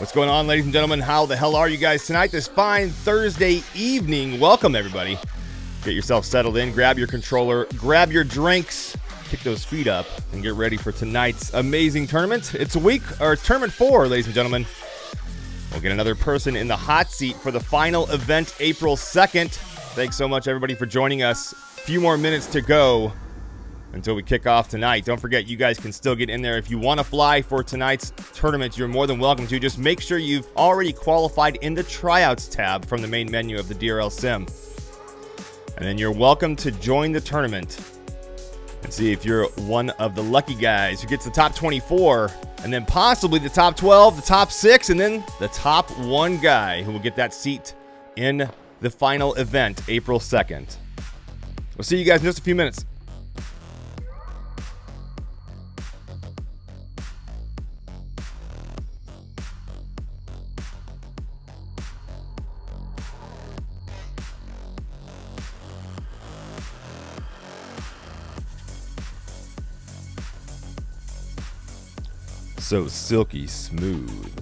What's going on, ladies and gentlemen? How the hell are you guys tonight, this fine Thursday evening? Welcome, everybody. Get yourself settled in, grab your controller, grab your drinks, kick those feet up, and get ready for tonight's amazing tournament. It's tournament 4, ladies and gentlemen. We'll get another person in the hot seat for the final event, April 2nd. Thanks so much, everybody, for joining us. A few more minutes to go until we kick off tonight. Don't forget, you guys can still get in there. If you want to fly for tonight's tournament, you're more than welcome to. Just make sure you've already qualified in the Tryouts tab from the main menu of the DRL Sim. And then you're welcome to join the tournament and see if you're one of the lucky guys who gets the top 24, and then possibly the top 12, the top 6, and then the top 1 guy who will get that seat in the final event, April 2nd. We'll see you guys in just a few minutes. So silky smooth.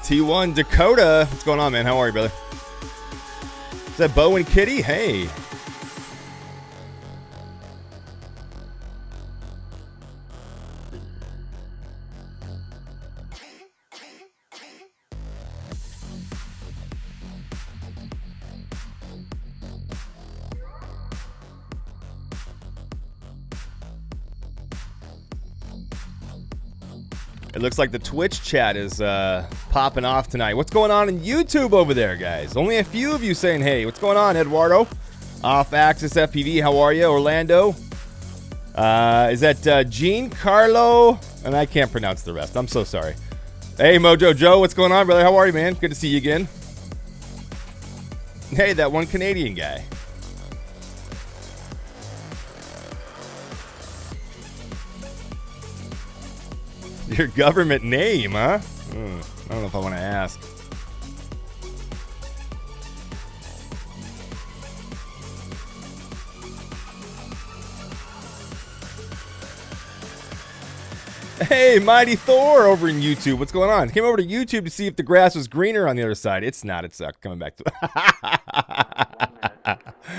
T1 Dakota, what's going on, man? How are you, brother? Is that Bo and Kitty? Hey. It looks like the Twitch chat is popping off tonight. What's going on in YouTube over there, guys? Only a few of you saying, hey, what's going on, Eduardo? Off-Axis FPV, how are you? Orlando? Is that Gene Carlo? And I can't pronounce the rest. I'm so sorry. Hey, Mojo Joe, what's going on, brother? How are you, man? Good to see you again. Hey, that one Canadian guy. Your government name, huh? I don't know if I want to ask. Hey, Mighty Thor over in YouTube. What's going on? Came over to YouTube to see if the grass was greener on the other side. It's not. It's coming back to All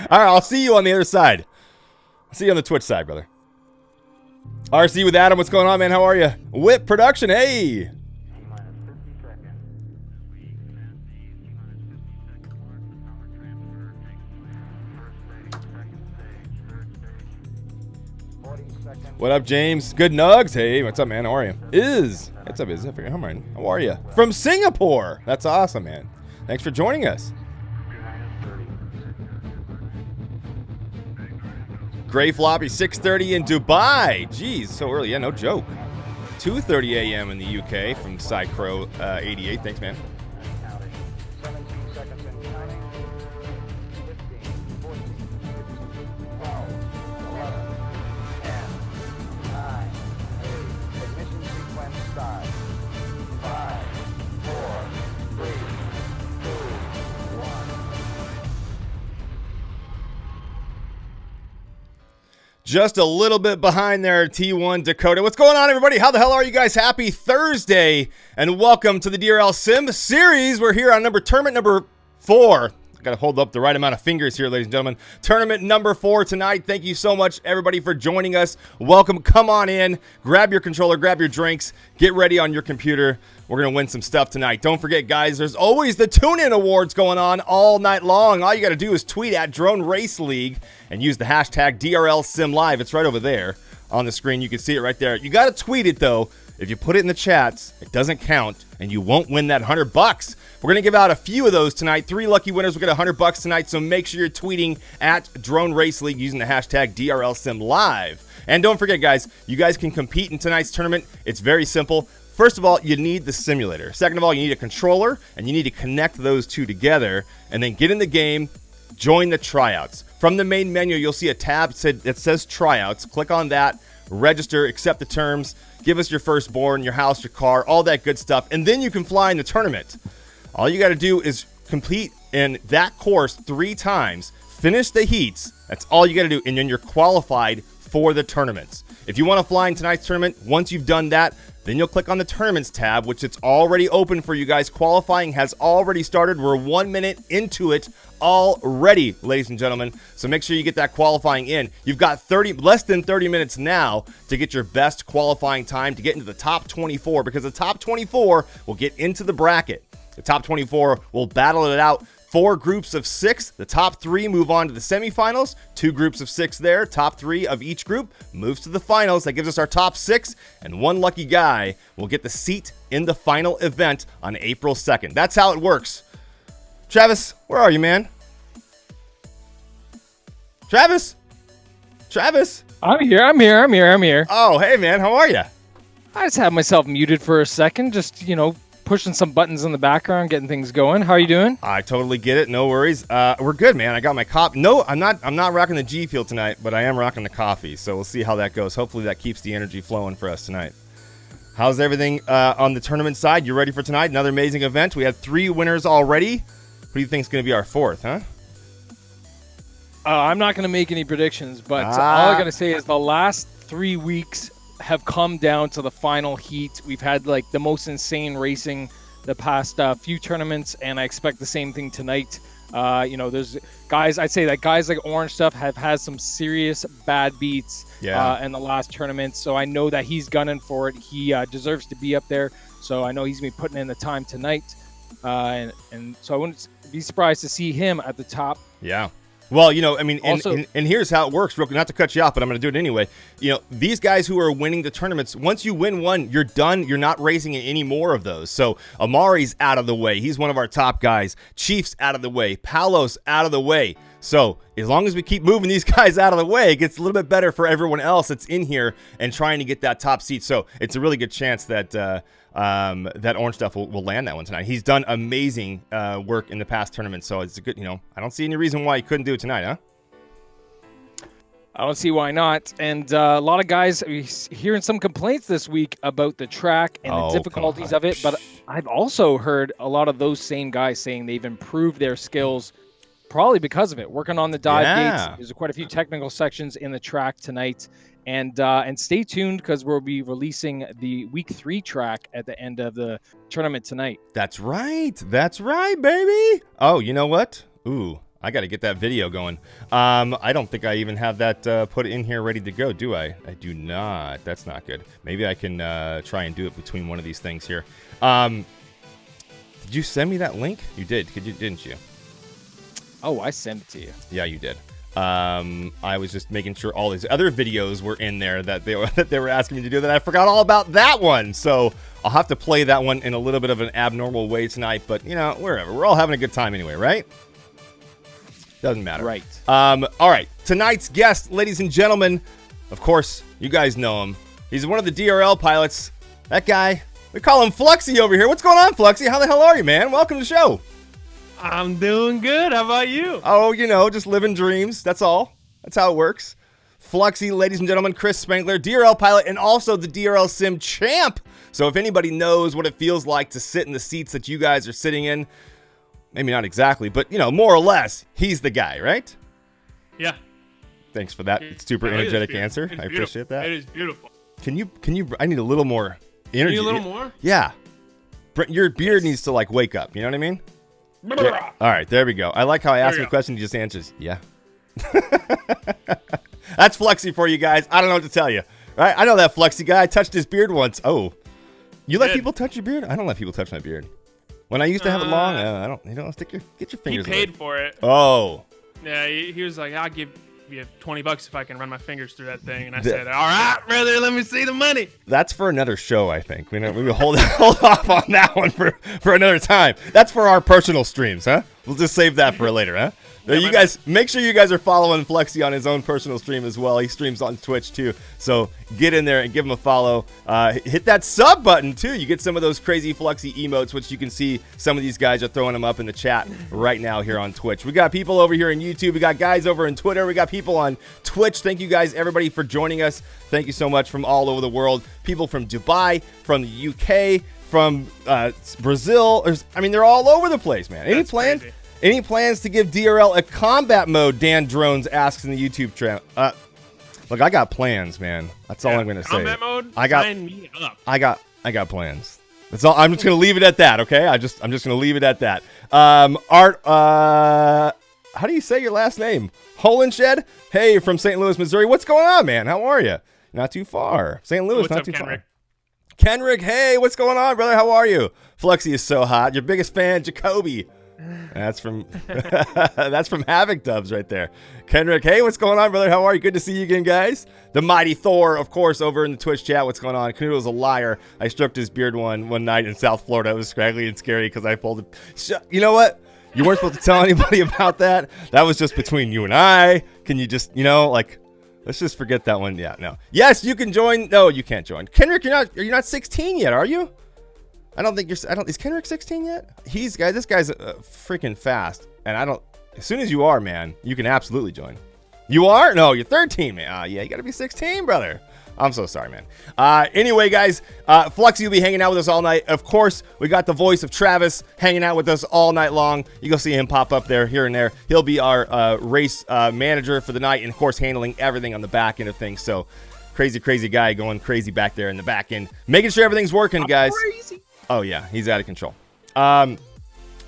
right, I'll see you on the other side. I'll see you on the Twitch side, brother. RC with Adam, what's going on, man? How are you? Whip Production, hey! What up, James? Good nugs. Hey, what's up, man? How are you? What's up, How are you? From Singapore. That's awesome, man. Thanks for joining us. Gray Floppy, 6:30 in Dubai. Jeez, so early. Yeah, no joke. 2:30 a.m. in the UK from Cycro 88. Thanks, man. Just a little bit behind there, T1 Dakota. What's going on, everybody? How the hell are you guys? Happy Thursday, and welcome to the DRL Sim series. We're here on tournament number 4. Got to hold up the right amount of fingers here, ladies and gentlemen. Tournament number 4 tonight. Thank you so much, everybody, for joining us. Welcome. Come on in. Grab your controller. Grab your drinks. Get ready on your computer. We're going to win some stuff tonight. Don't forget, guys, there's always the Tune-In Awards going on all night long. All you got to do is tweet at Drone Race League and use the hashtag DRL Sim Live. It's right over there on the screen. You can see it right there. You got to tweet it, though. If you put it in the chats, it doesn't count, and you won't win that $100. We're going to give out a few of those tonight. 3 lucky winners will get $100 tonight, so make sure you're tweeting at Drone Race League using the hashtag DRLSimLive. And don't forget, guys, you guys can compete in tonight's tournament. It's very simple. First of all, you need the simulator. Second of all, you need a controller, and you need to connect those two together, and then get in the game, join the tryouts. From the main menu, you'll see a tab that says Tryouts. Click on that, register, accept the terms, give us your firstborn, your house, your car, all that good stuff, and then you can fly in the tournament. All you got to do is compete in that course 3 times, finish the heats. That's all you got to do, and then you're qualified for the tournaments. If you want to fly in tonight's tournament, once you've done that, then you'll click on the Tournaments tab, which it's already open for you guys. Qualifying has already started. We're 1 minute into it already, ladies and gentlemen. So make sure you get that qualifying in. You've got less than 30 minutes now to get your best qualifying time to get into the top 24, because the top 24 will get into the bracket. The top 24 will battle it out. 4 groups of 6. The top 3 move on to the semifinals. 2 groups of 6 there. Top 3 of each group moves to the finals. That gives us our top 6. And 1 lucky guy will get the seat in the final event on April 2nd. That's how it works. Travis, where are you, man? Travis? I'm here. Oh, hey, man. How are you? I just had myself muted for a second, just, pushing some buttons in the background, getting things going. How are you doing? I totally get it. No worries. We're good, man. I got my coffee. No, I'm not rocking the G Fuel tonight, but I am rocking the coffee. So we'll see how that goes. Hopefully that keeps the energy flowing for us tonight. How's everything on the tournament side? You ready for tonight? Another amazing event. We had 3 winners already. Who do you think is going to be our 4th, huh? I'm not going to make any predictions, but all I'm going to say is the last 3 weeks have come down to the final heat. We've had the most insane racing the past few tournaments, and I expect the same thing tonight. There's guys, I'd say that guys like Orange Stuff have had some serious bad beats in the last tournament, so I know that he's gunning for it. He deserves to be up there, so I know he's going to be putting in the time tonight, and so I wouldn't be surprised to see him at the top. Yeah. Well, and here's how it works. Not to cut you off, but I'm going to do it anyway. These guys who are winning the tournaments, once you win one, you're done. You're not racing in any more of those. So Amari's out of the way. He's one of our top guys. Chief's out of the way. Palos out of the way. So as long as we keep moving these guys out of the way, it gets a little bit better for everyone else that's in here and trying to get that top seat. So it's a really good chance that that Orange Stuff will land that one tonight. He's done amazing work in the past tournament, so it's a good, I don't see any reason why he couldn't do it tonight, huh? I don't see why not. And a lot of guys hearing some complaints this week about the track and the difficulties of it, but I've also heard a lot of those same guys saying they've improved their skills probably because of it, working on the dive gates. There's quite a few technical sections in the track tonight. And stay tuned, because we'll be releasing the week 3 track at the end of the tournament tonight. That's right, baby. Oh, you know what? Ooh, I got to get that video going. I don't think I even have that put in here ready to go, do I? I do not. That's not good. Maybe I can try and do it between one of these things here. Did you send me that link? You did, didn't you? Oh, I sent it to you. Yeah, you did. I was just making sure all these other videos were in there that they were asking me to do, that I forgot all about that one. So I'll have to play that one in a little bit of an abnormal way tonight, but wherever. We're all having a good time anyway, right? Doesn't matter. Right. All right. Tonight's guest, ladies and gentlemen, of course, you guys know him. He's one of the DRL pilots. That guy, we call him Fluxy over here. What's going on, Fluxy? How the hell are you, man? Welcome to the show. I'm doing good. How about you? Oh, just living dreams. That's all. That's how it works. Fluxy, ladies and gentlemen, Chris Spangler, DRL pilot, and also the DRL Sim champ. So if anybody knows what it feels like to sit in the seats that you guys are sitting in, maybe not exactly, but, more or less, he's the guy, right? Yeah. Thanks for that super energetic answer. I appreciate that. It is beautiful. Can you, I need a little more energy. You need a little more? Yeah. Your beard needs to, wake up. You know what I mean? Yeah. All right, there we go. I like how I ask him a question, he just answers, yeah. That's Fluxy for you guys. I don't know what to tell you. Right? I know that Fluxy guy. I touched his beard once. Oh, you let people touch your beard? I don't let people touch my beard. When I used to have it long, I don't. Get your fingers. He paid away. For it. Oh. Yeah, he was like, I'll give give you $20 if I can run my fingers through that thing. And I said, all right, brother, let me see the money. That's for another show, I think. We will hold off on that one for another time. That's for our personal streams, huh? We'll just save that for later, huh? You guys, make sure you guys are following Flexi on his own personal stream as well. He streams on Twitch too, so get in there and give him a follow. Hit that sub button too. You get some of those crazy Flexi emotes, which you can see some of these guys are throwing them up in the chat right now here on Twitch. We got people over here on YouTube. We got guys over on Twitter. We got people on Twitch. Thank you guys, everybody, for joining us. Thank you so much from all over the world. People from Dubai, from the UK, from Brazil. They're all over the place, man. Any plans? Crazy. Any plans to give DRL a combat mode? Dan Drones asks in the YouTube channel. Look, I got plans, man. That's all I'm gonna say. Combat mode. Sign me up. I got plans. That's all. I'm just gonna leave it at that. Okay. I'm just gonna leave it at that. Art. How do you say your last name? Holenshed. Hey, from St. Louis, Missouri. What's going on, man? How are you? Not too far. St. Louis, what's not up, too Kenrick? far. Kenrick. Hey, what's going on, brother? How are you? Flexi is so hot. Your biggest fan, Jacoby. That's from Havoc Dubs right there. Kendrick, hey, what's going on, brother? How are you? Good to see you again, guys. The Mighty Thor, of course, over in the Twitch chat. What's going on? Canoodle's a liar. I stroked his beard one night in South Florida. It was scraggly and scary because I pulled it. You know what? You weren't supposed to tell anybody about that. That was just between you and I. Can you just, let's just forget that one. Yeah, no. Yes, you can join. No, you can't join. Kendrick, you're not 16 yet, are you? I don't think is Kendrick 16 yet? This guy's freaking fast. And as soon as you are, man, you can absolutely join. You are? No, you're 13, man. Yeah, you got to be 16, brother. I'm so sorry, man. Anyway, guys, Flexi will be hanging out with us all night. Of course, we got the voice of Travis hanging out with us all night long. You go see him pop up there, here and there. He'll be our race manager for the night and, of course, handling everything on the back end of things. So, crazy guy going crazy back there in the back end. Making sure everything's working, guys. Crazy. Oh, yeah, he's out of control.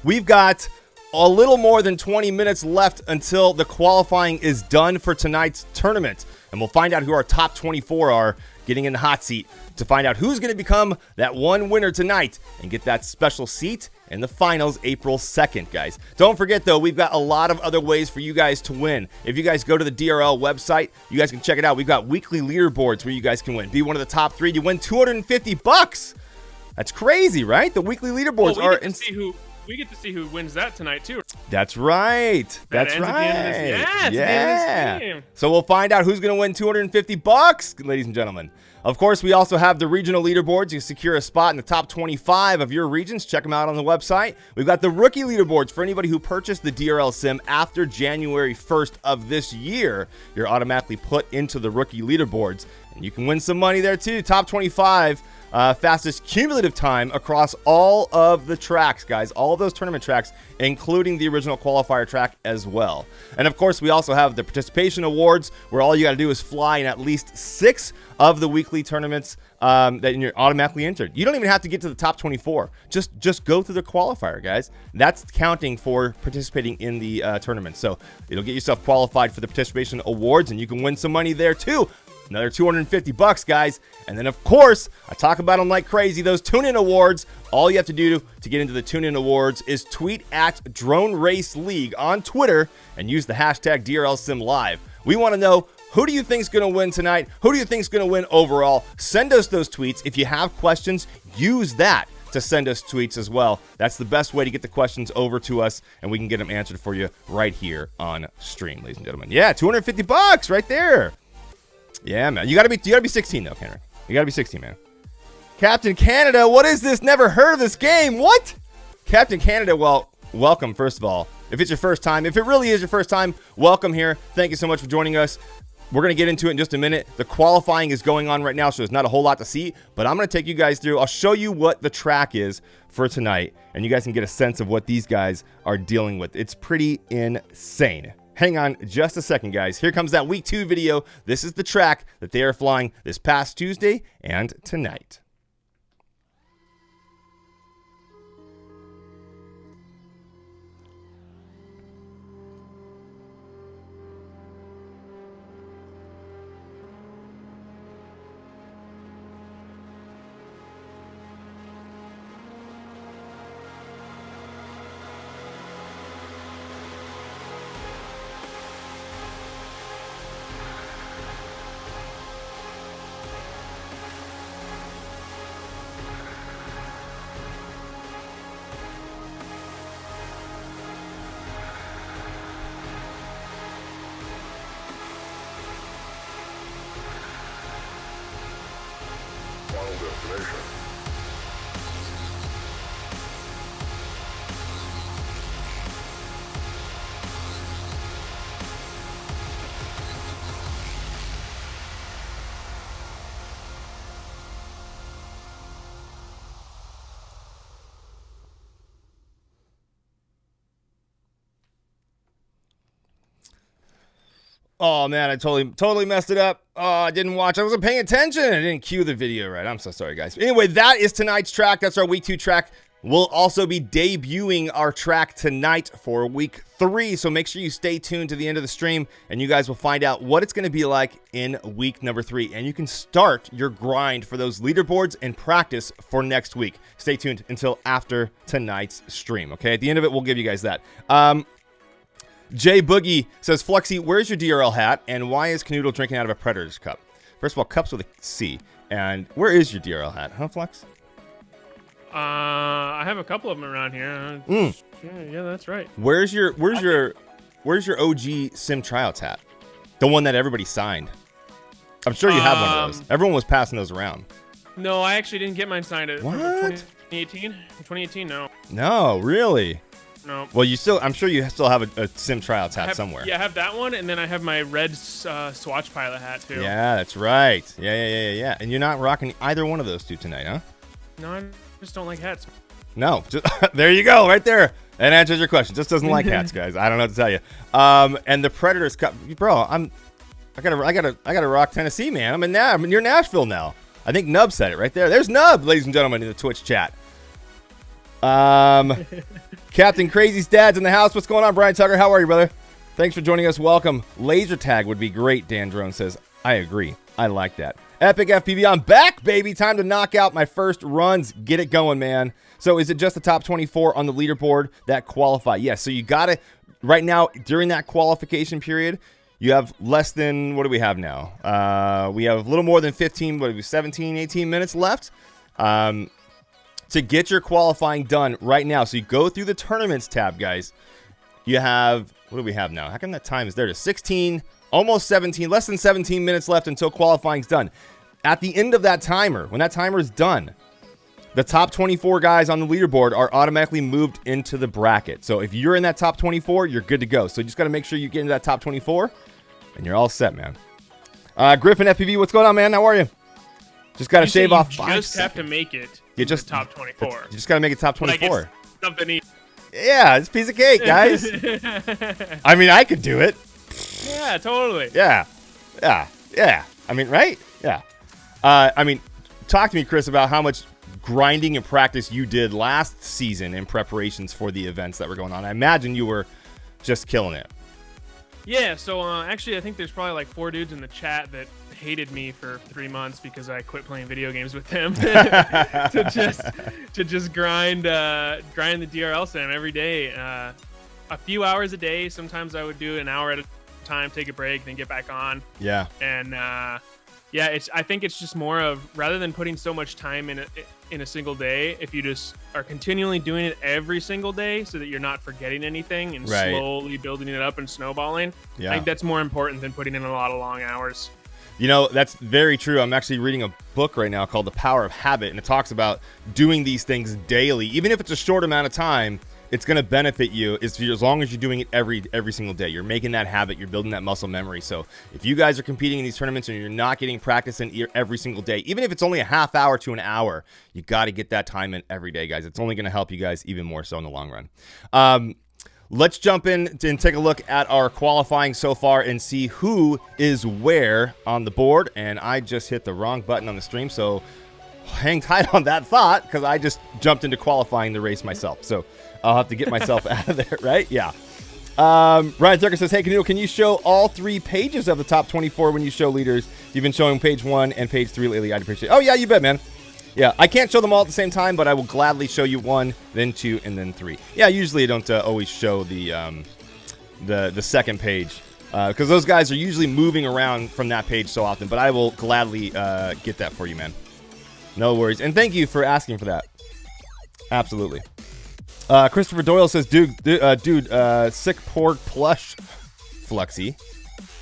We've got a little more than 20 minutes left until the qualifying is done for tonight's tournament. And we'll find out who our top 24 are, getting in the hot seat to find out who's going to become that one winner tonight and get that special seat in the finals April 2nd, guys. Don't forget, though, we've got a lot of other ways for you guys to win. If you guys go to the DRL website, you guys can check it out. We've got weekly leaderboards where you guys can win. Be one of the top 3. You win $250. That's crazy, right? The weekly leaderboards are. We get to see who wins that tonight too. That's right. That's right. Yeah. So we'll find out who's going to win $250, ladies and gentlemen. Of course, we also have the regional leaderboards. You secure a spot in the top 25 of your regions. Check them out on the website. We've got the rookie leaderboards for anybody who purchased the DRL sim after January 1st of this year. You're automatically put into the rookie leaderboards, and you can win some money there too. Top 25. Fastest cumulative time across all of the tracks, guys. All of those tournament tracks, including the original qualifier track as well. And of course, we also have the participation awards, where all you got to do is fly in at least 6 of the weekly tournaments that you're automatically entered. You don't even have to get to the top 24. Just go through the qualifier, guys. That's counting for participating in the tournament. So it'll get yourself qualified for the participation awards, and you can win some money there too. Another $250, guys. And then, of course, I talk about them like crazy. Those tune-in awards. All you have to do to get into the tune-in awards is tweet at Drone Race League on Twitter and use the hashtag DRLSimLive. We want to know, who do you think is going to win tonight? Who do you think is going to win overall? Send us those tweets. If you have questions, use that to send us tweets as well. That's the best way to get the questions over to us, and we can get them answered for you right here on stream, ladies and gentlemen. Yeah, $250 right there. Yeah, man. You gotta be 16 though, Henry. You gotta be 16, man. Captain Canada, what is this? Never heard of this game. What? Captain Canada, well, welcome, first of all. If it's your first time, if it really is your first time, welcome here. Thank you so much for joining us. We're going to get into it in just a minute. The qualifying is going on right now, so there's not a whole lot to see, but I'm going to take you guys through. I'll show you what the track is for tonight, and you guys can get a sense of what these guys are dealing with. It's pretty insane. Hang on just a second, guys. Here comes that week 2 video. This is the track that they are flying this past Tuesday and tonight. Oh man, I totally messed it up. Oh, I didn't watch. I wasn't paying attention. I didn't cue the video right. I'm so sorry, guys. Anyway, that is tonight's track. That's our week 2 track. We'll also be debuting our track tonight for week 3. So make sure you stay tuned to the end of the stream, and you guys will find out what it's going to be like in week number 3. And you can start your grind for those leaderboards and practice for next week. Stay tuned until after tonight's stream. Okay, at the end of it, we'll give you guys that. Jay Boogie says, Fluxy, where's your DRL hat, and why is Canoodle drinking out of a Predator's cup? First of all, cups with a C. And where is your DRL hat, huh, Flux? I have a couple of them around here. Yeah, that's right. Where's your OG Sim Tryouts hat? The one that everybody signed. I'm sure you have one of those. Everyone was passing those around. No, I actually didn't get mine signed. What? 2018? 2018, no. No, really? No. Well, I'm sure you still have a Sim Tryouts hat somewhere. Yeah, I have that one, and then I have my red Swatch Pilot hat too. Yeah, that's right. Yeah. And you're not rocking either one of those two tonight, huh? No, I just don't like hats. No, just, there you go, right there. That answers your question. Just doesn't like hats, guys. I don't know what to tell you. And the Predators Cup, bro. I gotta rock Tennessee, man. I'm near Nashville now. I think Nub said it right there. There's Nub, ladies and gentlemen, in the Twitch chat. Captain Crazy's dad's in the house. What's going on, Brian Tucker? How are you, brother? Thanks for joining us. Welcome. Laser tag would be great, Dan Drone says. I agree. I like that. Epic FPV, I'm back, baby. Time to knock out my first runs. Get it going, man. So is it just the top 24 on the leaderboard that qualify? Yes. So you got to, right now, during that qualification period, you have less than, what do we have now? We have a little more than 17, 18 minutes left to get your qualifying done right now. So you go through the tournaments tab, guys. You have, what do we have now? How come that time is there to 16, almost 17, less than 17 minutes left until qualifying's done. At the end of that timer, when that timer is done, the top 24 guys on the leaderboard are automatically moved into the bracket. So if you're in that top 24, you're good to go. So you just got to make sure you get into that top 24, and you're all set, man. Griffin FPV, what's going on, man? How are you? Just got to shave off 5 seconds. You just have to make it. You just top 24. You just got to make it top 24. Like something easy. Yeah, it's a piece of cake, guys. I mean, I could do it. Yeah, totally. Yeah. I mean, right? Yeah. I mean, talk to me, Chris, about how much grinding and practice you did last season in preparations for the events that were going on. I imagine you were just killing it. Yeah, so actually I think there's probably like 4 dudes in the chat that hated me for 3 months because I quit playing video games with them to just grind the DRL sim every day, a few hours a day. Sometimes I would do an hour at a time, take a break, then get back on. Yeah. And I think it's just more of, rather than putting so much time in a single day, if you just are continually doing it every single day so that you're not forgetting anything and slowly building it up and snowballing. Yeah. I think that's more important than putting in a lot of long hours. You know, that's very true. I'm actually reading a book right now called The Power of Habit, and it talks about doing these things daily. Even if it's a short amount of time, it's going to benefit you as long as you're doing it every single day. You're making that habit. You're building that muscle memory. So if you guys are competing in these tournaments and you're not getting practice in every single day, even if it's only a half hour to an hour, you got to get that time in every day, guys. It's only going to help you guys even more so in the long run. Let's jump in and take a look at our qualifying so far and see who is where on the board. And I just hit the wrong button on the stream, so hang tight on that thought because I just jumped into qualifying the race myself. So I'll have to get myself out of there, right? Yeah. Ryan Tucker says, hey, Canoodle, can you show all 3 pages of the top 24 when you show leaders? You've been showing page 1 and page 3 lately. I'd appreciate it. Oh, yeah, you bet, man. Yeah, I can't show them all at the same time, but I will gladly show you 1, then 2, and then 3. Yeah, usually I don't always show the second page because those guys are usually moving around from that page so often, but I will gladly get that for you, man. No worries. And thank you for asking for that. Absolutely. Christopher Doyle says, dude, sick porg plush Fluxy.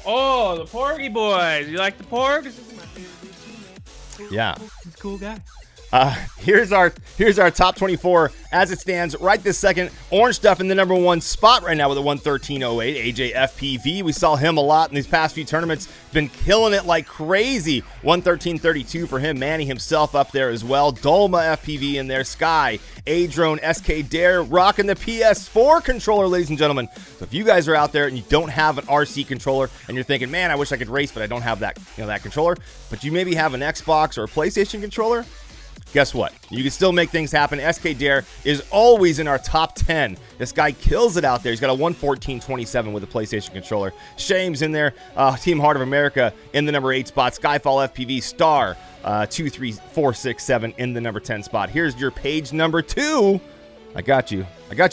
Oh, the Porgy boys. You like the Porgs? This is my favorite dude too, man. Yeah. He's a cool guy. Here's our top 24 as it stands right this second. Orange Stuff in the number 1 spot right now with a 113.08. AJ FPV, we saw him a lot in these past few tournaments. Been killing it like crazy. 113.32 for him. Manny himself up there as well. Dolma FPV in there. Sky, A-Drone, SK Dare, rocking the PS4 controller, ladies and gentlemen. So if you guys are out there and you don't have an RC controller and you're thinking, man, I wish I could race, but I don't have that, that controller, but you maybe have an Xbox or a PlayStation controller, guess what? You can still make things happen. SK Dare is always in our top 10. This guy kills it out there. He's got a 114.27 with a PlayStation controller. Shame's in there. Team Heart of America in the number 8 spot. Skyfall FPV Star 23467 in the number 10 spot. Here's your page number 2. I got you,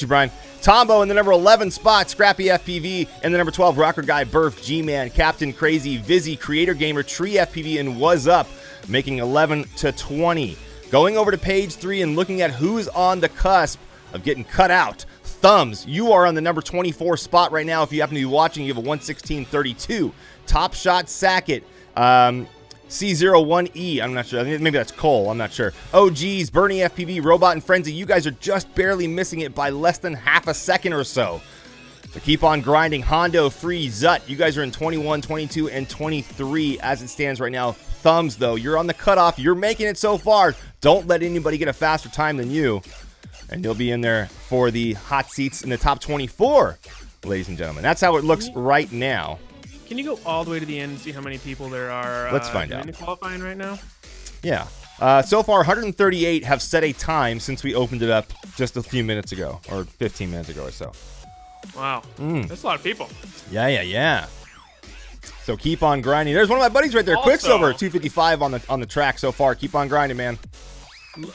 Brian. Tombo in the number 11 spot. Scrappy FPV in the number 12. Rocker Guy, Burf, G-Man, Captain Crazy, Vizzy, Creator Gamer, Tree FPV, and Was Up, making 11 to 20. Going over to page 3 and looking at who's on the cusp of getting cut out. Thumbs, you are on the number 24 spot right now. If you happen to be watching, you have a 116.32. Top Shot Sackett, C01E, I'm not sure. I think maybe that's Cole. I'm not sure. OGs, Bernie FPV, Robot and Frenzy, you guys are just barely missing it by less than half a second or so. So keep on grinding. Hondo, Free, Zut, you guys are in 21, 22, and 23 as it stands right now. Thumbs, though, you're on the cutoff. You're making it so far. Don't let anybody get a faster time than you. And you'll be in there for the hot seats in the top 24, ladies and gentlemen. That's how it looks right now. Can you go all the way to the end and see how many people there are Let's find out. qualifying right now? Yeah. So far, 138 have set a time since we opened it up just a few minutes ago, or 15 minutes ago or so. Wow. That's a lot of people. Yeah. So keep on grinding. There's one of my buddies right there. Also, Quicksilver, 255 on the track so far. Keep on grinding, man.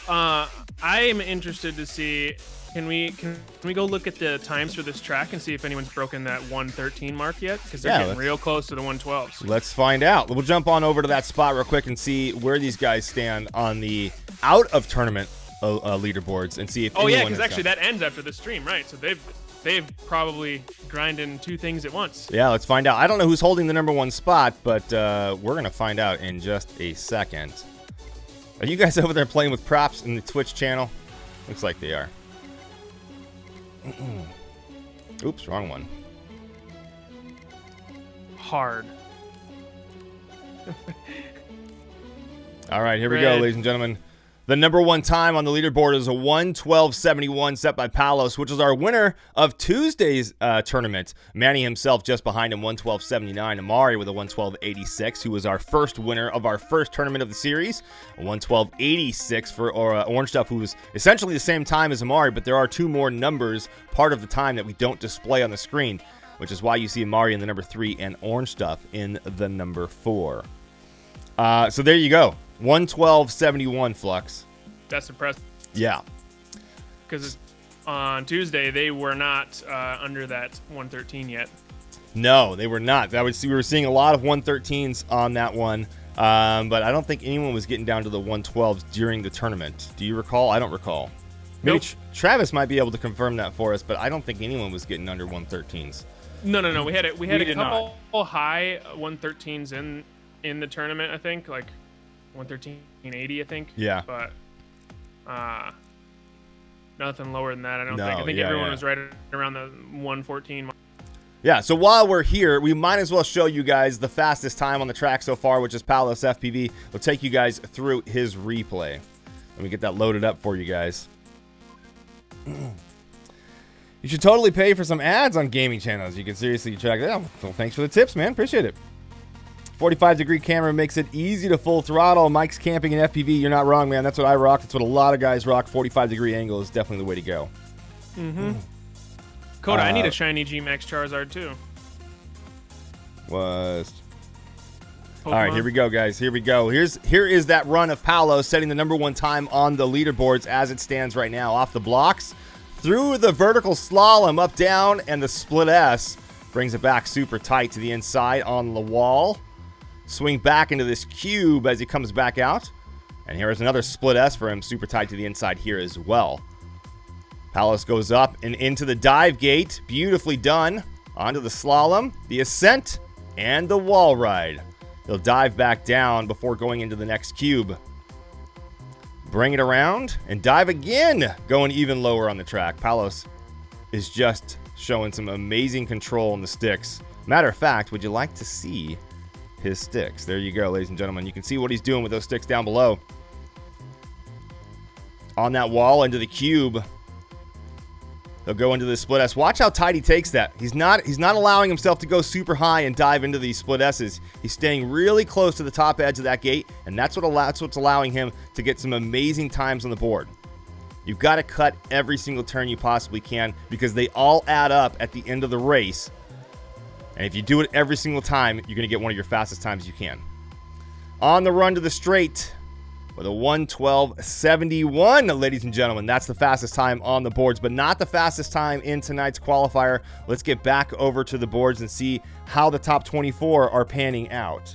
I am interested to see, can we go look at the times for this track and see if anyone's broken that 113 mark yet? Because they're getting real close to the 112s. Let's find out. We'll jump on over to that spot real quick and see where these guys stand on the out of tournament leaderboards and see if because actually that ends after the stream, right? So they've probably grinding 2 things at once. Yeah, let's find out. I don't know who's holding the number 1 spot, but we're going to find out in just a second. Are you guys over there playing with props in the Twitch channel? Looks like they are. Oops, wrong one. Hard. All right, here we go, ladies and gentlemen. The number 1 time on the leaderboard is a 112.71 set by Palos, which is our winner of Tuesday's tournament. Manny himself just behind him, 112.79. Amari with a 112.86, who was our first winner of our first tournament of the series. A 112.86 for Orange Stuff, who was essentially the same time as Amari, but there are 2 more numbers, part of the time that we don't display on the screen, which is why you see Amari in the number 3 and Orange Stuff in the number 4. So there you go. 112.71, Flux. That's impressive. Yeah. Because on Tuesday, they were not under that 113 yet. No, they were not. We were seeing a lot of 113s on that one, but I don't think anyone was getting down to the 112s during the tournament. Do you recall? I don't recall. Maybe Nope. Travis might be able to confirm that for us, but I don't think anyone was getting under 113s. No. We had a not. couple high 113s in the tournament, I think, like 113.80, I think. Yeah. But nothing lower than that, I don't No, think. I think yeah, everyone yeah. was right around the 114 mark. Yeah, so while we're here, we might as well show you guys the fastest time on the track so far, which is Palos FPV. We'll take you guys through his replay. Let me get that loaded up for you guys. You should totally pay for some ads on gaming channels. You can seriously track that. Well, thanks for the tips, man. Appreciate it. 45-degree camera makes it easy to full throttle. Mike's camping in FPV. You're not wrong, man. That's what I rock. That's what a lot of guys rock. 45-degree angle is definitely the way to go. Mm-hmm. Coda, I need a shiny G-Max Charizard, too. Was... Pokemon. All right, here we go, guys. Here we go. Here is that run of Paolo setting the number 1 time on the leaderboards as it stands right now. Off the blocks, through the vertical slalom, up, down, and the split S. Brings it back super tight to the inside on the wall. Swing back into this cube as he comes back out. And here is another split S for him, super tight to the inside here as well. Palos goes up and into the dive gate. Beautifully done. Onto the slalom, the ascent, and the wall ride. He'll dive back down before going into the next cube. Bring it around and dive again, going even lower on the track. Palos is just showing some amazing control on the sticks. Matter of fact, would you like to see his sticks? There you go, ladies and gentlemen. You can see what he's doing with those sticks down below. On that wall into the cube. He'll go into the split S. Watch how tight he takes that. He's not allowing himself to go super high and dive into these split S's. He's staying really close to the top edge of that gate, and that's what's allowing him to get some amazing times on the board. You've got to cut every single turn you possibly can because they all add up at the end of the race. And if you do it every single time, you're going to get one of your fastest times you can. On the run to the straight with a 1:12.71, ladies and gentlemen. That's the fastest time on the boards, but not the fastest time in tonight's qualifier. Let's get back over to the boards and see how the top 24 are panning out.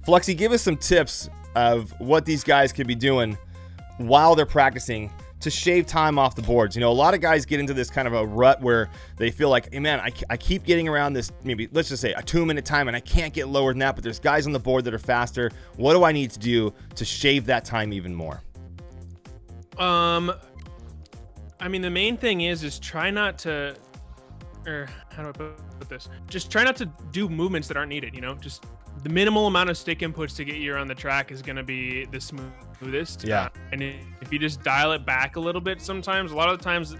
Fluxy, give us some tips of what these guys could be doing while they're practicing to shave time off the boards. You know, a lot of guys get into this kind of a rut where they feel like, hey man, I keep getting around this, maybe let's just say a 2-minute time, and I can't get lower than that, but there's guys on the board that are faster. What do I need to do to shave that time even more? I mean, the main thing is try not to, or how do I put this? Just try not to do movements that aren't needed, you know? Just the minimal amount of stick inputs to get you around the track is going to be the smoothest. Yeah. And if you just dial it back a little bit, sometimes, a lot of the times,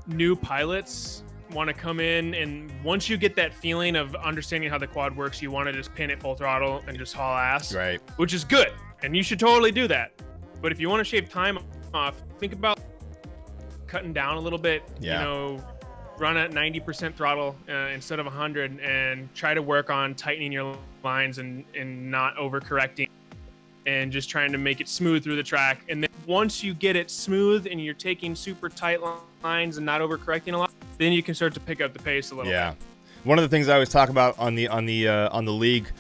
new pilots want to come in, and once you get that feeling of understanding how the quad works, you want to just pin it full throttle and just haul ass. Right. Which is good. And you should totally do that. But if you want to shave time off, think about cutting down a little bit. Yeah. You know, run at 90% throttle instead of 100, and try to work on tightening your lines and not overcorrecting, and just trying to make it smooth through the track. And then once you get it smooth and you're taking super tight lines and not overcorrecting a lot, then you can start to pick up the pace a little bit. One of the things I always talk about on the league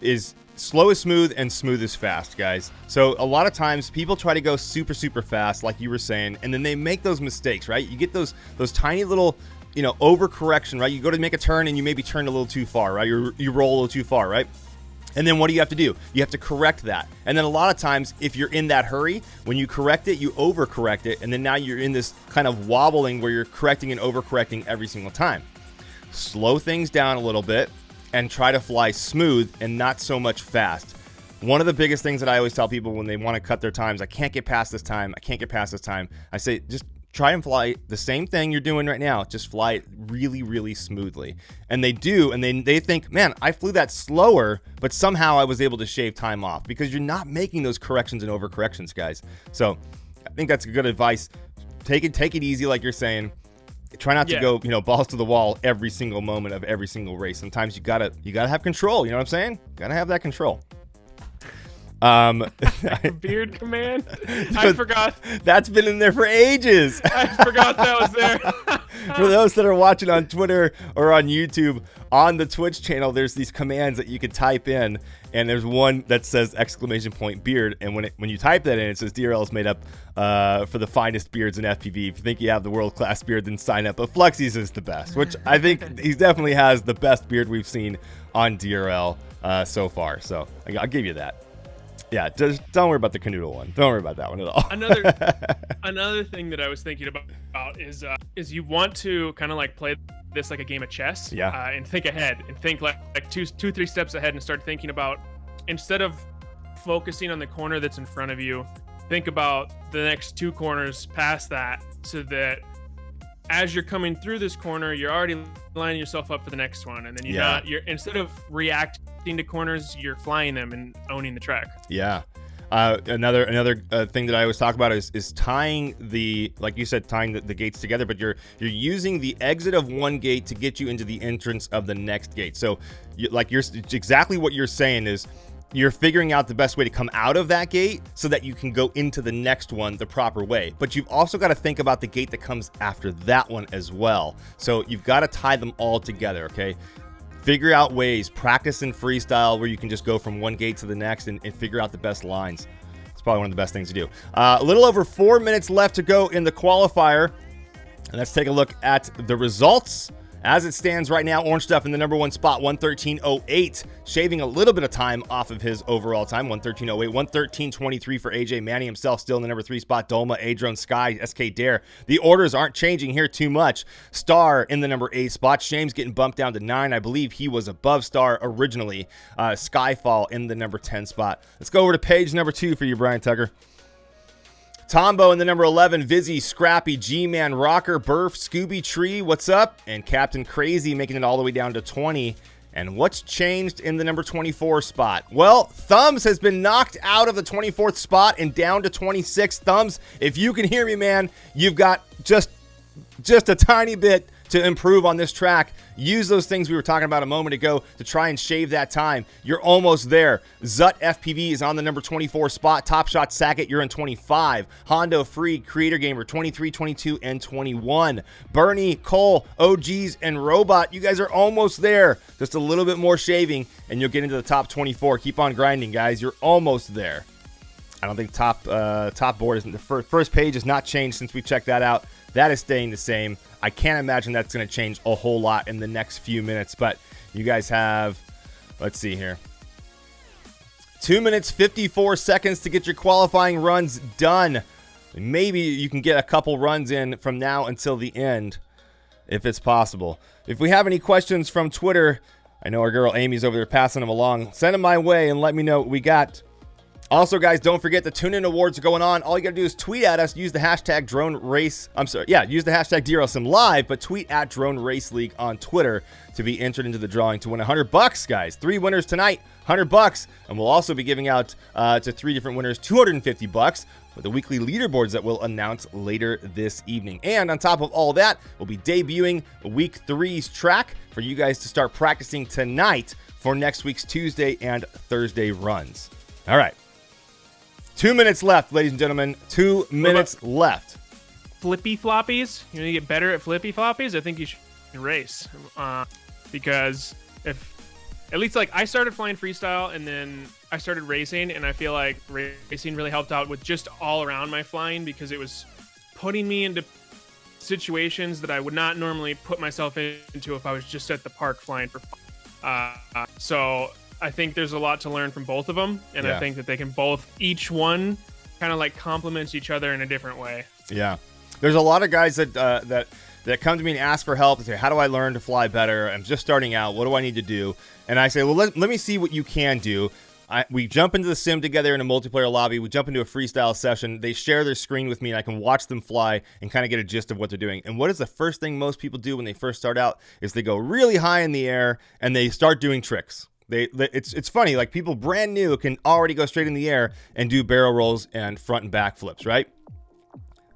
is slow is smooth and smooth is fast, guys. So a lot of times people try to go super, super fast, like you were saying, and then they make those mistakes, right? You get those tiny little, you know, overcorrection, right? You go to make a turn and you maybe turn a little too far, right? You roll a little too far, right? And then what do you have to do? You have to correct that. And then a lot of times, if you're in that hurry, when you correct it, you overcorrect it. And then now you're in this kind of wobbling where you're correcting and overcorrecting every single time. Slow things down a little bit and try to fly smooth and not so much fast. One of the biggest things that I always tell people when they want to cut their times, I can't get past this time, I say, just try and fly the same thing you're doing right now. Just fly it really, really smoothly. And they do, and they think, man, I flew that slower, but somehow I was able to shave time off, because you're not making those corrections and overcorrections, guys. So I think that's good advice. Take it easy, like you're saying. Try not to go, you know, balls to the wall every single moment of every single race. Sometimes you gotta have control. You know what I'm saying? Gotta have that control. Beard command. I forgot. That's been in there for ages. I forgot that was there. For those that are watching on Twitter or on YouTube, on the Twitch channel, there's these commands that you can type in, and there's one that says !beard, and when you type that in, it says DRL is made up for the finest beards in FPV. If you think you have the world-class beard, then sign up. But Fluxy's is the best, which I think he definitely has the best beard we've seen on DRL so far. So I'll give you that. Yeah, just don't worry about the canoodle one. Don't worry about that one at all. Another thing that I was thinking about is you want to kind of like play this like a game of chess. Yeah. And think ahead, and think like 2-3 steps ahead, and start thinking about, instead of focusing on the corner that's in front of you, think about the next 2 corners past that, so that as you're coming through this corner, you're already lining yourself up for the next one, and then you're instead of reacting to corners, you're flying them and owning the track. Yeah. Another thing that I always talk about is tying like you said, tying the gates together, but you're using the exit of one gate to get you into the entrance of the next gate. So exactly what you're saying is, you're figuring out the best way to come out of that gate so that you can go into the next one the proper way. But you've also got to think about the gate that comes after that one as well. So you've got to tie them all together, okay? Figure out ways, practice in freestyle where you can just go from one gate to the next and figure out the best lines. It's probably one of the best things to do. A little over 4 minutes left to go in the qualifier. And let's take a look at the results As it stands right now, Orange Stuff in the number 1 spot, 113.08, shaving a little bit of time off of his overall time, 113.08, 113.23 for AJ Manny himself, still in the number 3 spot, Dolma, Adrone, Sky, SK Dare. The orders aren't changing here too much. Star in the number 8 spot, Shames getting bumped down to 9. I believe he was above Star originally. Skyfall in the number 10 spot. Let's go over to page number 2 for you, Brian Tucker. Tombo in the number 11, Vizzy, Scrappy, G-Man, Rocker, Burf, Scooby Tree, what's up? And Captain Crazy making it all the way down to 20. And what's changed in the number 24 spot? Well, Thumbs has been knocked out of the 24th spot and down to 26. Thumbs, if you can hear me, man, you've got just a tiny bit to improve on this track. Use those things we were talking about a moment ago to try and shave that time. You're almost there. Zut FPV is on the number 24 spot. Top Shot Sackett, you're in 25. Hondo Free, Creator Gamer, 23, 22, and 21. Bernie, Cole, OGs, and Robot, you guys are almost there. Just a little bit more shaving, and you'll get into the top 24. Keep on grinding, guys. You're almost there. I don't think top board isn't the first page has not changed since we checked that out. That is staying the same. I can't imagine that's going to change a whole lot in the next few minutes, but you guys have, let's see here, 2 minutes, 54 seconds to get your qualifying runs done. Maybe you can get a couple runs in from now until the end, if it's possible. If we have any questions from Twitter, I know our girl Amy's over there passing them along. Send them my way and let me know what we got. Also, guys, don't forget the tune-in awards are going on. All you got to do is tweet at us. Use the hashtag Drone Race. Use the hashtag DRL Sim Live, but tweet at Drone Race League on Twitter to be entered into the drawing to win $100, guys. 3 winners tonight, $100, and we'll also be giving out to 3 different winners $250 with the weekly leaderboards that we'll announce later this evening. And on top of all that, we'll be debuting week 3's track for you guys to start practicing tonight for next week's Tuesday and Thursday runs. All right. 2 minutes left, ladies and gentlemen. 2 minutes left. Flippy floppies? You want to get better at flippy floppies? I think you should race. Because if, at least like I started flying freestyle and then I started racing, and I feel like racing really helped out with just all around my flying, because it was putting me into situations that I would not normally put myself into if I was just at the park flying for fun. So I think there's a lot to learn from both of them, and I think that they can both, each one kind of like complements each other in a different way. Yeah. There's a lot of guys that come to me and ask for help and say, how do I learn to fly better? I'm just starting out. What do I need to do? And I say, well, let me see what you can do. We jump into the sim together in a multiplayer lobby. We jump into a freestyle session. They share their screen with me, and I can watch them fly and kind of get a gist of what they're doing. And what is the first thing most people do when they first start out is they go really high in the air and they start doing tricks. It's funny, like people brand new can already go straight in the air and do barrel rolls and front and back flips, right?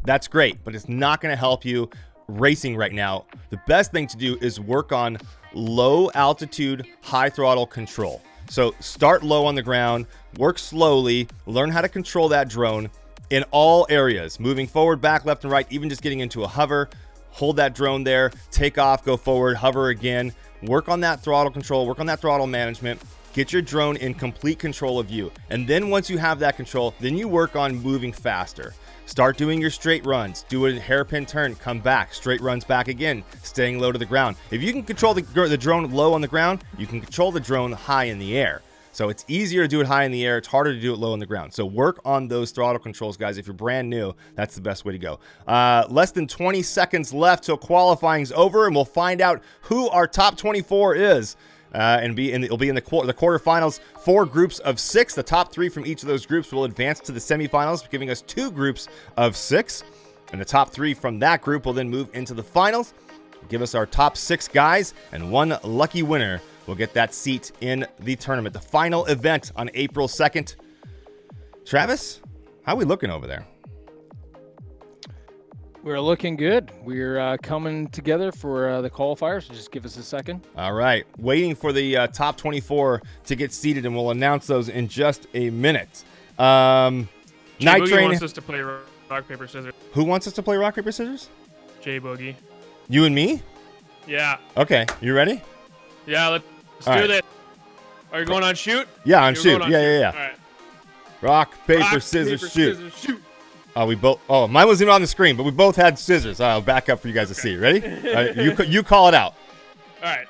That's great, but it's not going to help you racing right now. The best thing to do is work on low altitude, high throttle control. So start low on the ground, work slowly, learn how to control that drone in all areas, moving forward, back, left, and right, even just getting into a hover. Hold that drone there, take off, go forward, hover again. Work on that throttle control, work on that throttle management, get your drone in complete control of you. And then once you have that control, then you work on moving faster. Start doing your straight runs, do a hairpin turn, come back, straight runs back again, staying low to the ground. If you can control the drone low on the ground, you can control the drone high in the air. So it's easier to do it high in the air. It's harder to do it low on the ground. So work on those throttle controls, guys. If you're brand new, that's the best way to go. Less than 20 seconds left till qualifying's over, and we'll find out who our top 24 is. It'll be in the quarterfinals. 4 groups of 6. The top 3 from each of those groups will advance to the semifinals, giving us 2 groups of 6. And the top 3 from that group will then move into the finals, give us our top 6 guys, and 1 lucky winner will get that seat in the tournament. The final event on April 2nd. Travis, how are we looking over there? We're looking good. We're coming together for the qualifiers. So just give us a second. All right. Waiting for the top 24 to get seated, and we'll announce those in just a minute. Night Train wants us to play rock, paper, scissors. Who wants us to play rock, paper, scissors? J Boogie. You and me? Yeah. Okay. You ready? Yeah, let's do this. Are you going on shoot? Yeah, on shoot. Yeah. All right. Rock, paper, scissors, shoot. Mine wasn't on the screen, but we both had scissors. I'll back up for you guys to see. Ready? You call it out. All right.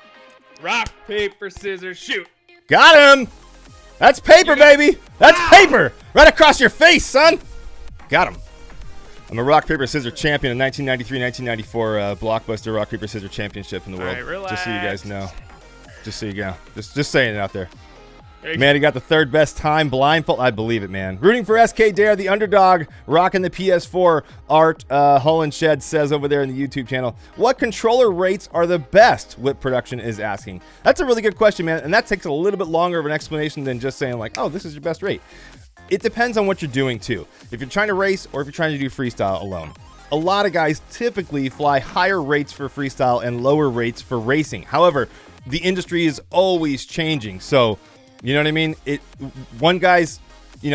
Rock, paper, scissors, shoot. Got him. That's paper, baby. That's paper. Right across your face, son. Got him. I'm a rock, paper, scissors champion in 1993-1994 Blockbuster Rock, Paper, Scissors Championship in the world. All right, relax. Just so you guys know. Just so you go. Just saying it out there. There you Man, he got the third best time blindfold. I believe it, man. Rooting for SK Dare, the underdog, rocking the PS4. Art Hull and Shed says over there in the YouTube channel, what controller rates are the best? Whip Production is asking. That's a really good question, man. And that takes a little bit longer of an explanation than just saying like, oh, this is your best rate. It depends on what you're doing too. If you're trying to race or if you're trying to do freestyle alone. A lot of guys typically fly higher rates for freestyle and lower rates for racing. However, the industry is always changing. So, you know what I mean? One guy's,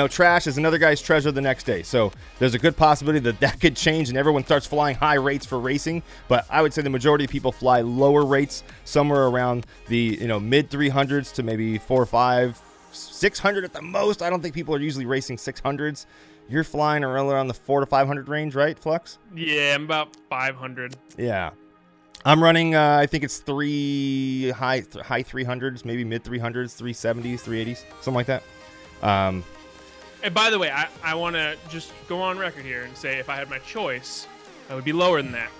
trash is another guy's treasure the next day. So there's a good possibility that could change and everyone starts flying high rates for racing. But I would say the majority of people fly lower rates, somewhere around the mid 300s to maybe 400, 500, 600 at the most. I don't think people are usually racing 600s. You're flying around the 400 to 500 range, right, Flux? Yeah, I'm about 500. Yeah. I'm running, I think it's high 300s, maybe mid 300s, 370s, 380s, something like that. And by the way, I want to just go on record here and say if I had my choice, I would be lower than that.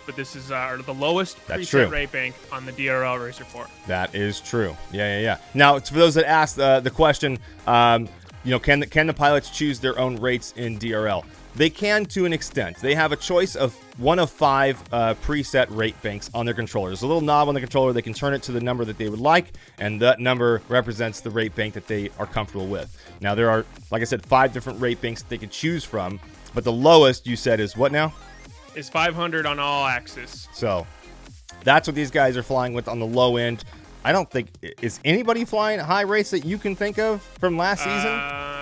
But this is the lowest preset rate bank on the DRL Racer 4. That is true. Yeah. Now, it's for those that asked the question, can the pilots choose their own rates in DRL? They can to an extent. They have a choice of one of 5 preset rate banks on their controller. There's a little knob on the controller. They can turn it to the number that they would like, and that number represents the rate bank that they are comfortable with. Now, there are, like I said, 5 different rate banks that they can choose from, but the lowest, you said, is what now? Is 500 on all axis. So that's what these guys are flying with on the low end. I don't think, is anybody flying high rates that you can think of from last season?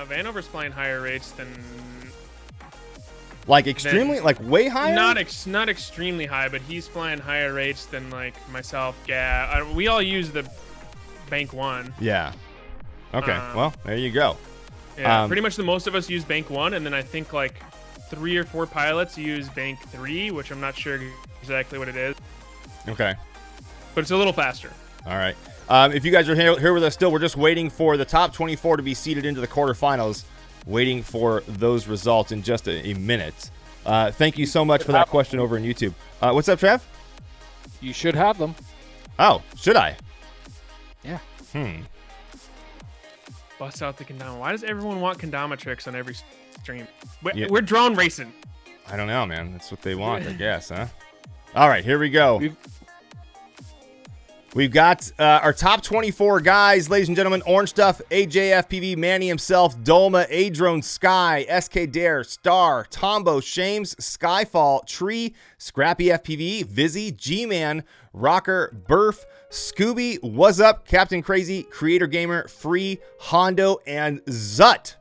Vanover's flying higher rates than... Like extremely, like way higher? Not extremely high, but he's flying higher rates than like myself. Yeah, we all use the Bank 1. Yeah. Okay, well, there you go. Yeah, pretty much the most of us use Bank 1, and then I think like 3 or 4 pilots use Bank 3, which I'm not sure exactly what it is. Okay. But it's a little faster. All right. If you guys are here with us still, we're just waiting for the top 24 to be seeded into the quarterfinals. Waiting for those results in just a minute. Thank you so much for that question over on YouTube. What's up, Trev? You should have them. Oh, should I? Yeah. Bust out the kendama. Why does everyone want kendama tricks on every stream? We're drone racing. I don't know, man. That's what they want, I guess, huh? All right, here we go. We've got our top 24 guys, ladies and gentlemen. Orange Stuff, AJFPV, Manny himself, Dolma, Adrone, Sky, SK Dare, Star, Tombo, Shames, Skyfall, Tree, Scrappy FPV, Vizzy, G-Man, Rocker, Burf, Scooby, What's Up, Captain Crazy, Creator Gamer, Free, Hondo, and Zut.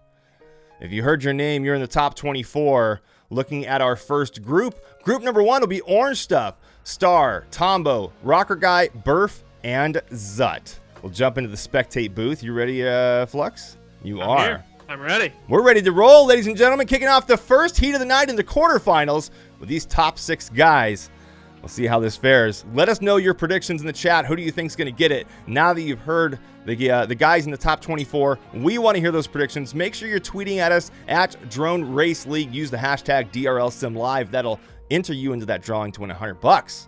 If you heard your name, you're in the top 24. Looking at our first group. Group number 1 will be Orange Stuff, Star, Tombo, Rocker Guy, Burf, and Zut. We'll jump into the spectate booth. You ready, Flux? You are. Here. I'm ready. We're ready to roll, ladies and gentlemen. Kicking off the first heat of the night in the quarterfinals with these top 6 guys. We'll see how this fares. Let us know your predictions in the chat. Who do you think is going to get it? Now that you've heard the guys in the top 24, we want to hear those predictions. Make sure you're tweeting at us at Drone Race League. Use the hashtag DRLSimLive. That'll enter you into that drawing to win $100. So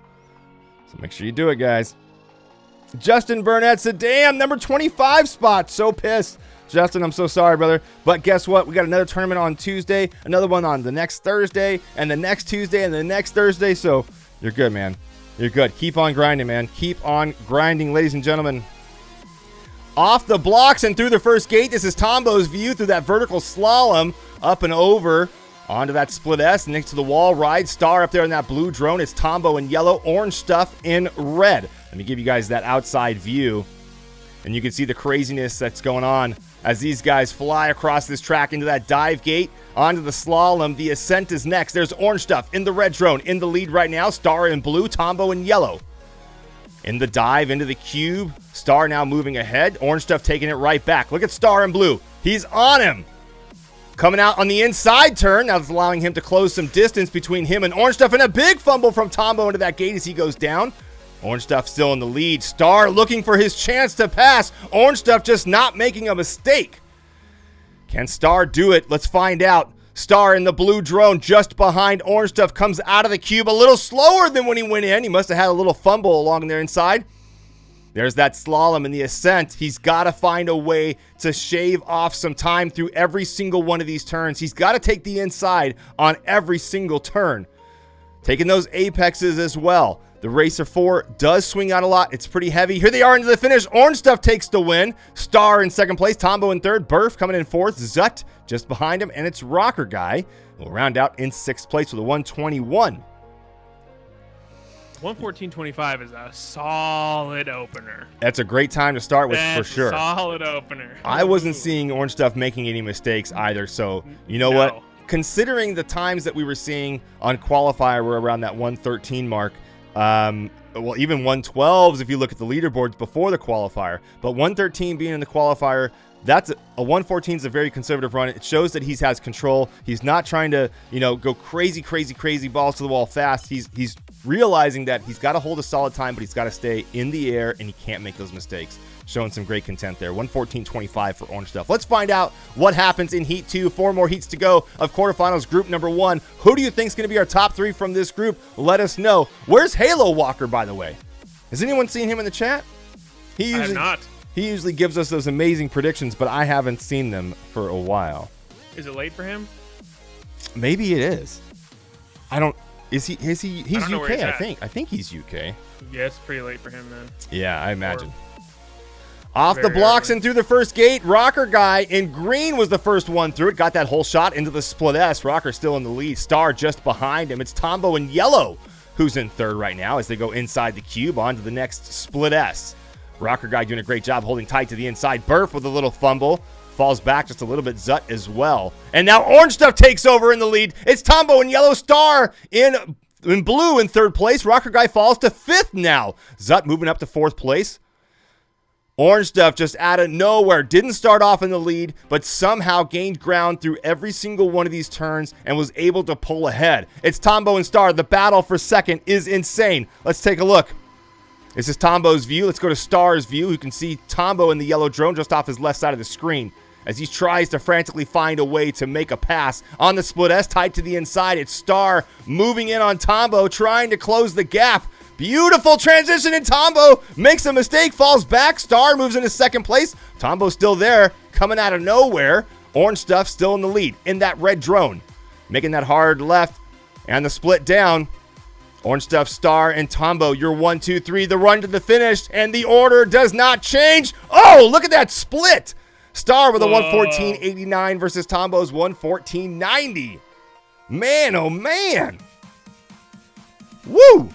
make sure you do it, guys. Justin Burnett said, damn, number 25 spot. So pissed. Justin, I'm so sorry, brother. But guess what? We got another tournament on Tuesday, another one on the next Thursday, and the next Tuesday, and the next Thursday. So you're good, man. You're good. Keep on grinding, man. Keep on grinding, ladies and gentlemen. Off the blocks and through the first gate. This is Tombo's view through that vertical slalom. Up and over. Onto that split S. Next to the wall ride. Star up there in that blue drone. It's Tombo in yellow. Orange Stuff in red. Let me give you guys that outside view. And you can see the craziness that's going on as these guys fly across this track into that dive gate, onto the slalom. The ascent is next. There's Orange Stuff in the red drone in the lead right now. Star in blue, Tombo in yellow. In the dive into the cube, Star now moving ahead. Orange Stuff taking it right back. Look at Star in blue. He's on him. Coming out on the inside turn. Now that's allowing him to close some distance between him and Orange Stuff. And a big fumble from Tombo into that gate as he goes down. Orange Stuff still in the lead. Star looking for his chance to pass. Orange Stuff just not making a mistake. Can Star do it? Let's find out. Star in the blue drone just behind Orange Stuff comes out of the cube a little slower than when he went in. He must have had a little fumble along there inside. There's that slalom in the ascent. He's got to find a way to shave off some time through every single one of these turns. He's got to take the inside on every single turn. Taking those apexes as well. The Racer 4 does swing out a lot. It's pretty heavy. Here they are into the finish. Orange Stuff takes the win. Star in second place. Tombo in third. Burf coming in fourth. Zut just behind him. And it's Rocker Guy. We'll round out in sixth place with a 121. 114.25 is a solid opener. That's a great time to start with. That's for sure. A solid opener. I wasn't seeing Orange Stuff making any mistakes either. So, you know what? Considering the times that we were seeing on qualifier were around that 113 mark, well, even 112s if you look at the leaderboards before the qualifier, but 113 being in the qualifier, that's a 114 is a very conservative run. It shows that he has control. He's not trying to, go crazy balls to the wall fast. He's realizing that he's got to hold a solid time, but he's got to stay in the air and he can't make those mistakes. Showing some great content there. 114.25 for Orange Stuff. Let's find out what happens in Heat 2. 4 more heats to go of quarterfinals group number 1. Who do you think is going to be our top 3 from this group? Let us know. Where's Halo Walker, by the way? Has anyone seen him in the chat? I have not. He usually gives us those amazing predictions, but I haven't seen them for a while. Is it late for him? Maybe it is. I don't. Is he? He's UK, I think. I think he's UK. Yeah, it's pretty late for him then. Yeah, I imagine. Off the blocks and through the first gate, Rocker Guy in green was the first one through it. Got that whole shot into the split S. Rocker still in the lead. Star just behind him. It's Tombo in yellow who's in third right now as they go inside the cube onto the next split S. Rocker Guy doing a great job holding tight to the inside. Burf with a little fumble. Falls back just a little bit. Zut as well. And now Orange Stuff takes over in the lead. It's Tombo in yellow. Star in blue in third place. Rocker Guy falls to fifth now. Zut moving up to fourth place. Orange Stuff just out of nowhere. Didn't start off in the lead, but somehow gained ground through every single one of these turns and was able to pull ahead. It's Tombo and Star. The battle for second is insane. Let's take a look. This is Tombo's view. Let's go to Star's view. You can see Tombo in the yellow drone just off his left side of the screen as he tries to frantically find a way to make a pass. On the split S, tied to the inside, it's Star moving in on Tombo, trying to close the gap. Beautiful transition, and Tombo makes a mistake, falls back. Star moves into second place. Tombo's still there, coming out of nowhere. Orange Stuff still in the lead in that red drone. Making that hard left and the split down. Orange Stuff, Star, and Tombo, your 1, 2, 3, the run to the finish, and the order does not change. Oh, look at that split. Star with a 114.89 versus Tombo's 114.90. Man, oh man. Woo.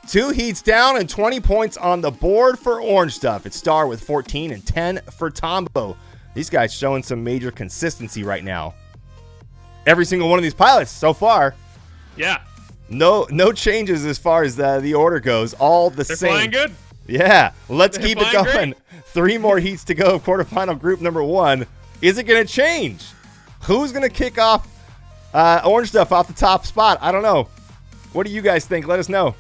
2 heats down and 20 points on the board for Orange Stuff. It's Star with 14 and 10 for Tombo. These guys showing some major consistency right now. Every single one of these pilots so far. Yeah. No changes as far as the order goes. All the same. They're flying good. Yeah. Let's keep it going. Great. 3 more heats to go of quarterfinal group number 1. Is it going to change? Who's going to kick off Orange Stuff off the top spot? I don't know. What do you guys think? Let us know.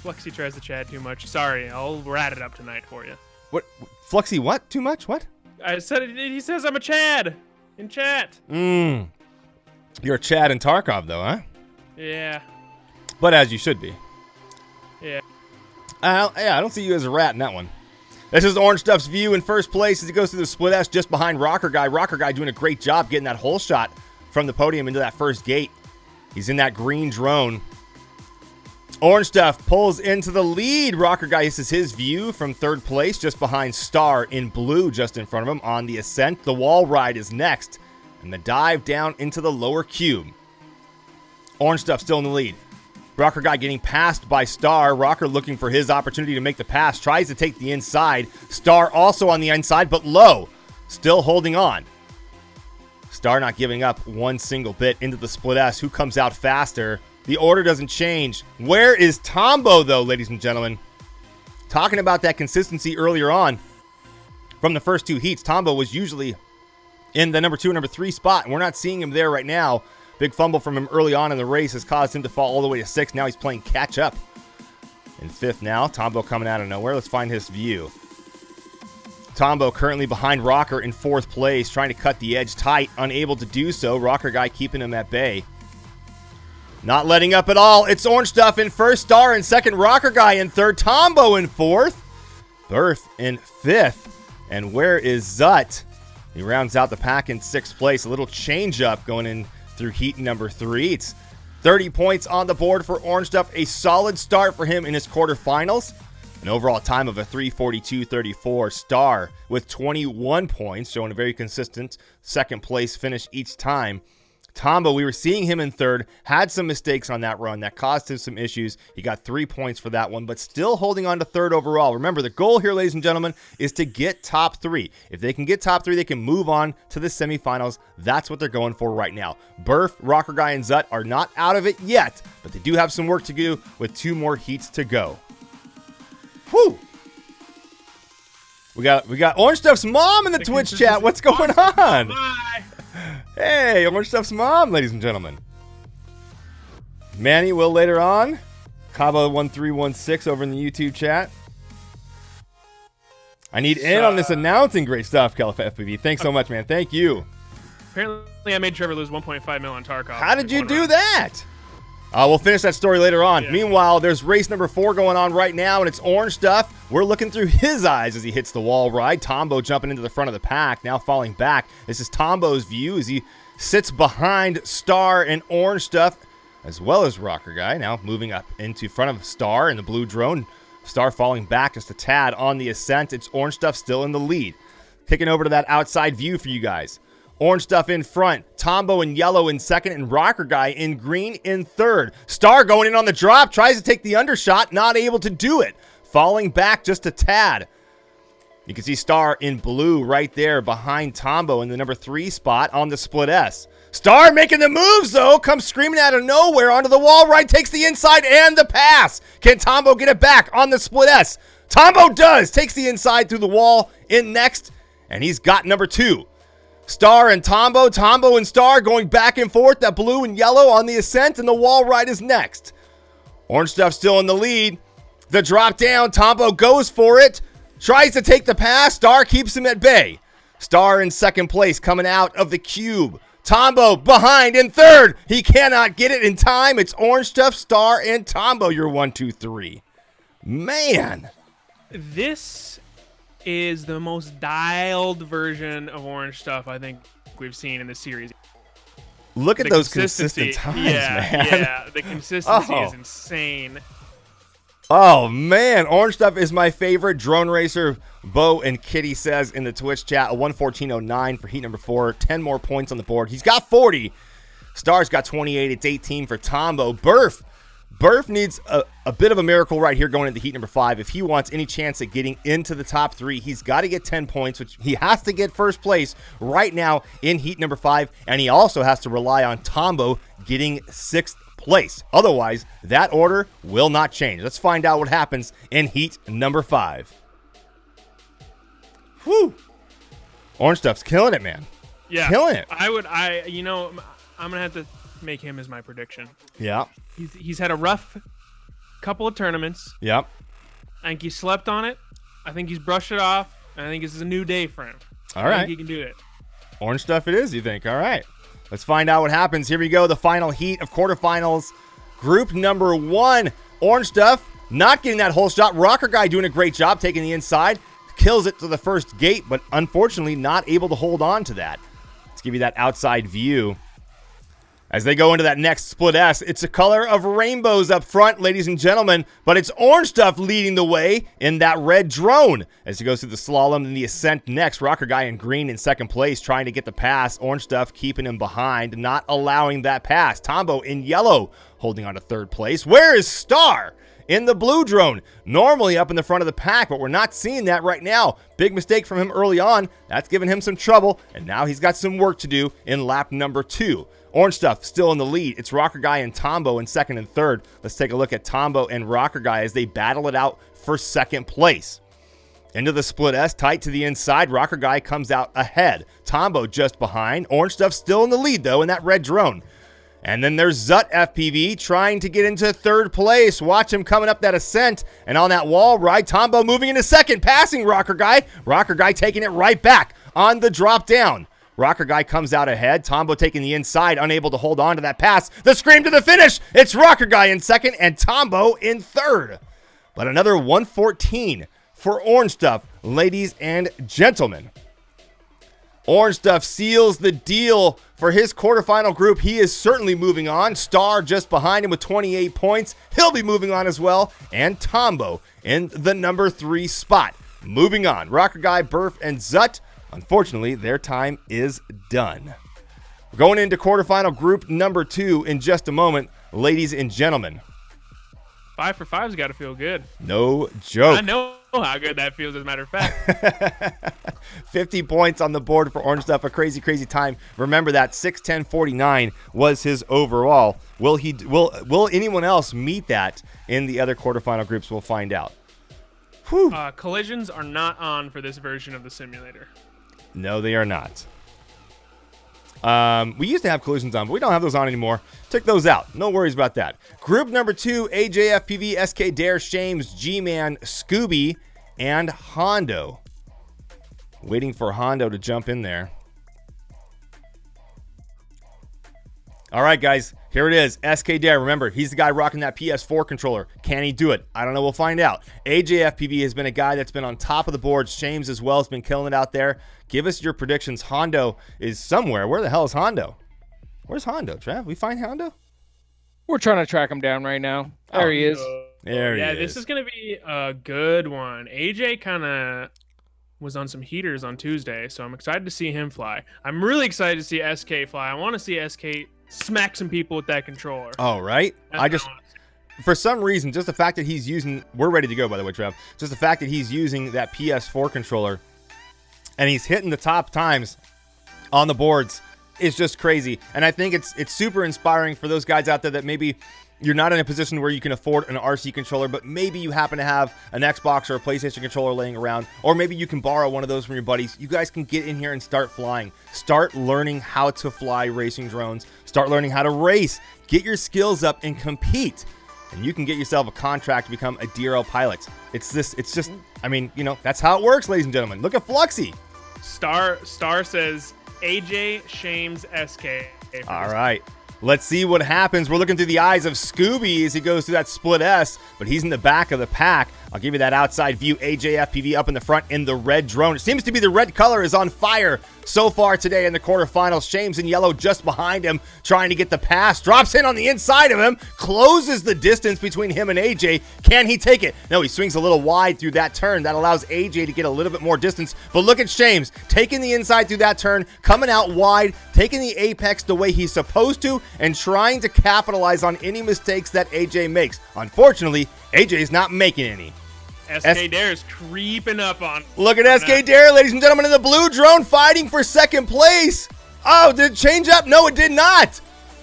Flexi tries to chat too much. Sorry, I'll rat it up tonight for you. What? Fluxy what? Too much? What? I said he says I'm a Chad in chat. You're a Chad and Tarkov though, huh? Yeah. But as you should be. Yeah. I don't see you as a rat in that one. This is Orange Stuff's view in first place as he goes through the split S just behind Rocker Guy. Rocker Guy doing a great job getting that whole shot from the podium into that first gate. He's in that green drone. Orange Stuff pulls into the lead. Rocker Guy, this is his view from third place, just behind Star in blue, just in front of him on the ascent. The wall ride is next, and the dive down into the lower cube. Orange Stuff still in the lead. Rocker Guy getting passed by Star. Rocker looking for his opportunity to make the pass. Tries to take the inside. Star also on the inside, but low. Still holding on. Star not giving up one single bit into the split S. Who comes out faster? The order doesn't change. Where is Tombo, though, ladies and gentlemen? Talking about that consistency earlier on from the first 2 heats, Tombo was usually in the number 2 and number 3 spot, and we're not seeing him there right now. Big fumble from him early on in the race has caused him to fall all the way to 6th. Now he's playing catch up. in 5th now. Tombo coming out of nowhere. Let's find his view. Tombo currently behind Rocker in 4th place, trying to cut the edge tight, unable to do so. Rocker Guy keeping him at bay. Not letting up at all. It's Orange Stuff in 1st, Star in 2nd, Rocker Guy in 3rd, Tombo in 4th, Berth in 5th. And where is Zut? He rounds out the pack in 6th place. A little change up going in through heat number 3. It's 30 points on the board for Orange Stuff. A solid start for him in his quarterfinals. An overall time of a 3:42.34. Star with 21 points, showing a very consistent 2nd place finish each time. Tombo, we were seeing him in 3rd, had some mistakes on that run that caused him some issues. He got 3 points for that one, but still holding on to 3rd overall. Remember, the goal here, ladies and gentlemen, is to get top 3. If they can get top 3, they can move on to the semifinals. That's what they're going for right now. Burf, Rocker Guy, and Zut are not out of it yet, but they do have some work to do with 2 more heats to go. Whew! We got Orange Stuff's mom in the Twitch chat. What's going on? Bye. Hey, Orange Stuff's mom, ladies and gentlemen. Manny will later on. Kava1316 over in the YouTube chat. I need in on this announcing. Great stuff, Califa FPV. Thanks so much, man. Thank you. Apparently, I made Trevor lose 1.5 mil on Tarkov. How did you do that? We'll finish that story later on. Yeah. Meanwhile, there's race number 4 going on right now, and it's Orange Stuff. We're looking through his eyes as he hits the wall ride. Tombo jumping into the front of the pack, now falling back. This is Tombo's view as he sits behind Star and Orange Stuff, as well as Rocker Guy. Now moving up into front of Star in the blue drone. Star falling back just a tad on the ascent. It's Orange Stuff still in the lead. Kicking over to that outside view for you guys. Orange Stuff in front, Tombo in yellow in 2nd, and Rocker Guy in green in 3rd. Star going in on the drop, tries to take the undershot, not able to do it. Falling back just a tad. You can see Star in blue right there behind Tombo in the number 3 spot on the split S. Star making the moves, though, comes screaming out of nowhere onto the wall right, takes the inside and the pass. Can Tombo get it back on the split S? Tombo does, takes the inside through the wall in next, and he's got number 2. Star and Tombo, Tombo and Star going back and forth, that blue and yellow on the ascent, and the wall ride is next. Orange Stuff still in the lead. The drop down, Tombo goes for it, tries to take the pass, Star keeps him at bay. Star in 2nd place coming out of the cube. Tombo behind in 3rd. He cannot get it in time. It's Orange Stuff, Star, and Tombo, your 1, 2, 3. Man. This is the most dialed version of Orange Stuff I think we've seen in the series. Look at those consistent times, man. Yeah, the consistency is insane. Oh, man. Orange Stuff is my favorite drone racer. Bo and Kitty says in the Twitch chat, a 1:14.09 for heat number 4. 10 more points on the board. He's got 40. Star's got 28. It's 18 for Tombo. Burf needs a bit of a miracle right here going into heat number 5. If he wants any chance at getting into the top 3, he's got to get 10 points, which he has to get 1st place right now in heat number 5. And he also has to rely on Tombo getting 6th place. Otherwise, that order will not change. Let's find out what happens in heat number 5. Whew. Orange Stuff's killing it, man. Yeah. Killing it. I'm going to have to make him as my prediction. Yeah. He's had a rough couple of tournaments. Yep. I think he slept on it. I think he's brushed it off. And I think this is a new day for him. All right. I think he can do it. Orange Stuff it is, you think? All right. Let's find out what happens. Here we go. The final heat of quarterfinals. Group number 1. Orange Stuff not getting that whole shot. Rocker Guy doing a great job taking the inside. Kills it to the first gate, but unfortunately not able to hold on to that. Let's give you that outside view. As they go into that next split S, it's a color of rainbows up front, ladies and gentlemen, but it's Orange Stuff leading the way in that red drone. As he goes through the slalom and the ascent next, Rocker Guy in green in 2nd place, trying to get the pass. Orange Stuff keeping him behind, not allowing that pass. Tombo in yellow, holding on to 3rd place. Where is Star? In the blue drone, normally up in the front of the pack, but we're not seeing that right now. Big mistake from him early on. That's given him some trouble, and now he's got some work to do in lap number 2. Orange Stuff still in the lead. It's Rocker Guy and Tombo in 2nd and 3rd. Let's take a look at Tombo and Rocker Guy as they battle it out for 2nd place. Into the split S, tight to the inside. Rocker Guy comes out ahead. Tombo just behind. Orange Stuff still in the lead, though, in that red drone. And then there's Zut FPV trying to get into third place. Watch him coming up that ascent. And on that wall ride, Tombo moving into second, passing Rocker Guy. Rocker Guy taking it right back on the drop down. Rocker Guy comes out ahead. Tombo taking the inside, unable to hold on to that pass. The scream to the finish. It's Rocker Guy in second and Tombo in third. But another 114 for Orange Stuff, ladies and gentlemen. Orange Stuff seals the deal for his quarterfinal group. He is certainly moving on. Star just behind him with 28 points. He'll be moving on as well. And Tombo in the number 3 spot. Moving on. Rocker Guy, Burf, and Zut. Unfortunately, their time is done. We're going into quarterfinal group number 2 in just a moment, ladies and gentlemen. 5 for 5's got to feel good. No joke. I know how good that feels, as a matter of fact. 50 points on the board for Orange Stuff. A crazy, crazy time. Remember that 6:10.49 was his overall. Will anyone else meet that in the other quarterfinal groups? We'll find out. Whew. Collisions are not on for this version of the simulator. No, they are not. We used to have collisions on, but we don't have those on anymore. Took those out. No worries about that. Group number 2, AJFPV, SK Dare, Shames, G-Man, Scooby, and Hondo. Waiting for Hondo to jump in there. All right, guys, here it is. SK Dare, remember, he's the guy rocking that PS4 controller. Can he do it? I don't know. We'll find out. AJFPV has been a guy that's been on top of the board. Shames as well has been killing it out there. Give us your predictions. Hondo is somewhere. Where the hell is Hondo? Where's Hondo, Trav? We find Hondo? We're trying to track him down right now. There he is. There he is. Yeah, this is going to be a good one. AJ kind of was on some heaters on Tuesday, so I'm excited to see him fly. I'm really excited to see SK fly. I want to see SK smack some people with that controller. Oh, right? For some reason, just the fact that he's using, we're ready to go, by the way, Trev. Just the fact that he's using that PS4 controller and he's hitting the top times on the boards is just crazy. And I think it's super inspiring for those guys out there that maybe you're not in a position where you can afford an RC controller, but maybe you happen to have an Xbox or a PlayStation controller laying around, or maybe you can borrow one of those from your buddies. You guys can get in here and start flying. Start learning how to fly racing drones. Start learning how to race. Get your skills up and compete. And you can get yourself a contract to become a DRL pilot. I mean, that's how it works, ladies and gentlemen. Look at Fluxy. Star says AJ, Shames, SK. All right. Let's see what happens. We're looking through the eyes of Scooby as he goes through that split S, but he's in the back of the pack. I'll give you that outside view. AJFPV up in the front in the red drone. It seems to be the red color is on fire so far today in the quarterfinals. Shames in yellow just behind him, trying to get the pass. Drops in on the inside of him, closes the distance between him and AJ. Can he take it? No, he swings a little wide through that turn. That allows AJ to get a little bit more distance. But look at Shames taking the inside through that turn, coming out wide, taking the apex the way he's supposed to, and trying to capitalize on any mistakes that AJ makes. Unfortunately, AJ is not making any. SK Dare is creeping up on. Look at SK Dare, ladies and gentlemen, in the blue drone fighting for second place. Oh, did it change up? No, it did not.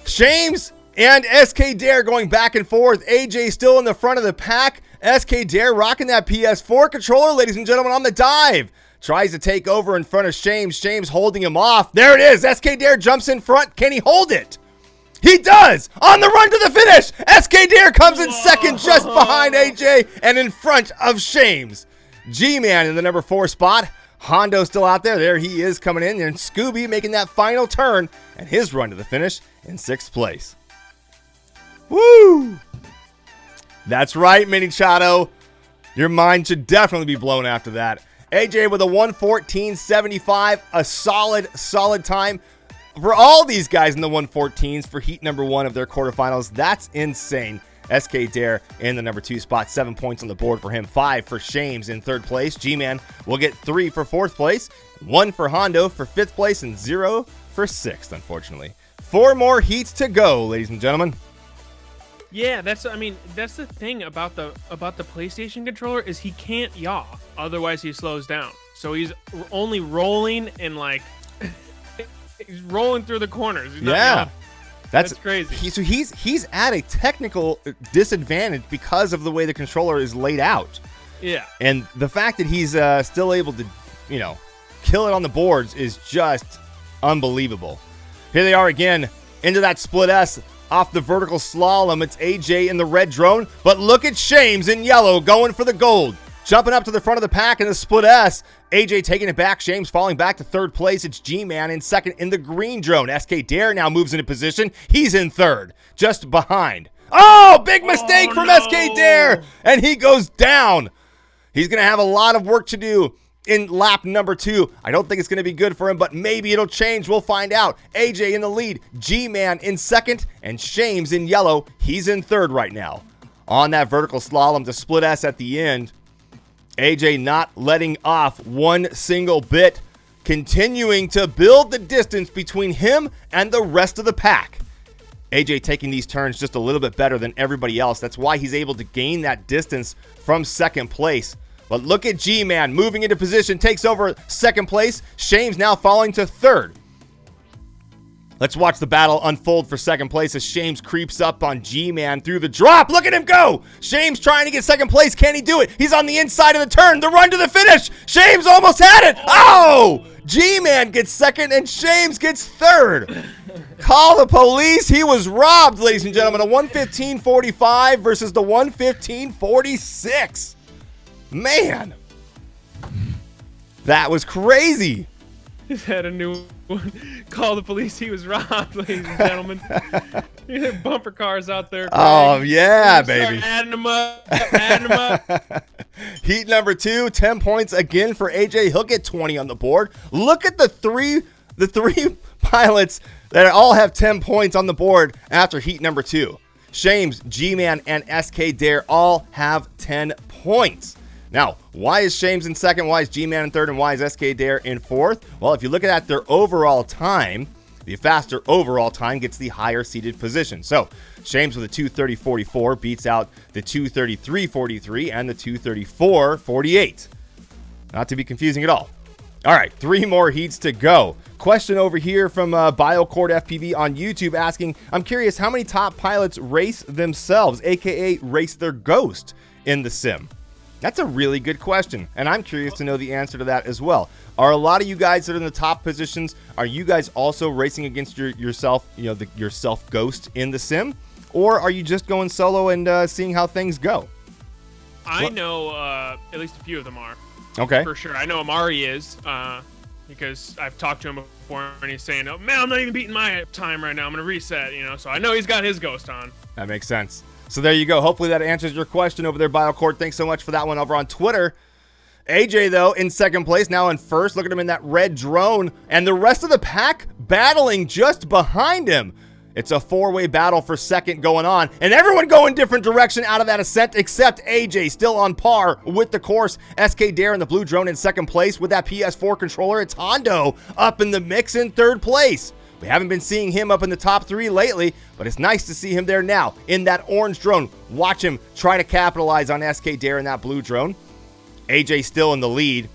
Shames and SK Dare going back and forth. AJ still in the front of the pack. SK Dare rocking that PS4 controller, ladies and gentlemen, on the dive. Tries to take over in front of Shames. Shames holding him off. There it is. SK Dare jumps in front. Can he hold it? He does! On the run to the finish! SK Dare comes in second just behind AJ and in front of Shames. G-Man in the number 4 spot. Hondo still out there. There he is coming in. And Scooby making that final turn and his run to the finish in 6th place. Woo! That's right, Mini Chato. Your mind should definitely be blown after that. AJ with a 1:14.75. A solid time. For all these guys in the 114s for heat number 1 of their quarterfinals, that's insane. SK Dare in the number 2 spot, 7 points on the board for him, 5 for Shames in 3rd place. G-Man will get 3 for 4th place, 1 for Hondo for 5th place, and 0 for 6th, unfortunately. 4 more heats to go, ladies and gentlemen. Yeah, that's the thing about the PlayStation controller is he can't yaw, otherwise he slows down. So he's only rolling and he's rolling through the corners. That's crazy. He's at a technical disadvantage because of the way the controller is laid out. Yeah. And the fact that he's still able to, kill it on the boards is just unbelievable. Here they are again. into that split S off the vertical slalom. It's AJ in the red drone, but look at Shames in yellow going for the gold. Jumping up to the front of the pack in the split S. AJ taking it back. Shames falling back to third place. It's G-Man in second in the green drone. SK Dare now moves into position. He's in third, just behind. Oh, big mistake from SK Dare, and he goes down. He's going to have a lot of work to do in lap number 2. I don't think it's going to be good for him, but maybe it'll change. We'll find out. AJ in the lead, G-Man in second, and Shames in yellow. He's in third right now. On that vertical slalom to split S at the end, AJ not letting off one single bit, continuing to build the distance between him and the rest of the pack. AJ taking these turns just a little bit better than everybody else. That's why he's able to gain that distance from second place. But look at G-Man moving into position, takes over second place. Shames now falling to third. Let's watch the battle unfold for second place as Shames creeps up on G-Man through the drop. Look at him go. Shames trying to get second place. Can he do it? He's on the inside of the turn. The run to the finish. Shames almost had it. Oh! G-Man gets second and Shames gets third. Call the police. He was robbed, ladies and gentlemen. A 1:15.45 versus the 1:15.46. Man, that was crazy. Just had a new one. Call the police. He was robbed, ladies and gentlemen. Bumper cars out there. Greg. Oh, yeah, baby. Adding them up. Adding them up. Heat number 2, 10 points again for AJ. He'll get 20 on the board. Look at the three pilots that all have 10 points on the board after heat number 2. Shames, G-Man, and SK Dare all have 10 points. Now, why is Shames in second? Why is G-Man in third? And why is SK Dare in fourth? Well, if you look at their overall time, the faster overall time gets the higher seeded position. So, Shames with a 2:30.44 beats out the 2:33.43 and the 2:34.48. Not to be confusing at all. All right, 3 more heats to go. Question over here from BioCord FPV on YouTube asking, I'm curious how many top pilots race themselves, aka race their ghost in the sim? That's a really good question, and I'm curious to know the answer to that as well. Are a lot of you guys that are in the top positions, are you guys also racing against yourself, yourself ghost in the sim? Or are you just going solo and seeing how things go? I know at least a few of them are. Okay. For sure. I know Amari is because I've talked to him before, and he's saying, oh, man, I'm not even beating my time right now. I'm going to reset, so I know he's got his ghost on. That makes sense. So there you go. Hopefully that answers your question over there, BioCord. Thanks so much for that one over on Twitter. AJ, though, in second place, now in first. Look at him in that red drone. And the rest of the pack battling just behind him. It's a 4-way battle for second going on. And everyone going different direction out of that ascent except AJ, still on par with the course. SK Dare in the blue drone in second place with that PS4 controller. It's Hondo up in the mix in third place. We haven't been seeing him up in the top 3 lately, but it's nice to see him there now in that orange drone. Watch him try to capitalize on SK Dare in that blue drone. AJ still in the lead.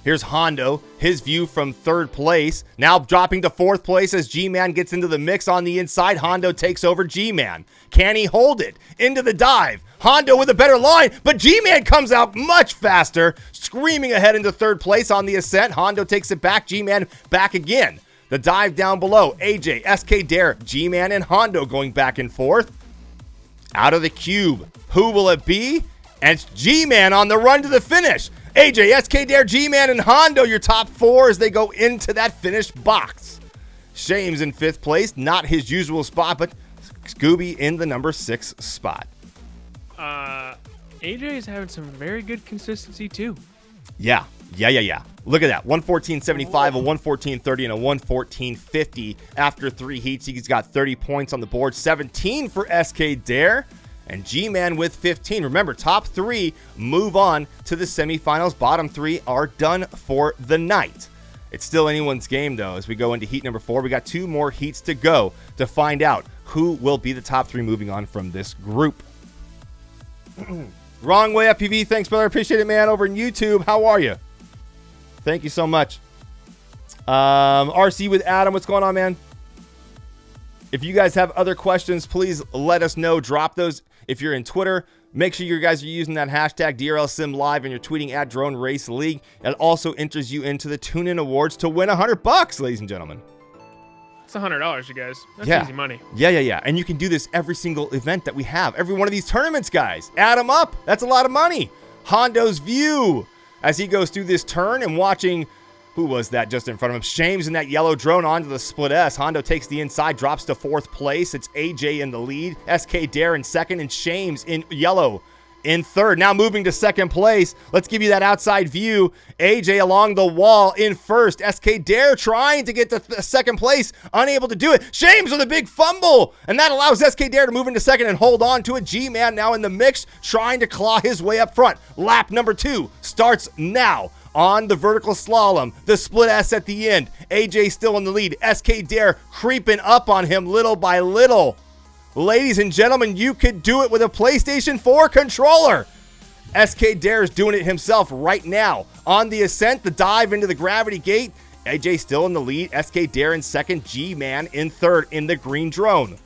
Here's Hondo, his view from third place. Now dropping to fourth place as G-Man gets into the mix on the inside. Hondo takes over G-Man. Can he hold it? Into the dive. Hondo with a better line, but G-Man comes out much faster, screaming ahead into third place on the ascent. Hondo takes it back. G-Man back again. The dive down below, AJ, SK Dare, G-Man, and Hondo going back and forth. Out of the cube, who will it be? And it's G-Man on the run to the finish. AJ, SK Dare, G-Man, and Hondo, your top 4 as they go into that finish box. Shames in 5th place, not his usual spot, but Scooby in the number 6 spot. AJ is having some very good consistency, too. Yeah. Look at that. 114.75, a 114.30, and a 114.50 after 3 heats. He's got 30 points on the board. 17 for SK Dare. And G-Man with 15. Remember, top 3 move on to the semifinals. Bottom 3 are done for the night. It's still anyone's game, though, as we go into heat number 4. We got 2 more heats to go to find out who will be the top 3 moving on from this group. Wrong Way FPV. Thanks, brother. Appreciate it, man. Over in YouTube. How are you? Thank you so much. RC with Adam. What's going on, man? If you guys have other questions, please let us know. Drop those if you're in Twitter. Make sure you guys are using that hashtag DRLSimLive and you're tweeting at Drone Race League. It also enters you into the Tune-In Awards to win $100, ladies and gentlemen. It's $100, you guys. That's Yeah. easy money. Yeah. And you can do this every single event that we have. Every one of these tournaments, guys. Add them up. That's a lot of money. Hondo's view as he goes through this turn and watching, who was that just in front of him? Shames in that yellow drone onto the split S. Hondo takes the inside, drops to 4th place. It's AJ in the lead. SK Dare in 2nd, and Shames in yellow in 3rd. Now moving to 2nd place. Let's give you that outside view. AJ along the wall in 1st. SK Dare trying to get to 2nd place. Unable to do it. Shames with a big fumble. And that allows SK Dare to move into 2nd and hold on to it. G-Man now in the mix, trying to claw his way up front. Lap number 2 starts now. On the vertical slalom, the split S at the end. AJ still in the lead. SK Dare creeping up on him little by little. Ladies and gentlemen, you could do it with a PlayStation 4 controller. SK Dare is doing it himself right now. On the ascent, the dive into the gravity gate. AJ still in the lead. SK Dare in 2nd. G-Man in 3rd in the green drone.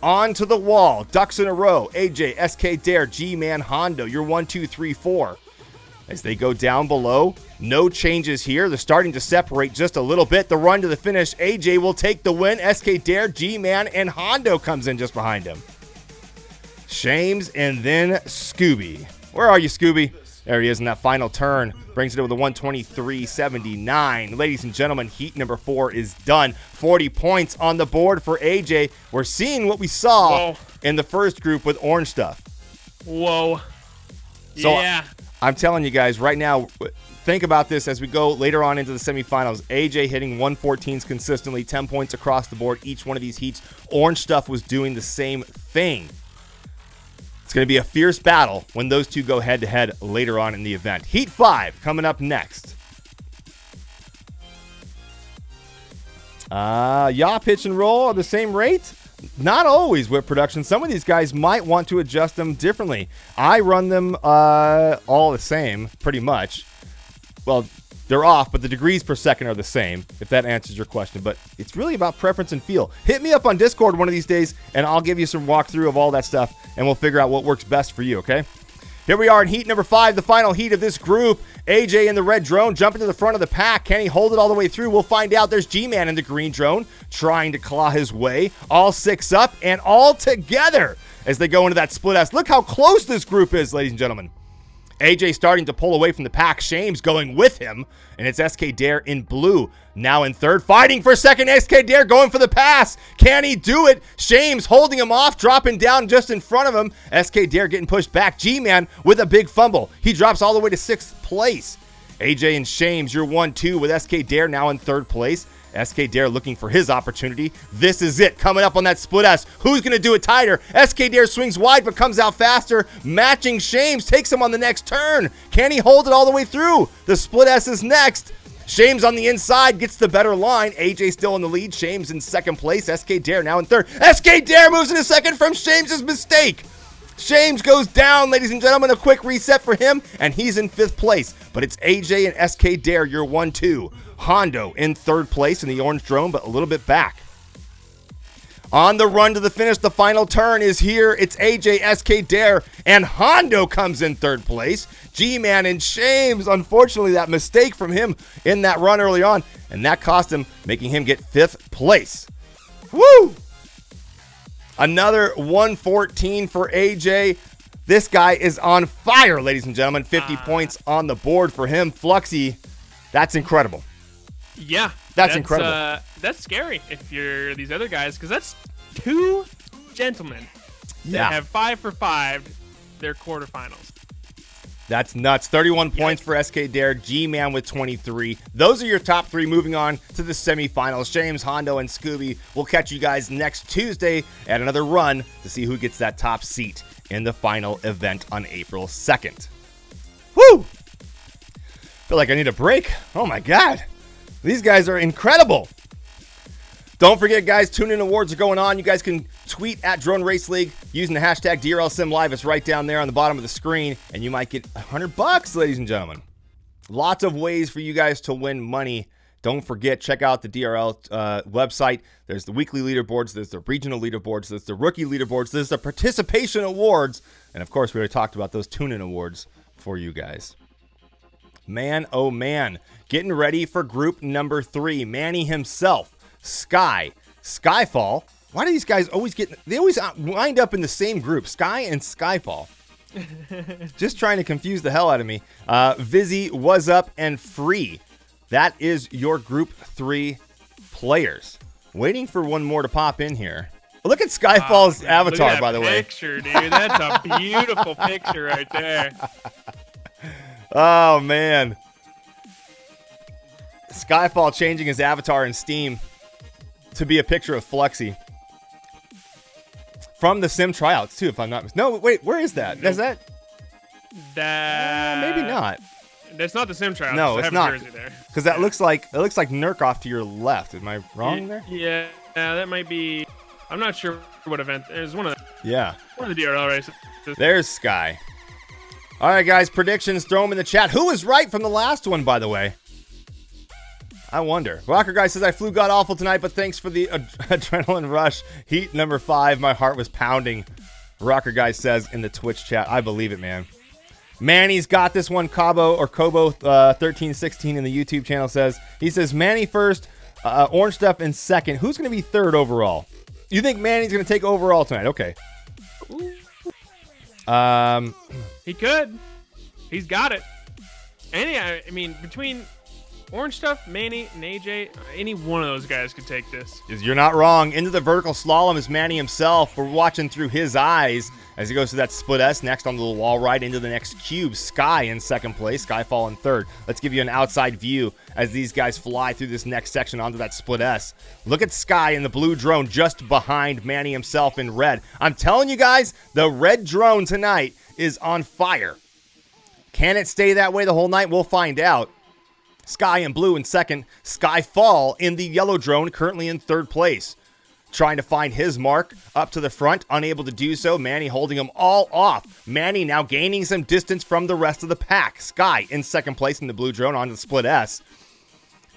Onto the wall. Ducks in a row. AJ, SK Dare, G-Man, Hondo. Your 1, 2, 3, 4. As they go down below, no changes here. They're starting to separate just a little bit. The run to the finish, AJ will take the win. SK Dare, G-Man, and Hondo comes in just behind him. Shames and then Scooby. Where are you, Scooby? There he is in that final turn. Brings it over the 123.79. Ladies and gentlemen, heat number 4 is done. 40 points on the board for AJ. We're seeing what we saw in the first group with Orange Stuff. Whoa. So, yeah. I'm telling you guys right now, think about this as we go later on into the semifinals. AJ hitting 114s consistently, 10 points across the board each one of these heats. Orange Stuff was doing the same thing. It's going to be a fierce battle when those two go head-to-head later on in the event. Heat 5 coming up next. Yaw pitch and roll are the same rate? Not always with production. Some of these guys might want to adjust them differently. I run them all the same, pretty much. Well, they're off, but the degrees per second are the same, if that answers your question. But it's really about preference and feel. Hit me up on Discord one of these days, and I'll give you some walkthrough of all that stuff, and we'll figure out what works best for you, okay? Here we are in heat number 5, the final heat of this group. AJ in the red drone jumping to the front of the pack. Can he hold it all the way through? We'll find out. There's G-Man in the green drone trying to claw his way. All 6 up and all together as they go into that split S. Look how close this group is, ladies and gentlemen. AJ starting to pull away from the pack. Shames going with him. And it's SK Dare in blue. Now in 3rd. Fighting for 2nd. SK Dare going for the pass. Can he do it? Shames holding him off. Dropping down just in front of him. SK Dare getting pushed back. G-Man with a big fumble. He drops all the way to 6th place. AJ and Shames, your 1-2 with SK Dare now in 3rd place. SK Dare looking for his opportunity. This is it. Coming up on that split S. Who's going to do it tighter? SK Dare swings wide but comes out faster. Matching Shames takes him on the next turn. Can he hold it all the way through? The split S is next. Shames on the inside gets the better line. AJ still in the lead. Shames in 2nd place. SK Dare now in 3rd. SK Dare moves into 2nd from Shames' mistake. Shames goes down, ladies and gentlemen. A quick reset for him, and he's in 5th place. But it's AJ and SK Dare, your 1-2. Hondo in 3rd place in the orange drone, but a little bit back. On the run to the finish, the final turn is here. It's AJ, SK Dare, and Hondo comes in 3rd place. G-Man and Shames, unfortunately, that mistake from him in that run early on, and that cost him, making him get 5th place. Woo! Another 114 for AJ. This guy is on fire, ladies and gentlemen. 50 points on the board for him. Fluxy, that's incredible. Yeah. That's incredible. That's scary if you're these other guys, because that's 2 gentlemen that have 5 for 5 their quarterfinals. That's nuts. 31 points for SK Dare. G-Man with 23. Those are your top 3 moving on to the semifinals. Shames, Hondo, and Scooby. We'll catch you guys next Tuesday at another run to see who gets that top seat in the final event on April 2nd. Woo! Feel like I need a break. Oh my God. These guys are incredible. Don't forget, guys, tune-in awards are going on. You guys can tweet at Drone Race League using the hashtag DRLSimLive. It's right down there on the bottom of the screen, and you might get $100, ladies and gentlemen. Lots of ways for you guys to win money. Don't forget, check out the DRL website. There's the weekly leaderboards. There's the regional leaderboards. There's the rookie leaderboards. There's the participation awards. And, of course, we already talked about those tune-in awards for you guys. Man, oh, man. Getting ready for group number 3. Manny himself, Sky, Skyfall. Why do these guys always they always wind up in the same group, Sky and Skyfall. Just trying to confuse the hell out of me. Vizzy, Was Up, and Free. That is your group 3 players. Waiting for one more to pop in here. Look at Skyfall's avatar, look at by the way. Picture, dude. That's a beautiful picture right there. Oh, man. Skyfall changing his avatar in Steam to be a picture of Fluxy. From the Sim Tryouts, too, if I'm not... No, wait, where is that? Is that... maybe not. That's not the Sim Tryouts. No, it's not. Because that looks like Nurk off to your left. Am I wrong there? Yeah, that might be... I'm not sure what event. It was one of the DRL races. There's Sky. All right, guys, predictions. Throw them in the chat. Who was right from the last one, by the way? I wonder. Rocker Guy says, I flew god awful tonight, but thanks for the adrenaline rush. Heat number 5, my heart was pounding. Rocker Guy says in the Twitch chat. I believe it, man. Manny's got this one. Kobo 1316 in the YouTube channel says. He says, Manny first, Orange Stuff in second. Who's going to be third overall? You think Manny's going to take overall tonight? Okay. He could. He's got it. I mean, between Orange Stuff, Manny, and AJ, any one of those guys could take this. You're not wrong. Into the vertical slalom is Manny himself. We're watching through his eyes as he goes to that split S next on the wall right into the next cube. Sky in second place, Skyfall in third. Let's give you an outside view as these guys fly through this next section onto that split S. Look at Sky in the blue drone just behind Manny himself in red. I'm telling you guys, the red drone tonight is on fire. Can it stay that way the whole night? We'll find out. Sky in blue in second. Skyfall in the yellow drone, currently in third place. Trying to find his mark up to the front, unable to do so. Manny holding him all off. Manny now gaining some distance from the rest of the pack. Sky in second place in the blue drone on the split S.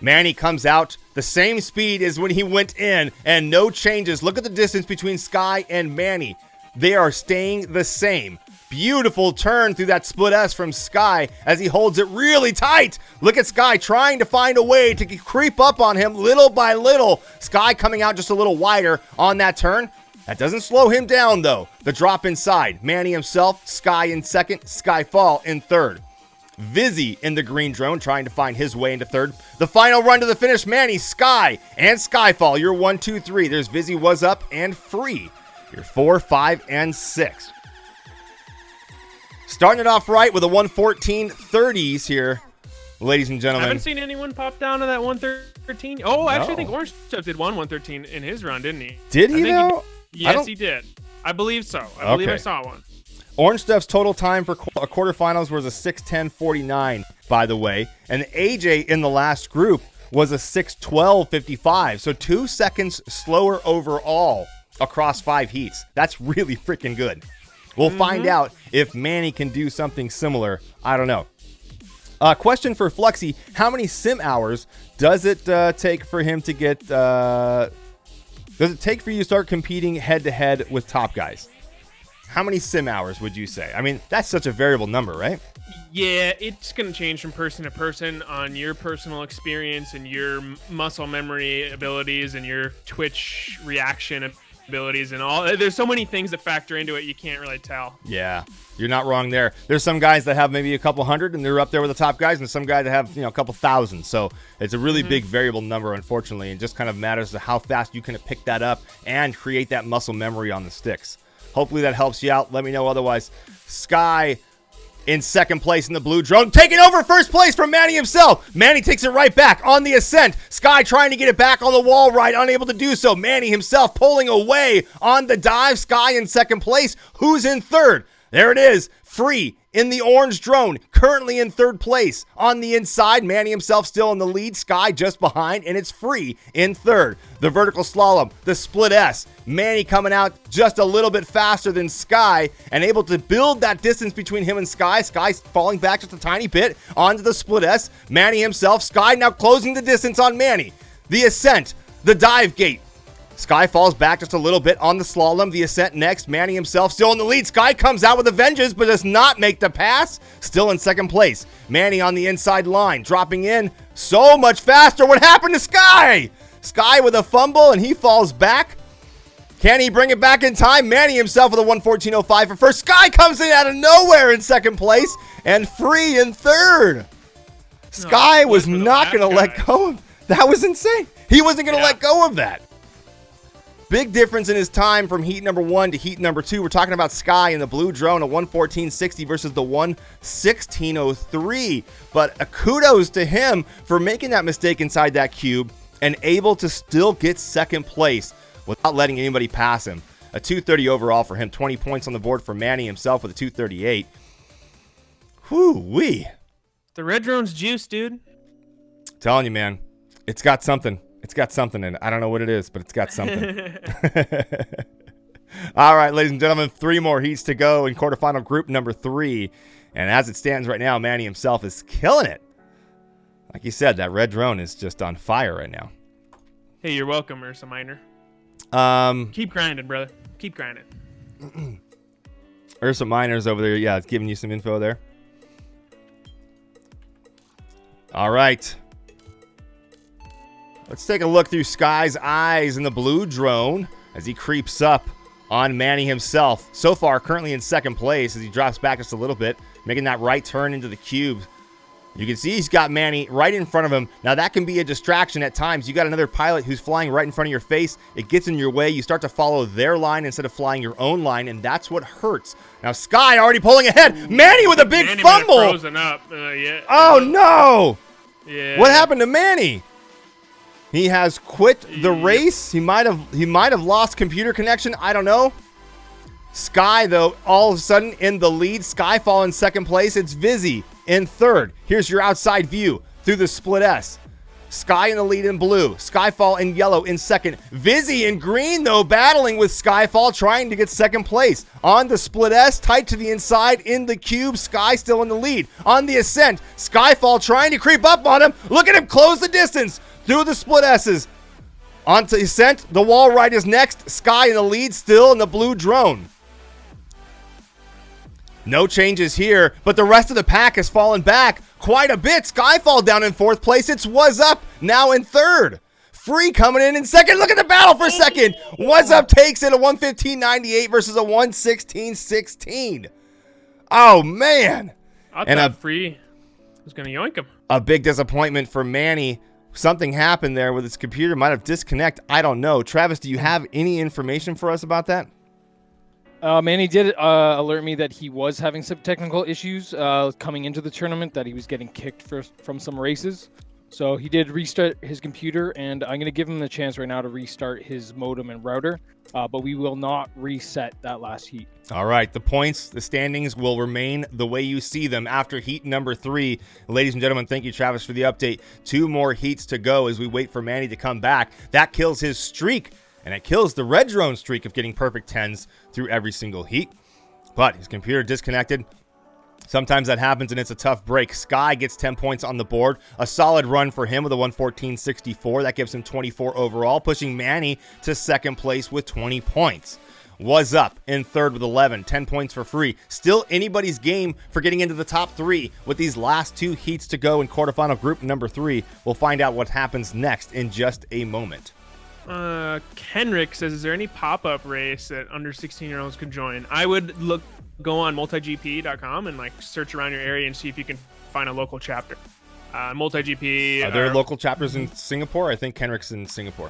Manny comes out the same speed as when he went in and no changes. Look at the distance between Sky and Manny. They are staying the same. Beautiful turn through that split S from Sky as he holds it really tight. Look at Sky trying to find a way to creep up on him little by little. Sky coming out just a little wider on that turn. That doesn't slow him down, though. The drop inside. Manny himself, Sky in second, Skyfall in third. Vizzy in the green drone trying to find his way into third. The final run to the finish, Manny, Sky, and Skyfall. You're 1, 2, 3. There's Vizzy, Was Up, and Free. You're 4, 5, and 6. Starting it off right with a 1:14:30s here, ladies and gentlemen. I haven't seen anyone pop down to that 1:13. Oh, actually, I think Orange Stuff did 1:13 in his run, didn't he? Did he, though? Yes, he did. I believe so. I believe I saw one. Orange Stuff's total time for quarterfinals was a 6:10:49, by the way. And AJ in the last group was a 6:12:55. So 2 seconds slower overall across 5 heats. That's really freaking good. We'll find out if Manny can do something similar. I don't know. Question for Fluxy. How many sim hours does it take for him to get... does it take for you to start competing head-to-head with top guys? How many sim hours would you say? I mean, that's such a variable number, right? Yeah, it's going to change from person to person on your personal experience and your muscle memory abilities and your Twitch reaction abilities and all. There's so many things that factor into it, you can't really tell. Yeah, you're not wrong there. There's some guys that have maybe a couple hundred and they're up there with the top guys, and some guys that have, a couple thousand. So it's a really big variable number, unfortunately, and just kind of matters to how fast you can pick that up and create that muscle memory on the sticks. Hopefully that helps you out. Let me know otherwise. Sky in second place in the blue drone, taking over first place from Manny himself. Manny takes it right back on the ascent. Sky trying to get it back on the wall right, unable to do so. Manny himself pulling away on the dive. Sky in second place. Who's in third? There it is. Free in the orange drone, currently in third place. On the inside, Manny himself still in the lead. Sky just behind, and it's Free in third. The vertical slalom, the split S. Manny coming out just a little bit faster than Sky and able to build that distance between him and Sky. Sky falling back just a tiny bit onto the split S. Manny himself, Sky now closing the distance on Manny. The ascent, the dive gate. Sky falls back just a little bit on the slalom. The ascent next. Manny himself still in the lead. Sky comes out with a vengeance, but does not make the pass. Still in second place. Manny on the inside line, dropping in so much faster. What happened to Sky? Sky with a fumble, and he falls back. Can he bring it back in time? Manny himself with a 1:14.05 for first. Sky comes in out of nowhere in second place, and Free in third. Sky was not going to let go of. That was insane. He wasn't going to let go of that. Big difference in his time from heat number 1 to heat number 2. We're talking about Sky in the blue drone, a 1:14.60 versus the 1:16.03. But kudos to him for making that mistake inside that cube and able to still get second place without letting anybody pass him. A 230 overall for him. 20 points on the board for Manny himself with a 238. Whoo-wee. The red drone's juice, dude. Telling you, man. It's got something. It's got something in it. I don't know what it is, but it's got something. All right, ladies and gentlemen, 3 more heats to go in quarterfinal group number 3. And as it stands right now, Manny himself is killing it. Like you said, that red drone is just on fire right now. Hey, you're welcome, Ursa Minor. Keep grinding, brother. Keep grinding. Ursa Minor's over there. Yeah, it's giving you some info there. All right. Let's take a look through Sky's eyes in the blue drone as he creeps up on Manny himself. So far, currently in second place as he drops back just a little bit, making that right turn into the cube. You can see he's got Manny right in front of him. Now, that can be a distraction at times. You got another pilot who's flying right in front of your face. It gets in your way. You start to follow their line instead of flying your own line, and that's what hurts. Now, Sky already pulling ahead. Manny with a big fumble. Frozen up. Yeah. Oh, no. Yeah. What happened to Manny? He has quit the race. He might have lost computer connection. I don't know. Sky, though, all of a sudden in the lead. Skyfall in second place. It's Vizzy in third. Here's your outside view through the split S. Sky in the lead in blue. Skyfall in yellow in second. Vizzy in green, though, battling with Skyfall, trying to get second place. On the split S, tight to the inside in the cube. Sky still in the lead. On the ascent, Skyfall trying to creep up on him. Look at him close the distance through the split S's. On to ascent, the wall right is next. Sky in the lead still in the blue drone. No changes here, but the rest of the pack has fallen back quite a bit. Skyfall down in fourth place. It's Was Up now in third. Free coming in second. Look at the battle for second. Was Up takes it, a 1:15.98 versus a 1:16.16. Oh, man. I thought Free was going to yoink him. A big disappointment for Manny. Something happened there with his computer. Might have disconnected. I don't know. Travis, do you have any information for us about that? Manny did alert me that he was having some technical issues coming into the tournament, that he was getting kicked from some races. So he did restart his computer, and I'm going to give him the chance right now to restart his modem and router, but we will not reset that last heat. All right, the points, the standings will remain the way you see them after heat number 3. Ladies and gentlemen, thank you, Travis, for the update. 2 more heats to go as we wait for Manny to come back. That kills his streak, and it kills the red drone streak of getting perfect 10s through every single heat. But his computer disconnected. Sometimes that happens, and it's a tough break. Sky gets 10 points on the board. A solid run for him with a 1:14.64. That gives him 24 overall, pushing Manny to second place with 20 points. Was Up in third with 11. 10 points for Free. Still anybody's game for getting into the top 3 with these last 2 heats to go in quarterfinal group number 3. We'll find out what happens next in just a moment. Kenrick says, is there any pop-up race that under 16-year-olds could join? I would go on multigp.com and search around your area and see if you can find a local chapter. MultiGP. Are there local chapters in Singapore? I think Kenrick's in Singapore.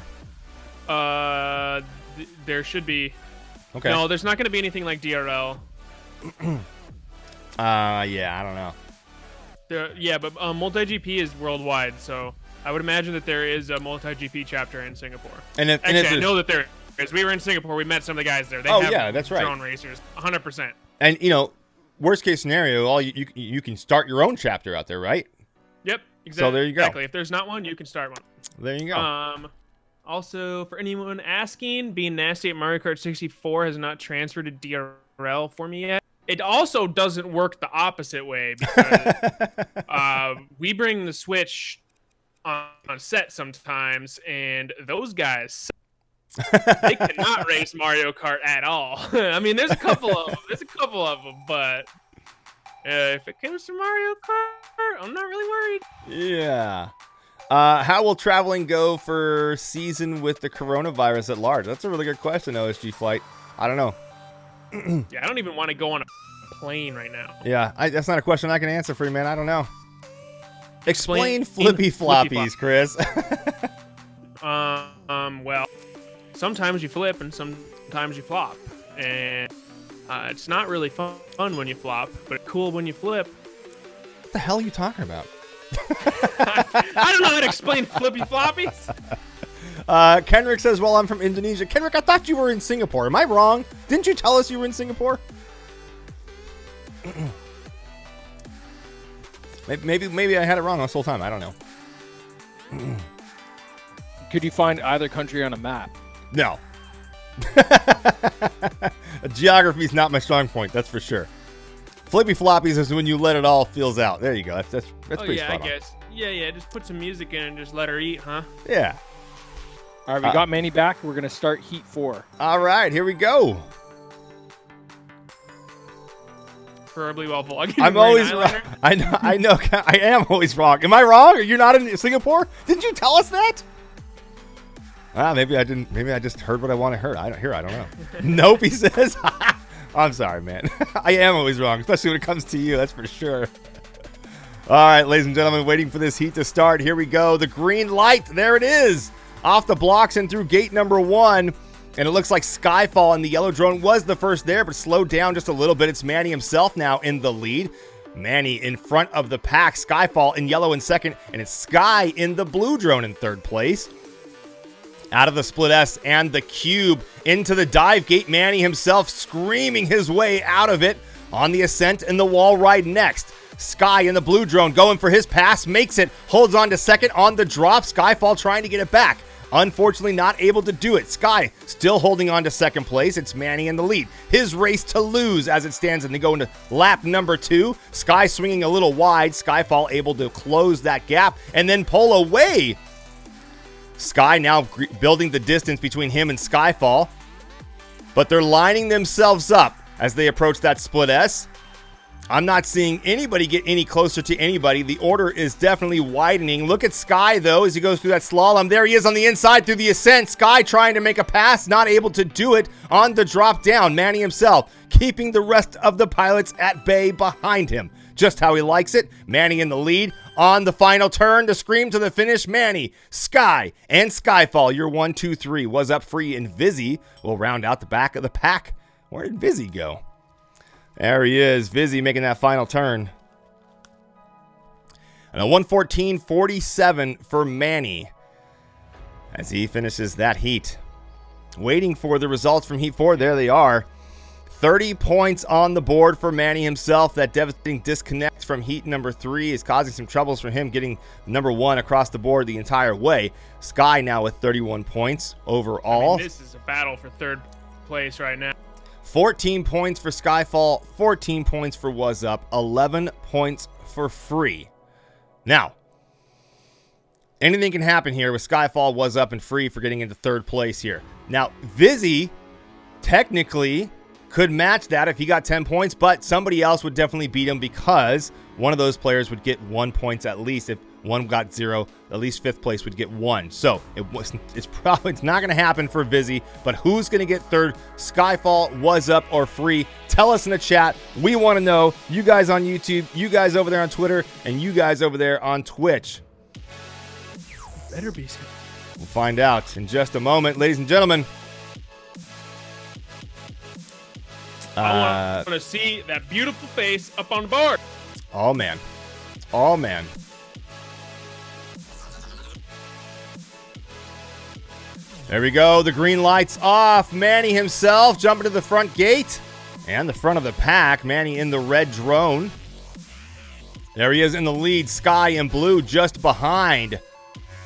There should be. Okay. No, there's not going to be anything like DRL. Yeah, I don't know. But MultiGP is worldwide, so I would imagine that there is a MultiGP chapter in Singapore. I know that there is. We were in Singapore. We met some of the guys there. They have that's right. Drone racers, 100%. And worst case scenario, you can start your own chapter out there, right? Yep, exactly. So there you go. Exactly. If there's not one, you can start one. There you go. Also, for anyone asking, being nasty at Mario Kart 64 has not transferred to DRL for me yet. It also doesn't work the opposite way because we bring the Switch on set sometimes, and those guys, they cannot race Mario Kart at all. I mean, there's a couple of them, but if it comes to Mario Kart, I'm not really worried. Yeah. How will traveling go for season with the coronavirus at large? That's a really good question, OSG Flight. I don't know. Yeah, I don't even want to go on a plane right now. Yeah, that's not a question I can answer for you, man. I don't know. Explain flippy floppies, Chris. Well, sometimes you flip and sometimes you flop. And it's not really fun when you flop, but cool when you flip. What the hell are you talking about? I don't know how to explain flippy floppies. Kenrick says, well, I'm from Indonesia. Kenrick, I thought you were in Singapore. Am I wrong? Didn't you tell us you were in Singapore? Maybe I had it wrong this whole time. I don't know. Could you find either country on a map? No. Geography is not my strong point, that's for sure. Flippy floppies is when you let it all feels out. There you go. That's pretty spot on. I guess. Yeah. Just put some music in and just let her eat, huh? Yeah. All right, we got Manny back. We're going to start Heat 4. All right, here we go. Preferably while vlogging. I'm always wrong. I know. I am always wrong. Am I wrong? Are you not in Singapore? Didn't you tell us that? Maybe I didn't. Maybe I just heard what I want to hear. I don't know. Nope, he says. I'm sorry, man. I am always wrong, especially when it comes to you. That's for sure. All right, ladies and gentlemen, waiting for this heat to start. Here we go. The green light. There it is. Off the blocks and through gate number 1. And it looks like Skyfall in the yellow drone was the first there, but slowed down just a little bit. It's Manny himself now in the lead. Manny in front of the pack. Skyfall in yellow in second. And it's Sky in the blue drone in third place. Out of the split S and the cube into the dive gate. Manny himself screaming his way out of it on the ascent and the wall ride next. Sky in the blue drone going for his pass, makes it, holds on to second on the drop. Skyfall trying to get it back. Unfortunately not able to do it. Sky still holding on to second place. It's Manny in the lead. His race to lose as it stands, and they go into lap number 2. Sky swinging a little wide. Skyfall able to close that gap and then pull away. Sky now building the distance between him and Skyfall. But they're lining themselves up as they approach that split S. I'm not seeing anybody get any closer to anybody. The order is definitely widening. Look at Sky, though, as he goes through that slalom. There he is on the inside through the ascent. Sky trying to make a pass, not able to do it on the drop down. Manny himself keeping the rest of the pilots at bay behind him. Just how he likes it. Manny in the lead on the final turn. The scream to the finish. Manny, Sky, and Skyfall. Your 1, 2, 3 was up free, and Vizzy will round out the back of the pack. Where did Vizzy go? There he is, Vizzy making that final turn. And a 1:14.47 for Manny as he finishes that heat. Waiting for the results from Heat 4. There they are. 30 points on the board for Manny himself. That devastating disconnect from heat number 3 is causing some troubles for him getting number 1 across the board the entire way. Sky now with 31 points overall. I mean, this is a battle for third place right now. 14 points for Skyfall, 14 points for Was Up, 11 points for Free. Now, anything can happen here with Skyfall, Was Up, and Free for getting into third place here. Now, Vizzy technically could match that if he got 10 points, but somebody else would definitely beat him because one of those players would get 1 point at least. If one got 0, at least 5th place would get 1. So it's not going to happen for Vizzy, but who's going to get third? Skyfall, Was Up, or Free? Tell us in the chat. We want to know. You guys on YouTube, you guys over there on Twitter, and you guys over there on Twitch. Better be. We'll find out in just a moment, ladies and gentlemen. I want to see that beautiful face up on the board. Oh, man. Oh, man. There we go. The green light's off. Manny himself jumping to the front gate and the front of the pack. Manny in the red drone. There he is in the lead. Sky in blue just behind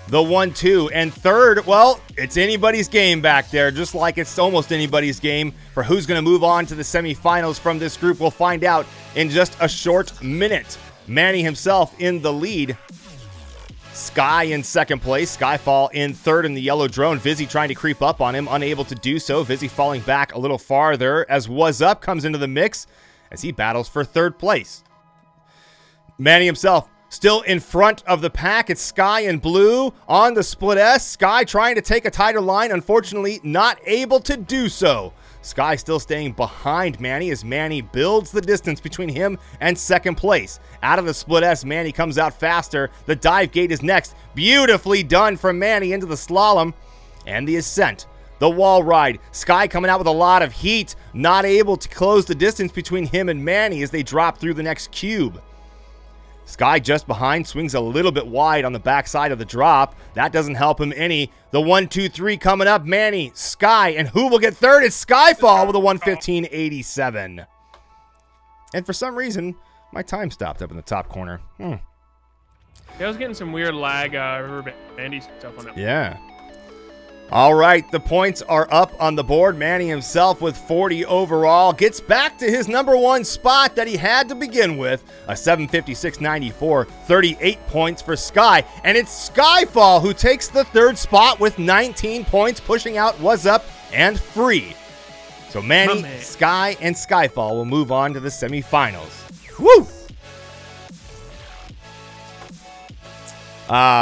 the 1, 2, and third. Well, it's anybody's game back there, just like it's almost anybody's game for who's going to move on to the semifinals from this group. We'll find out in just a short minute. Manny himself in the lead. Sky in second place. Skyfall in third in the yellow drone. Vizzy trying to creep up on him, unable to do so. Vizzy falling back a little farther as Was Up comes into the mix as he battles for third place. Manny himself Still in front of the pack, it's Sky and Blue on the split S. Sky trying to take a tighter line, unfortunately not able to do so. Sky still staying behind Manny as Manny builds the distance between him and second place. Out of the split S, Manny comes out faster. The dive gate is next. Beautifully done from Manny into the slalom and the ascent. The wall ride. Sky coming out with a lot of heat, not able to close the distance between him and Manny as they drop through the next cube. Sky just behind, swings a little bit wide on the backside of the drop. That doesn't help him any. The 1, 2, 3 coming up. Manny, Sky, and who will get third? It's Skyfall with a 1:15.87. And for some reason, my time stopped up in the top corner. Yeah, I was getting some weird lag, River Bandy stuff on it. Yeah. All right, the points are up on the board. Manny himself with 40 overall gets back to his number one spot that he had to begin with. A 756.94, 38 points for Sky. And it's Skyfall who takes the third spot with 19 points, pushing out What's Up and Free. So Manny, Sky, and Skyfall will move on to the semifinals. Woo!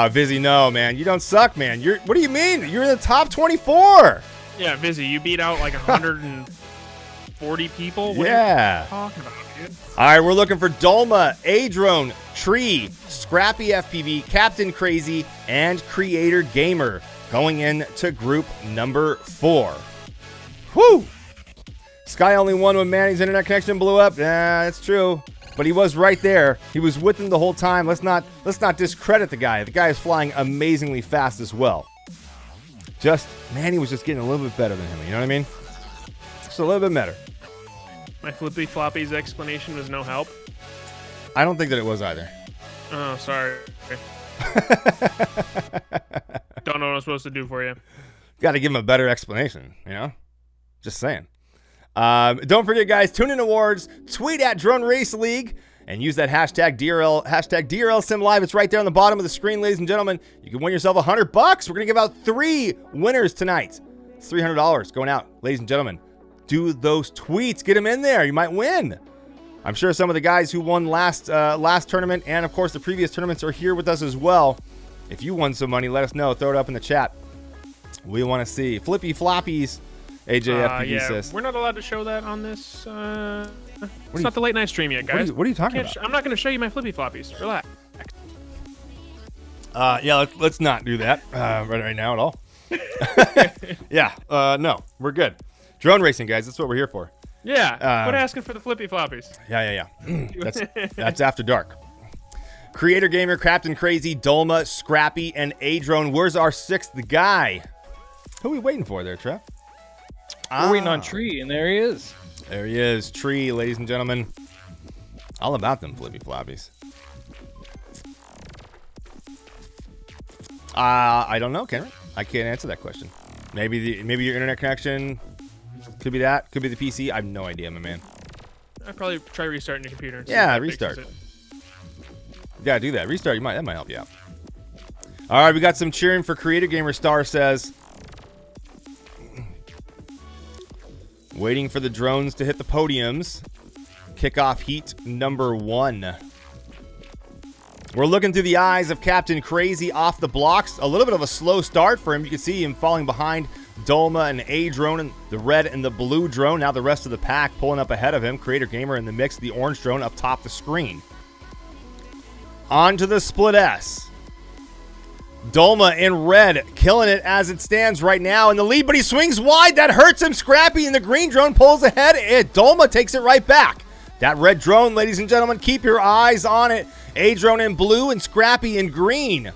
Vizzy, no, man. You don't suck, man. What do you mean? You're in the top 24. Yeah, Vizzy, you beat out like 140 people? What yeah. are you talking about, dude? All right, we're looking for Dolma, Adrone, Tree, Scrappy FPV, Captain Crazy, and Creator Gamer going into group number 4. Whew! Sky only won when Manny's internet connection blew up. Yeah, that's true. But he was right there. He was with them the whole time. Let's not discredit the guy. The guy is flying amazingly fast as well. Manny was just getting a little bit better than him. You know what I mean? Just a little bit better. My Flippy Floppy's explanation was no help. I don't think that it was either. Oh, sorry. Don't know what I'm supposed to do for you. Got to give him a better explanation, you know? Just saying. Don't forget, guys, tune in awards, tweet at Drone Race League, and use that hashtag DRL Sim Live. It's right there on the bottom of the screen, ladies and gentlemen. You can win yourself $100. We're going to give out 3 winners tonight. It's $300 going out, ladies and gentlemen. Do those tweets. Get them in there. You might win. I'm sure some of the guys who won last tournament and, of course, the previous tournaments are here with us as well. If you won some money, let us know. Throw it up in the chat. We want to see Flippy Floppies. AJFPV says. We're not allowed to show that on this. It's not the late night stream yet, guys. What are you talking about? I'm not going to show you my Flippy Floppies. Relax. Yeah, let's not do that right now at all. Yeah, no, we're good. Drone racing, guys. That's what we're here for. Yeah, quit asking for the Flippy Floppies. Yeah. That's after dark. Creator Gamer, Captain Crazy, Dolma, Scrappy, and Adrone. Where's our 6th guy? Who are we waiting for there, Trev? We're waiting on Tree, and there he is. There he is, Tree, ladies and gentlemen. All about them Flippy Floppies. I don't know, Cameron. I can't answer that question. Maybe your internet connection. Could be that. Could be the PC. I have no idea, my man. I'd probably try restarting your computer. Yeah, restart. Yeah, do that. Restart. That might help you out. All right, we got some cheering for Creator Gamer. Star says, waiting for the drones to hit the podiums. Kickoff heat number 1. We're looking through the eyes of Captain Crazy off the blocks. A little bit of a slow start for him. You can see him falling behind Dolma and A-Drone, and the red and the blue drone. Now the rest of the pack pulling up ahead of him. Creator Gamer in the mix, the orange drone up top the screen. On to the split S. Dolma in red, killing it as it stands right now in the lead, but he swings wide. That hurts him. Scrappy and the green drone pulls ahead. Dolma takes it right back. That red drone, ladies and gentlemen, keep your eyes on it. A-Drone in blue and Scrappy in green.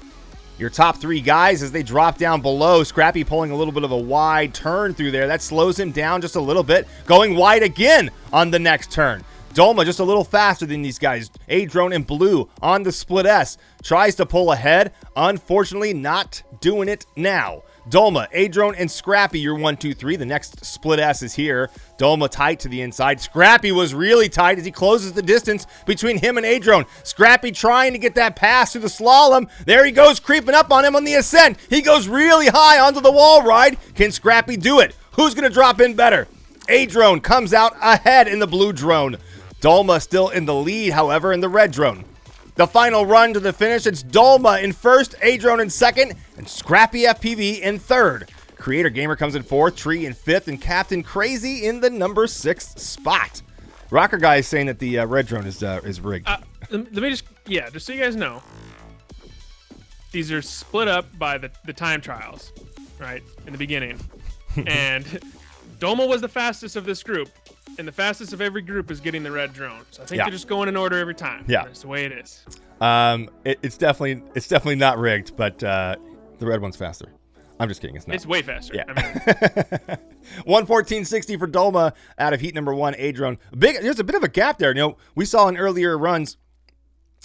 Your top 3 guys as they drop down below. Scrappy pulling a little bit of a wide turn through there. That slows him down just a little bit. Going wide again on the next turn. Dolma just a little faster than these guys. A-Drone in blue on the split S. Tries to pull ahead. Unfortunately, not doing it now. Dolma, A-Drone, and Scrappy, your 1, 2, 3. The next split S is here. Dolma tight to the inside. Scrappy was really tight as he closes the distance between him and A-Drone. Scrappy trying to get that pass through the slalom. There he goes, creeping up on him on the ascent. He goes really high onto the wall ride. Can Scrappy do it? Who's going to drop in better? A-Drone comes out ahead in the blue drone. Dolma still in the lead, however, in the red drone. The final run to the finish, it's Dolma in first, Adrone in second, and Scrappy FPV in third. Creator Gamer comes in fourth, Tree in fifth, and Captain Crazy in the number 6 spot. Rocker Guy is saying that the red drone is rigged. Let me just so you guys know, these are split up by the time trials, right, in the beginning. And Dolma was the fastest of this group. And the fastest of every group is getting the red drone. So I think they're just going in order every time. Yeah. That's the way it is. It's definitely not rigged, but the red one's faster. I'm just kidding. It's not. It's way faster. Yeah. I mean, 114.60 for Dolma out of heat number 1, Adrone. There's a bit of a gap there. You know, we saw in earlier runs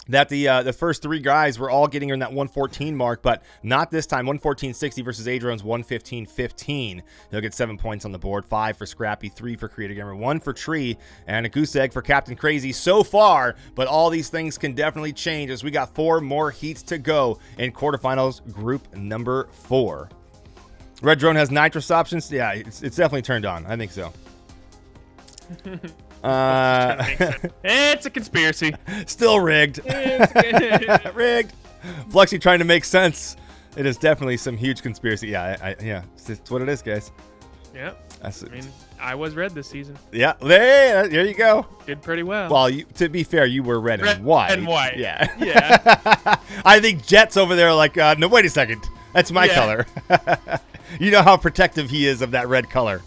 that the first 3 guys were all getting in that 114 mark, but not this time. 114.60 versus Adrone's 115.15. He'll get 7 points on the board. 5 for Scrappy, 3 for Creator Gamer, 1 for Tree, and a goose egg for Captain Crazy so far. But all these things can definitely change as we got 4 more heats to go in quarterfinals group number 4. Red drone has nitrous options. Yeah, it's definitely turned on. I think so. It's a conspiracy. Still rigged. Rigged. Fluxy trying to make sense. It is definitely some huge conspiracy. Yeah, yeah. It's what it is, guys. Yeah. I mean, I was red this season. Yeah. There you go. Did pretty well. Well, to be fair, you were red and white. And white. Yeah. Yeah. I think Jet's over there like, no, wait a second. That's my color. You know how protective he is of that red color.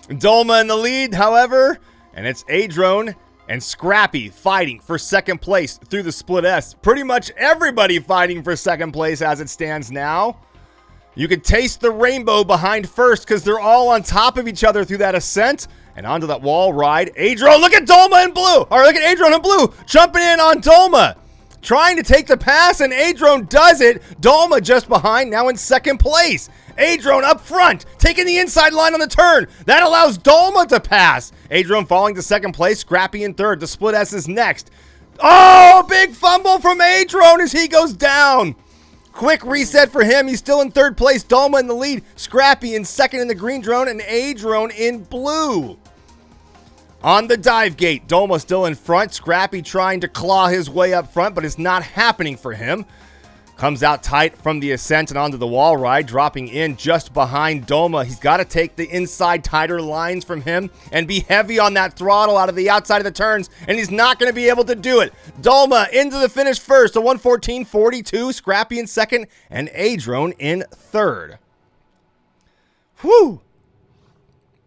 Dolma in the lead, however, and it's Adrone and Scrappy fighting for second place through the split S. Pretty much everybody fighting for second place as it stands now. You can taste the rainbow behind first because they're all on top of each other through that ascent and onto that wall ride. Adrone, look at Dolma in blue, or look at Adrone in blue, jumping in on Dolma. Trying to take the pass, and Adrone does it. Dolma just behind, now in second place. Adrone up front, taking the inside line on the turn. That allows Dolma to pass. Adrone falling to second place, Scrappy in third. The split S is next. Oh, big fumble from Adrone as he goes down. Quick reset for him. He's still in third place. Dolma in the lead. Scrappy in second in the green drone, and Adrone in blue. On the dive gate, Dolma still in front. Scrappy trying to claw his way up front, but it's not happening for him. Comes out tight from the ascent and onto the wall ride, dropping in just behind Dolma. He's got to take the inside tighter lines from him and be heavy on that throttle out of the outside of the turns, and he's not going to be able to do it. Dolma into the finish first, a 114.42. Scrappy in second, and Adrone in third. Whew.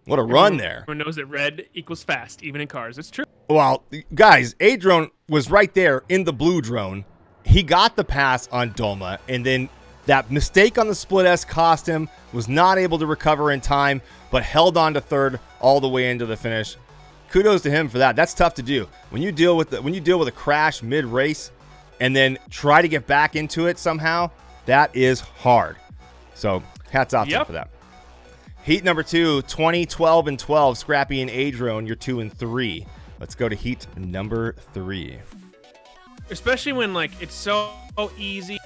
What a run there. Everyone knows that red equals fast, even in cars. It's true. Well, guys, Adrone was right there in the blue drone. He got the pass on Dolma, and then that mistake on the split S cost him, was not able to recover in time, but held on to third all the way into the finish. Kudos to him for that. That's tough to do. When you deal with a crash mid-race and then try to get back into it somehow, that is hard. So, hats off to him for that. Heat number 2, 20, 12, and 12. Scrappy and Adrone, you're 2 and 3. Let's go to heat number 3. Especially when, like, it's so easy.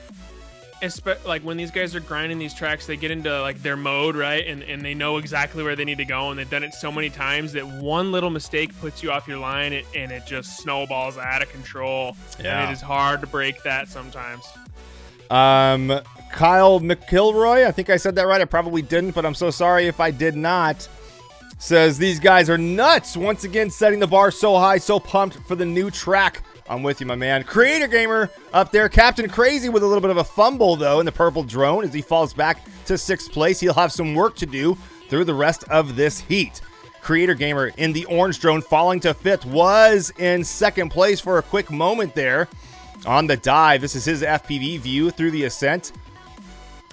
Like, when these guys are grinding these tracks, they get into, like, their mode, right? And they know exactly where they need to go, and they've done it so many times that one little mistake puts you off your line, and it just snowballs out of control. Yeah. And it is hard to break that sometimes. Kyle McIlroy, I think I said that right. I probably didn't, but I'm so sorry if I did not. Says these guys are nuts. Once again, setting the bar so high, so pumped for the new track. I'm with you, my man. Creator Gamer up there. Captain Crazy with a little bit of a fumble, though, in the purple drone as he falls back to 6th place. He'll have some work to do through the rest of this heat. Creator Gamer in the orange drone falling to 5th, was in 2nd place for a quick moment there on the dive. This is his FPV view through the ascent.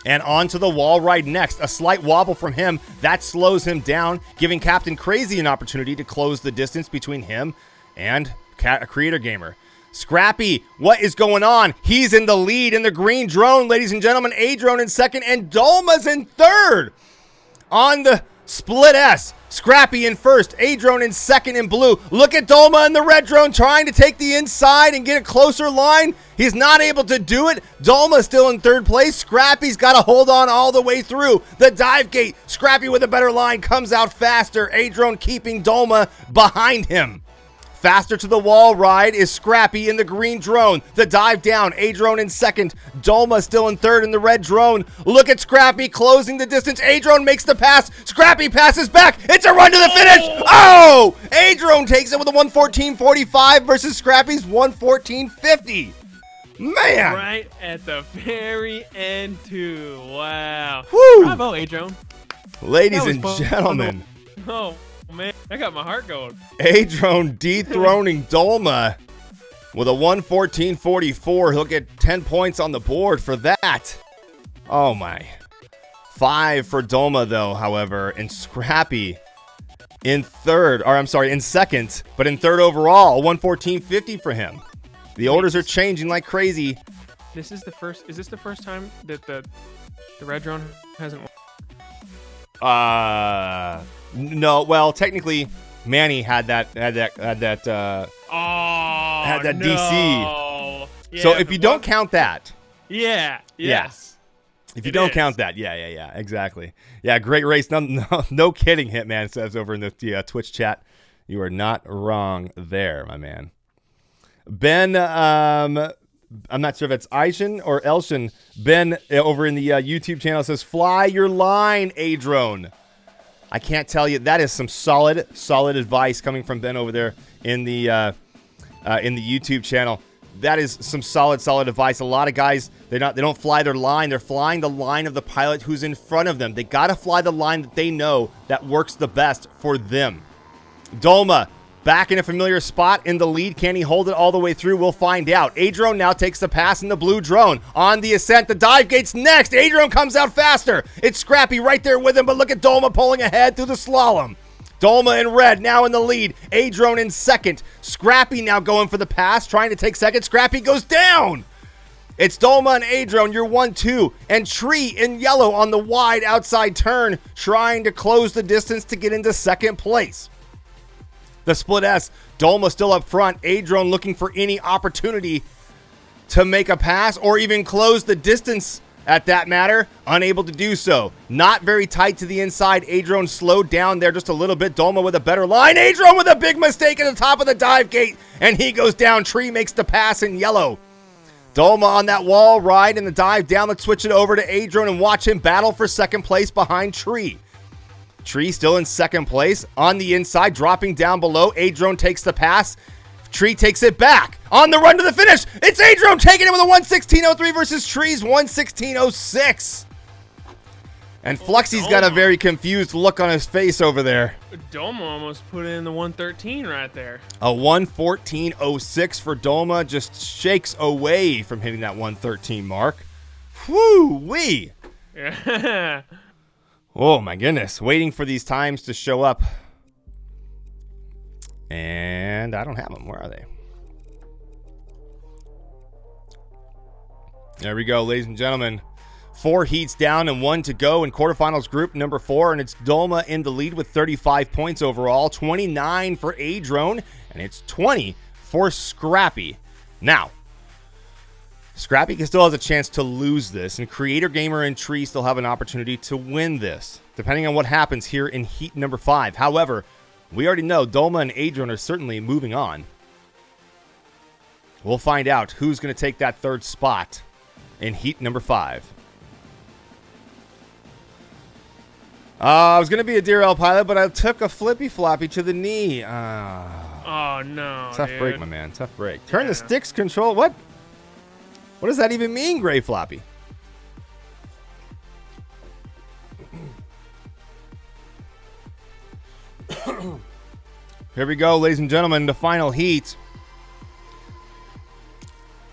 And onto the wall right next. A slight wobble from him. That slows him down, giving Captain Crazy an opportunity to close the distance between him and Creator Gamer. Scrappy, what is going on? He's in the lead in the green drone, ladies and gentlemen. Adrone in 2nd, and Dolma's in 3rd. On the split S, Scrappy in 1st, Adrone in 2nd in blue. Look at Dolma in the red drone trying to take the inside and get a closer line. He's not able to do it. Dolma still in 3rd place. Scrappy's got to hold on all the way through the dive gate. Scrappy with a better line comes out faster. Adrone keeping Dolma behind him. Faster to the wall ride is Scrappy in the green drone. The dive down, A-Drone in second. Dolma still in third in the red drone. Look at Scrappy closing the distance. A-Drone makes the pass. Scrappy passes back. It's a run to the finish. Oh! A-Drone takes it with a 1:14.45 versus Scrappy's 1:14.50. Man! Right at the very end, too. Wow. Woo! Bravo, A-Drone. Ladies and gentlemen. Oh, man. That got my heart going. A-Drone dethroning Dolma with a 1:14.44. He'll get 10 points on the board for that. Oh, my. 5 for Dolma, though, however. And Scrappy in second, but in third overall. 1:14.50 for him. The orders are changing like crazy. Is this the first time that the red drone hasn't won? No. Well, technically, Manny had that DC. Yeah, so if you don't count that, yes. If you don't count that, yeah, exactly. Yeah, great race. No kidding, Hitman says over in the Twitch chat. You are not wrong there, my man. Ben, I'm not sure if it's Aishin or Elshin. Ben over in the YouTube channel says, "Fly your line, A-Drone." I can't tell you. That is some solid advice coming from Ben over there in the YouTube channel. That is some solid advice. A lot of guys, they don't fly their line. They're flying the line of the pilot who's in front of them. They got to fly the line that they know that works the best for them. Dolma, back in a familiar spot in the lead. Can he hold it all the way through? We'll find out. A-Drone now takes the pass in the blue drone. On the ascent, the dive gate's next. A-Drone comes out faster. It's Scrappy right there with him, but look at Dolma pulling ahead through the slalom. Dolma in red, now in the lead. A-Drone in second. Scrappy now going for the pass, trying to take second. Scrappy goes down. It's Dolma and A-Drone, you're 1-2. And Tree in yellow on the wide outside turn, trying to close the distance to get into second place. The split S, Dolma still up front. A-Drone looking for any opportunity to make a pass or even close the distance at that matter. Unable to do so. Not very tight to the inside. A-Drone slowed down there just a little bit. Dolma with a better line. A-Drone with a big mistake at the top of the dive gate. And he goes down. Tree makes the pass in yellow. Dolma on that wall ride and the dive down. Let's switch it over to A-Drone and watch him battle for second place behind Tree. Tree still in second place. On the inside, dropping down below. A-Drone takes the pass. Tree takes it back. On the run to the finish. It's A-Drone taking it with a 1:16.03 versus Tree's 1:16.06. And Fluxy's got a very confused look on his face over there. Dolma almost put in the 113 right there. A 1:14.06 for Dolma just shakes away from hitting that 113 mark. Whoo-wee. Yeah. Oh, my goodness. Waiting for these times to show up. And I don't have them. Where are they? There we go, ladies and gentlemen. 4 heats down and 1 to go in quarterfinals group number 4. And it's Dolma in the lead with 35 points overall. 29 for A-Drone. And it's 20 for Scrappy. Now, Scrappy still has a chance to lose this, and Creator Gamer and Tree still have an opportunity to win this, depending on what happens here in heat number 5. However, we already know Dolma and A-Drone are certainly moving on. We'll find out who's going to take that third spot in heat number 5. I was going to be a DRL pilot, but I took a flippy floppy to the knee. Oh, no, Tough dude. break, my man. Tough break. Turn the sticks control. What? What does that even mean, Gray Floppy? Here we go, ladies and gentlemen, the final heat.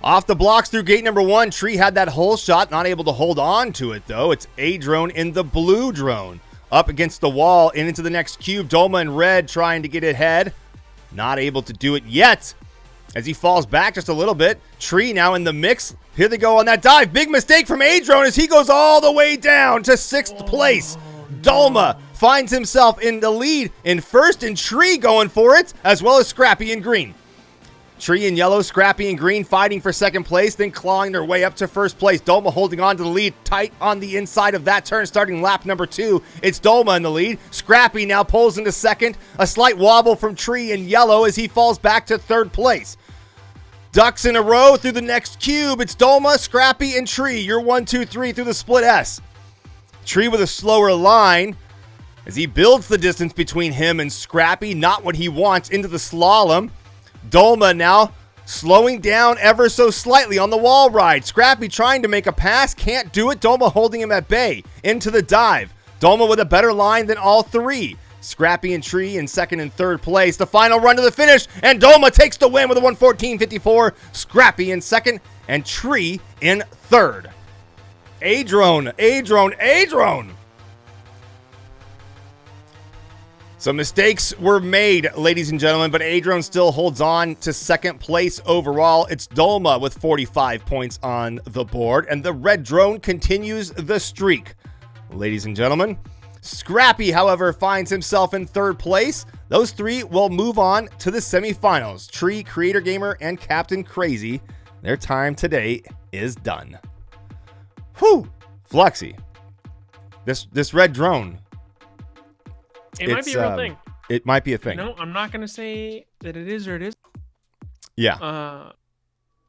Off the blocks through gate number 1, Tree had that hole shot, not able to hold on to it, though. It's A-Drone in the blue drone. Up against the wall and into the next cube. Dolma in red trying to get it ahead. Not able to do it yet. As he falls back just a little bit. Tree now in the mix. Here they go on that dive. Big mistake from A-Drone as he goes all the way down to 6th place. Dolma finds himself in the lead in first, and Tree going for it, as well as Scrappy in green. Tree and yellow, Scrappy and green fighting for second place, then clawing their way up to first place. Dolma holding on to the lead, tight on the inside of that turn, starting lap number 2. It's Dolma in the lead. Scrappy now pulls into second. A slight wobble from Tree and yellow as he falls back to third place. Ducks in a row through the next cube. It's Dolma, Scrappy, and Tree. You're 1, 2, 3 through the split S. Tree with a slower line as he builds the distance between him and Scrappy. Not what he wants into the slalom. Dolma now slowing down ever so slightly on the wall ride. Scrappy trying to make a pass, can't do it. Dolma holding him at bay. Into the dive. Dolma with a better line than all three. Scrappy and Tree in second and third place. The final run to the finish, and Dolma takes the win with a 1:14.54. Scrappy in second, and Tree in third. Adrone. So mistakes were made, ladies and gentlemen, but Adrone still holds on to second place overall. It's Dolma with 45 points on the board, and the red drone continues the streak. Ladies and gentlemen, Scrappy, however, finds himself in third place. Those three will move on to the semifinals. Tree, Creator Gamer, and Captain Crazy, their time today is done. Whew! Fluxy. This red drone. It might be a real thing. It might be a thing. No, I'm not gonna say that it is or it isn't. Yeah.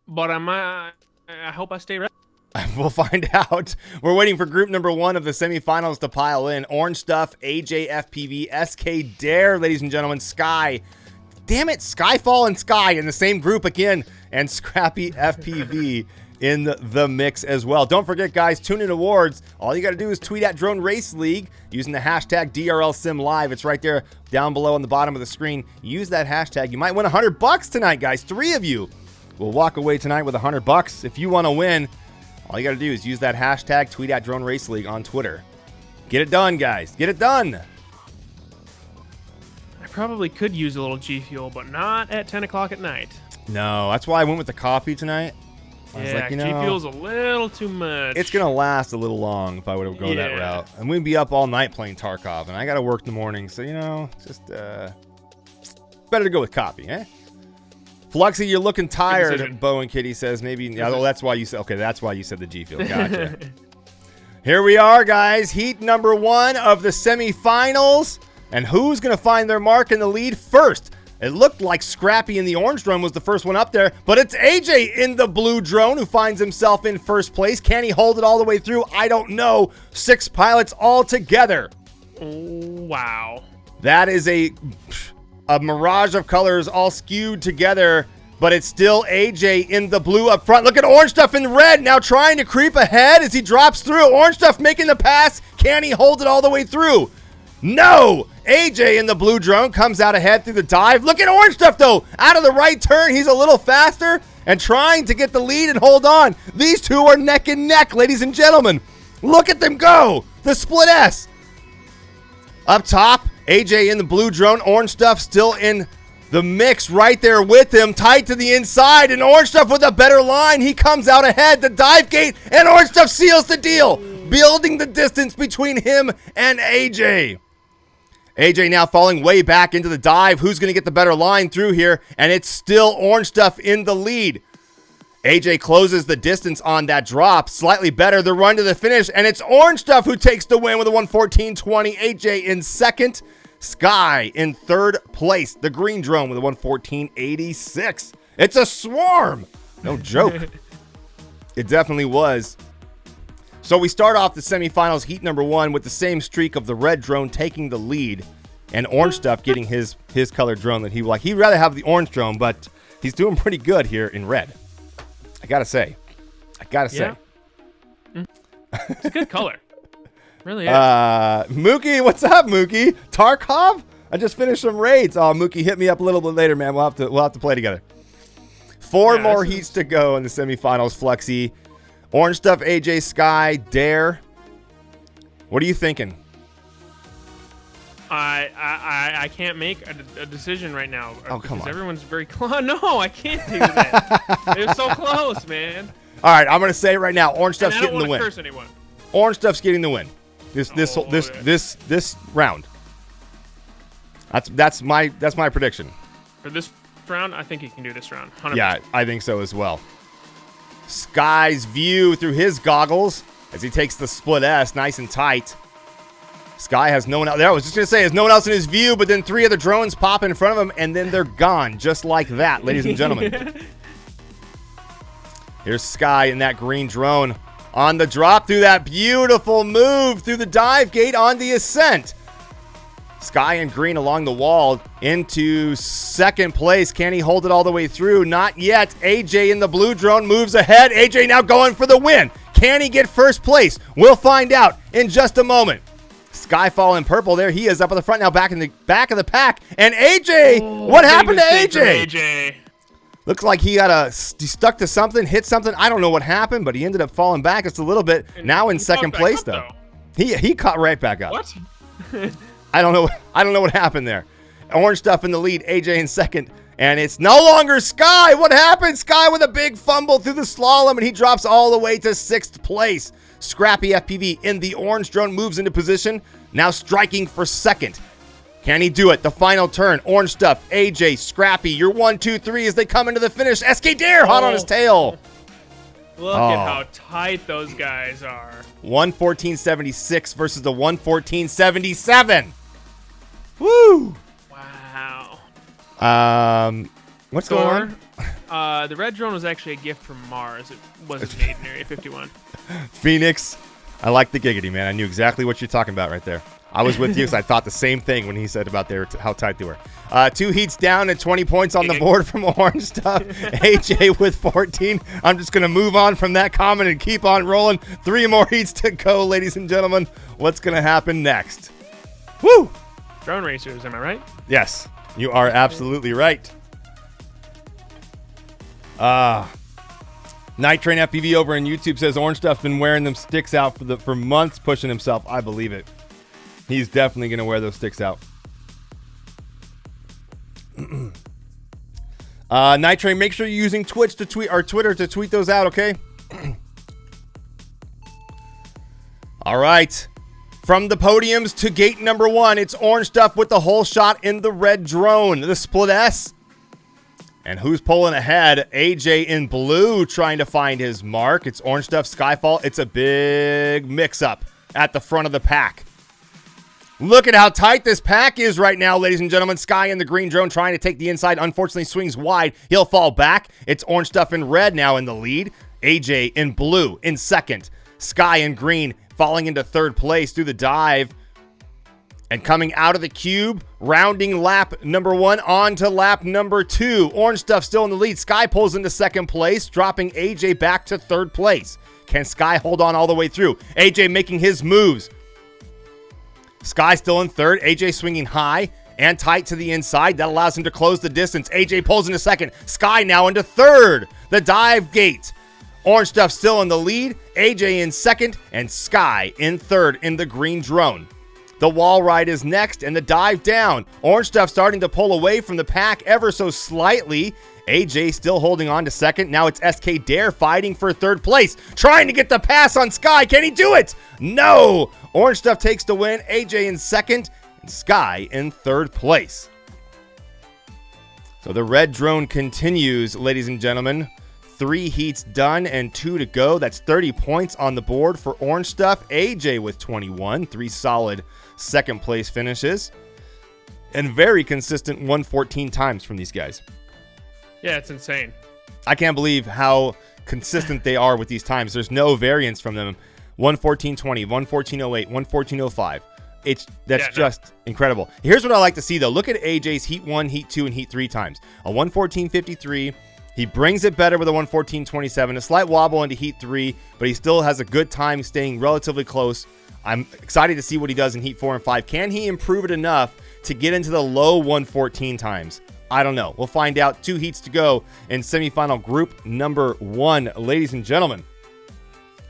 But I hope I stay ready. We'll find out. We're waiting for group number 1 of the semifinals to pile in. Orange Stuff, AJ FPV, SK Dare, ladies and gentlemen, Sky. Damn it, Skyfall and Sky in the same group again, and Scrappy FPV in the mix as well. Don't forget, guys, Tune In Awards. All you got to do is tweet at Drone Race League using the hashtag DRL Sim Live. It's right there down below on the bottom of the screen. Use that hashtag. You might win $100 tonight, guys. 3 of you will walk away tonight with $100. If you want to win, all you got to do is use that hashtag, tweet at Drone Race League on Twitter. Get it done, guys. Get it done. I probably could use a little G Fuel, but not at 10 o'clock at night. No, that's why I went with the coffee tonight. I was like, G Fuel's a little too much. It's going to last a little long if I would have gone that route. And we'd be up all night playing Tarkov, and I got to work in the morning. So, just better to go with coffee, eh? Fluxy, you're looking tired, Bo and Kitty says. Maybe, yeah, well, that's why you said, okay, that's why you said the G Fuel. Gotcha. Here we are, guys. Heat number 1 of the semifinals. And who's going to find their mark in the lead first? It looked like Scrappy in the orange drone was the first one up there, but it's AJ in the blue drone who finds himself in first place. Can he hold it all the way through? I don't know. 6 pilots all together. Wow. That is a mirage of colors all skewed together, but it's still AJ in the blue up front. Look at Orange Stuff in red now trying to creep ahead as he drops through. Orange Stuff making the pass. Can he hold it all the way through? No! AJ in the blue drone comes out ahead through the dive. Look at Orange Stuff, though. Out of the right turn, he's a little faster and trying to get the lead and hold on. These two are neck and neck, ladies and gentlemen. Look at them go. The split S. Up top, AJ in the blue drone. Orange Stuff still in the mix right there with him. Tight to the inside, and Orange Stuff with a better line. He comes out ahead. The dive gate, and Orange Stuff seals the deal, building the distance between him and AJ. AJ now falling way back into the dive. Who's going to get the better line through here? And it's still Orange Stuff in the lead. AJ closes the distance on that drop. Slightly better the run to the finish. And it's Orange Stuff who takes the win with a 1:14.20. AJ in second. Sky in third place. The green drone with a 1:14.86. It's a swarm. No joke. It definitely was. So we start off the semifinals, heat number 1, with the same streak of the red drone taking the lead, and Orange Stuff getting his colored drone that he like. He'd rather have the orange drone, but he's doing pretty good here in red. I gotta say. It's a good color. Really is. Mookie, what's up, Mookie? Tarkov? I just finished some raids. Oh, Mookie, hit me up a little bit later, man. We'll have to play together. 4 more heats to go in the semifinals, Fluxy. Orange Stuff, AJ, Sky, Dare. What are you thinking? I can't make a decision right now. Oh, come on. Everyone's very close. No, I can't do that. They're so close, man. All right, I'm going to say it right now. Orange Stuff's getting the win. I don't want to curse anyone. Orange Stuff's getting the win. This round. That's my prediction. For this round. I think he can do this round. 100%. Yeah, I think so as well. Sky's view through his goggles as he takes the split S nice and tight. Sky has no one out there. I was just going to say, has no one else in his view, but then 3 other drones pop in front of him, and then they're gone, just like that, ladies and gentlemen. Here's Sky in that green drone on the drop through that beautiful move through the dive gate on the ascent. Sky and green along the wall into second place. Can he hold it all the way through? Not yet. AJ in the blue drone moves ahead. AJ now going for the win. Can he get first place? We'll find out in just a moment. Skyfall in purple. There he is up at the front now, back in the back of the pack. And AJ, what happened to AJ? Looks like he stuck to something, hit something. I don't know what happened, but he ended up falling back just a little bit. Now in second place though. He caught right back up. What? I don't know what happened there. Orange stuff in the lead, AJ in second, and it's no longer Sky. What happened? Sky with a big fumble through the slalom, and he drops all the way to 6th place. Scrappy FPV in the orange drone moves into position, now striking for second. Can he do it? The final turn. Orange stuff, AJ, Scrappy, your 1, 2, 3 as they come into the finish. SK Dare hot on his tail. Look at how tight those guys are. 114.76 versus the 114.77. Woo! Wow. What's going on? The red drone was actually a gift from Mars. It wasn't made in Area 51. Phoenix, I like the giggity, man. I knew exactly what you're talking about right there. I was with you because I thought the same thing when he said about how tight they were. 2 heats down and 20 points on the board from orange stuff. AJ with 14. I'm just going to move on from that comment and keep on rolling. 3 more heats to go, ladies and gentlemen. What's going to happen next? Woo! Drone racers, am I right? Yes, you are absolutely right. Night Train FPV over on YouTube says Orange Stuff's been wearing them sticks out for months, pushing himself. I believe it. He's definitely going to wear those sticks out. Night Train, make sure you're using Twitch to tweet or Twitter to tweet those out, okay? All right. From the podiums to gate number 1, it's Orange Stuff with the whole shot in the red drone. The split S. And who's pulling ahead? AJ in blue trying to find his mark. It's Orange Stuff, Skyfall. It's a big mix-up at the front of the pack. Look at how tight this pack is right now, ladies and gentlemen. Sky in the green drone trying to take the inside. Unfortunately, swings wide. He'll fall back. It's Orange Stuff in red now in the lead. AJ in blue in second. Sky in green falling into 3rd place through the dive. And coming out of the cube, rounding lap number 1 on to lap number 2. Orange Stuff still in the lead. Sky pulls into 2nd place, dropping AJ back to 3rd place. Can Sky hold on all the way through? AJ making his moves. Sky still in 3rd. AJ swinging high and tight to the inside. That allows him to close the distance. AJ pulls into 2nd. Sky now into 3rd. The dive gate. Orange Stuff still in the lead. AJ in 2nd and Sky in 3rd in the green drone. The wall ride is next and the dive down. Orange Stuff starting to pull away from the pack ever so slightly. AJ still holding on to 2nd. Now it's SK Dare fighting for 3rd place. Trying to get the pass on Sky. Can he do it? No. Orange Stuff takes the win. AJ in 2nd and Sky in 3rd place. So the red drone continues, ladies and gentlemen. 3 heats done and 2 to go. That's 30 points on the board for Orange Stuff. AJ with 21. 3 solid 2nd place finishes. And very consistent 114 times from these guys. Yeah, it's insane. I can't believe how consistent they are with these times. There's no variance from them. 114.20, 114.08, 114.05. That's just incredible. Here's what I like to see, though. Look at AJ's Heat 1, Heat 2, and Heat 3 times. A 114.53. He brings it better with a 114.27. A slight wobble into Heat 3, but he still has a good time staying relatively close. I'm excited to see what he does in Heat 4 and 5. Can he improve it enough to get into the low 114 times? I don't know. We'll find out. 2 heats to go in semifinal group number 1, ladies and gentlemen.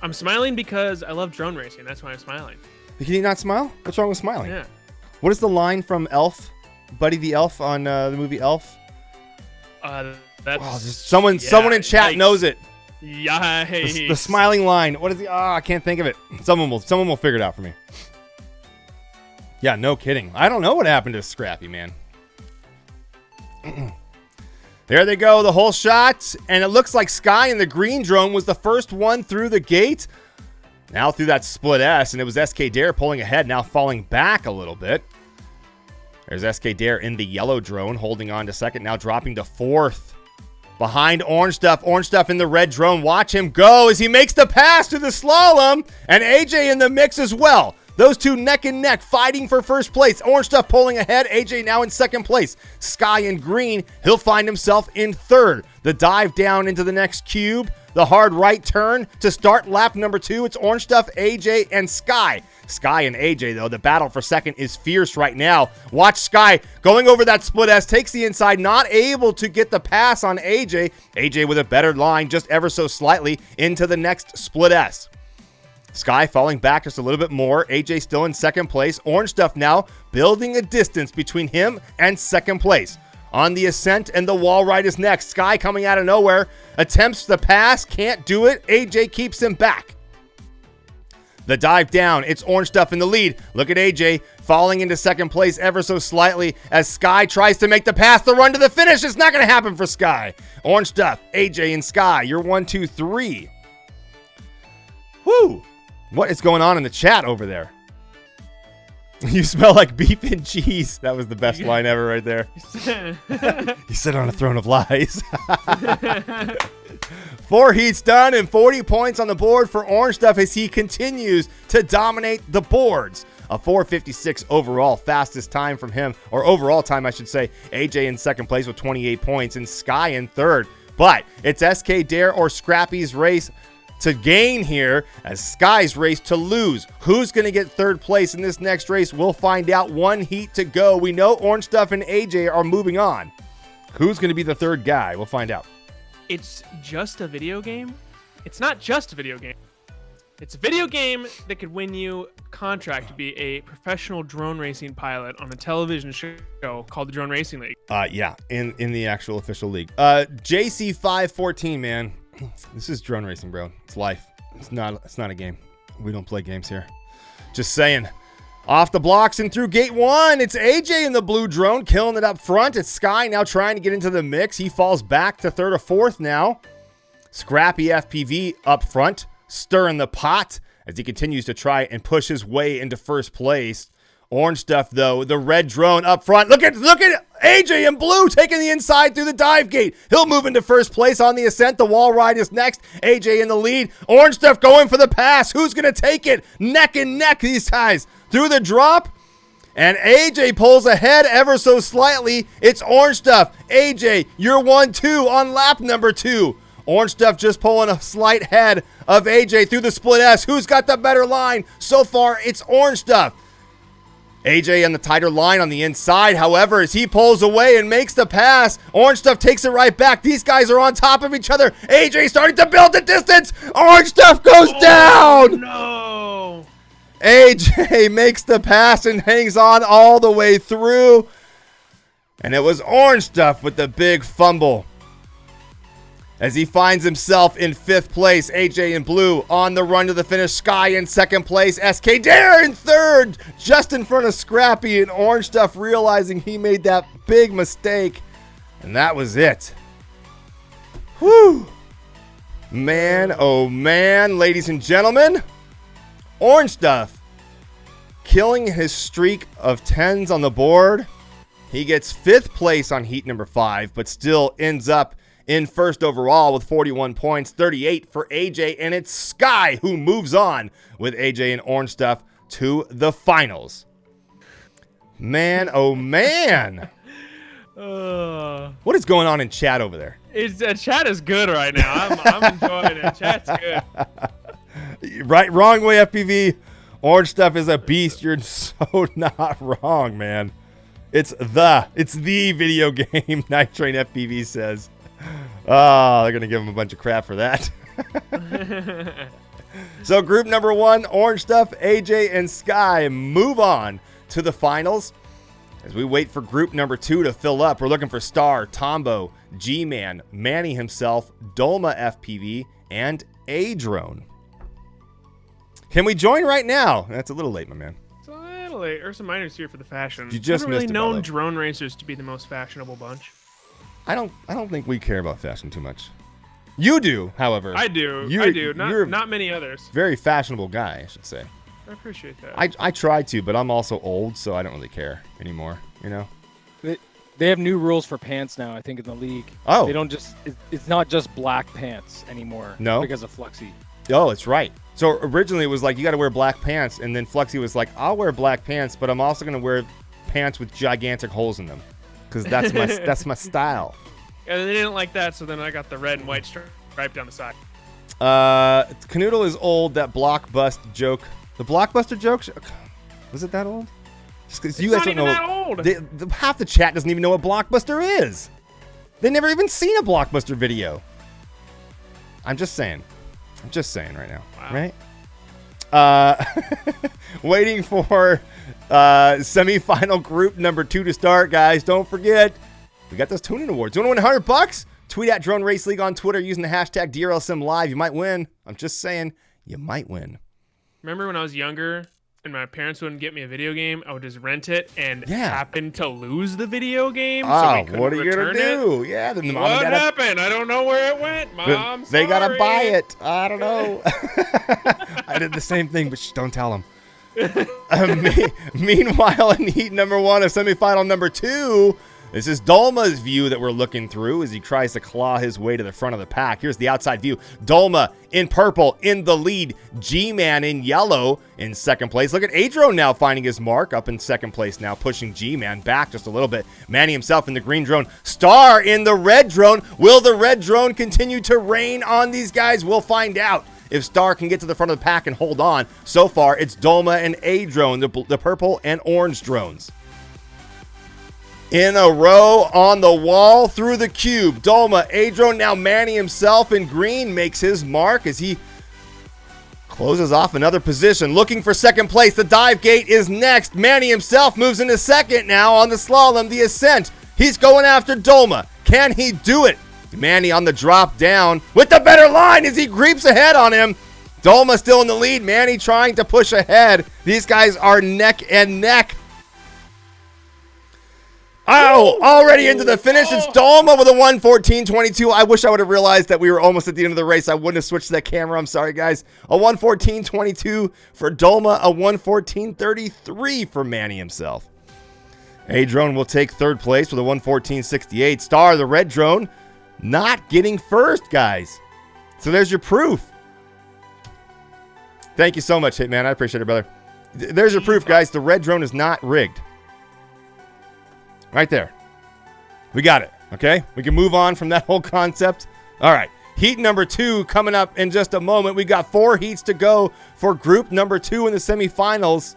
I'm smiling because I love drone racing. That's why I'm smiling. Can you not smile? What's wrong with smiling? Yeah. What is the line from Elf? Buddy the Elf on the movie Elf? That's someone in chat knows it. Yikes. The smiling line. What is the? I can't think of it. Someone will figure it out for me. Yeah, no kidding. I don't know what happened to Scrappy, man. There they go, the whole shot, and it looks like Sky in the green drone was the first one through the gate. Now through that split S, and it was SK Dare pulling ahead, now falling back a little bit. There's SK Dare in the yellow drone, holding on to second, now dropping to fourth. Behind Orange Stuff in the red drone. Watch him go as he makes the pass to the slalom, and AJ in the mix as well. Those two neck and neck fighting for first place. Orange Stuff pulling ahead. AJ now in second place. Sky in green. He'll find himself in third. The dive down into the next cube. The hard right turn to start lap number 2. It's Orange Stuff, AJ, and Sky. Sky and AJ, though, the battle for second is fierce right now. Watch Sky going over that split S. Takes the inside. Not able to get the pass on AJ. AJ with a better line just ever so slightly into the next split S. Sky falling back just a little bit more. AJ still in second place. Orange Stuff now building a distance between him and second place. On the ascent, and the wall ride is next. Sky coming out of nowhere. Attempts the pass. Can't do it. AJ keeps him back. The dive down. It's Orange Stuff in the lead. Look at AJ falling into second place ever so slightly as Sky tries to make the pass. The run to the finish. It's not going to happen for Sky. Orange Stuff, AJ, and Sky. You're 1, 2, 3. Woo! What is going on in the chat over there? You smell like beef and cheese. That was the best line ever right there. You sit on a throne of lies. 4 heats done and 40 points on the board for Orange Stuff as he continues to dominate the boards. A 4:56 overall, fastest time from him, or overall time, I should say. AJ in second place with 28 points and Sky in third. But it's SK Dare or Scrappy's race to gain here as Sky's race to lose. Who's going to get third place in this next race? We'll find out. 1 heat to go. We know Orange Stuff and AJ are moving on. Who's going to be the third guy? We'll find out. It's just a video game? It's not just a video game. It's a video game that could win you a contract to be a professional drone racing pilot on a television show called the Drone Racing League. Yeah, in the actual official league. JC514, man. This is drone racing, bro. It's life. It's not a game. We don't play games here. Just saying. Off the blocks and through gate 1. It's AJ in the blue drone, killing it up front. It's Sky now trying to get into the mix. He falls back to third or fourth now. Scrappy FPV up front, stirring the pot as he continues to try and push his way into first place. Orange Stuff, though, the red drone up front. Look at AJ in blue taking the inside through the dive gate. He'll move into first place on the ascent. The wall ride is next. AJ in the lead. Orange Stuff going for the pass. Who's going to take it? Neck and neck, these guys. Through the drop. And AJ pulls ahead ever so slightly. It's Orange Stuff. AJ, you're 1-2 on lap number 2. Orange Stuff just pulling a slight head of AJ through the split S. Who's got the better line? So far, it's Orange Stuff. AJ on the tighter line on the inside. However, as he pulls away and makes the pass, Orange Stuff takes it right back. These guys are on top of each other. AJ starting to build the distance. Orange Stuff goes down. No. AJ makes the pass and hangs on all the way through. And it was Orange Stuff with the big fumble as he finds himself in 5th place. AJ in blue on the run to the finish. Sky in 2nd place. SK Dare in 3rd, just in front of Scrappy, and Orange Stuff realizing he made that big mistake. And that was it. Whew. Man, oh man, ladies and gentlemen. Orange Stuff killing his streak of 10s on the board. He gets 5th place on heat number 5, but still ends up in first overall with 41 points, 38 for AJ, and it's Sky who moves on with AJ and Orange Stuff to the finals. Man, oh man. What is going on in chat over there? Chat is good right now. I'm enjoying it. Chat's good. Right, wrong way, FPV. Orange Stuff is a beast. You're so not wrong, man. It's the video game, Night Train FPV says. Oh, they're going to give him a bunch of crap for that. So group number 1, Orange Stuff, AJ, and Sky move on to the finals. As we wait for group number 2 to fill up, we're looking for Star, Tombo, G-Man, Manny himself, Dolma FPV, and A-Drone. Can we join right now? That's a little late, my man. It's a little late. Ursa Minor's here for the fashion. You just I've really missed it, known brother. drone racers to be the most fashionable bunch. I don't think we care about fashion too much. You do, however. I do. You're Not many others. Very fashionable guy, I should say. I appreciate that. I try to, but I'm also old, so I don't really care anymore. You know. They have new rules for pants now, I think, in the league. Oh. They don't just. It's not just black pants anymore. No. Because of Fluxy. Oh, it's right. So originally it was like you got to wear black pants, and then Fluxy was like, I'll wear black pants, but I'm also gonna wear pants with gigantic holes in them, because that's my style. And they didn't like that, so then I got the red and white stripe down the side. Canoodle is old. That blockbuster joke. The blockbuster joke. Was it that old? Just because you guys don't know. That old. Half the chat doesn't even know what blockbuster is. They never even seen a blockbuster video. I'm just saying right now. Wow. Right? Waiting for semifinal group number 2 to start, guys. Don't forget, we got those tuning awards. You want to win $100? Tweet at Drone Race League on Twitter using the hashtag DRLSimLive. You might win. I'm just saying, you might win. Remember when I was younger and my parents wouldn't get me a video game? I would just rent it and happen to lose the video game. Oh, so what are you going to do? It? Yeah, then the mom what and dad happened? I don't know where it went, Mom. They got to sorry. buy it. I don't know. I did the same thing, but don't tell them. Meanwhile, in heat number 1 of semifinal number 2, this is Dolma's view that we're looking through as he tries to claw his way to the front of the pack. Here's the outside view. Dolma in purple in the lead. G-Man in yellow in second place. Look at Adrone now finding his mark up in second place now, pushing G-Man back just a little bit. Manny himself in the green drone. Star in the red drone. Will the red drone continue to reign on these guys? We'll find out if Star can get to the front of the pack and hold on. So far, it's Dolma and Adrone, the purple and orange drones. In a row on the wall through the cube. Dolma, Adrone, now Manny himself in green makes his mark as he closes off another position. Looking for second place. The dive gate is next. Manny himself moves into second now on the slalom, the ascent. He's going after Dolma. Can he do it? Manny on the drop down with the better line as he creeps ahead on him. Dolma still in the lead. Manny trying to push ahead. These guys are neck and neck. Oh, already into the finish. It's Dolma with a 1:14.22. I wish I would have realized that we were almost at the end of the race. I wouldn't have switched to that camera. I'm sorry, guys. A 1:14.22 for Dolma, a 1:14.33 for Manny himself. Adrone will take third place with a 1:14.68. Star, the red drone, not getting first, guys. So there's your proof. Thank you so much, Hitman. I appreciate it, brother. There's your proof, guys. The red drone is not rigged. Right there. We got it, okay? We can move on from that whole concept. All right. Heat number 2 coming up in just a moment. We got 4 heats to go for group number 2 in the semifinals.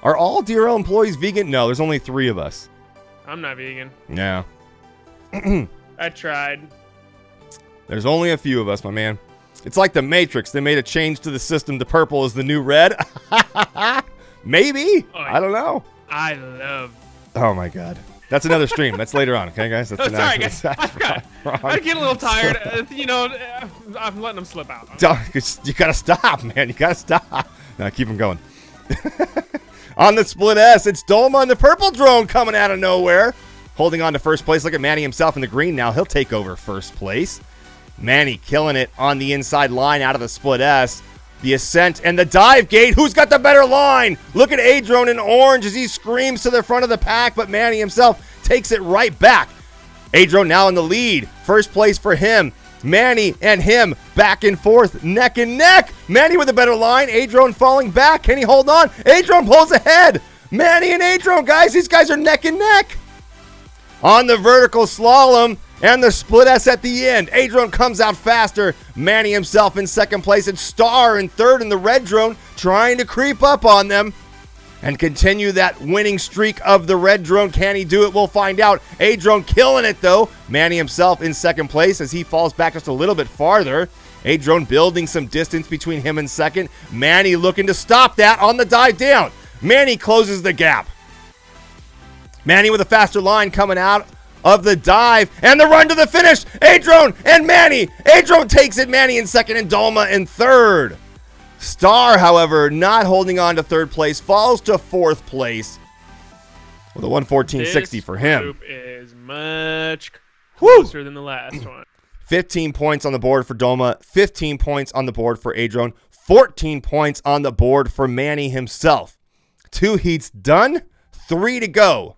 Are all DRL employees vegan? No, there's only 3 of us. I'm not vegan. Yeah. I tried. There's only a few of us, my man. It's like the Matrix. They made a change to the system. The purple is the new red. Maybe. I don't know. I love. Oh, my God. That's another stream. That's later on, okay, guys? That's sorry, guys. I get a little tired. I'm letting them slip out. You got to stop, man. You got to stop. Now, keep them going. On the split S, it's Dolma and the purple drone coming out of nowhere. Holding on to first place. Look at Manny himself in the green now. He'll take over first place. Manny killing it on the inside line out of the split S. The ascent and the dive gate. Who's got the better line? Look at Adrone in orange as he screams to the front of the pack, but Manny himself takes it right back. Adrone now in the lead. First place for him. Manny and him back and forth, neck and neck. Manny with a better line. Adrone falling back. Can he hold on? Adrone pulls ahead. Manny and Adrone, guys. These guys are neck and neck. On the vertical slalom and the split S at the end. Adrone comes out faster. Manny himself in second place and Star in third in the red drone trying to creep up on them and continue that winning streak of the red drone. Can he do it? We'll find out. Adrone killing it though. Manny himself in second place as he falls back just a little bit farther. Adrone building some distance between him and second. Manny looking to stop that on the dive down. Manny closes the gap. Manny with a faster line coming out of the dive and the run to the finish. Adrone and Manny. Adrone takes it. Manny in second and Dolma in third. Star, however, not holding on to third place, falls to fourth place with a 1:14.60 for him. Group is much closer than the last one. 15 points on the board for Doma, 15 points on the board for Adron, 14 points on the board for Manny himself. 2 heats done, 3 to go.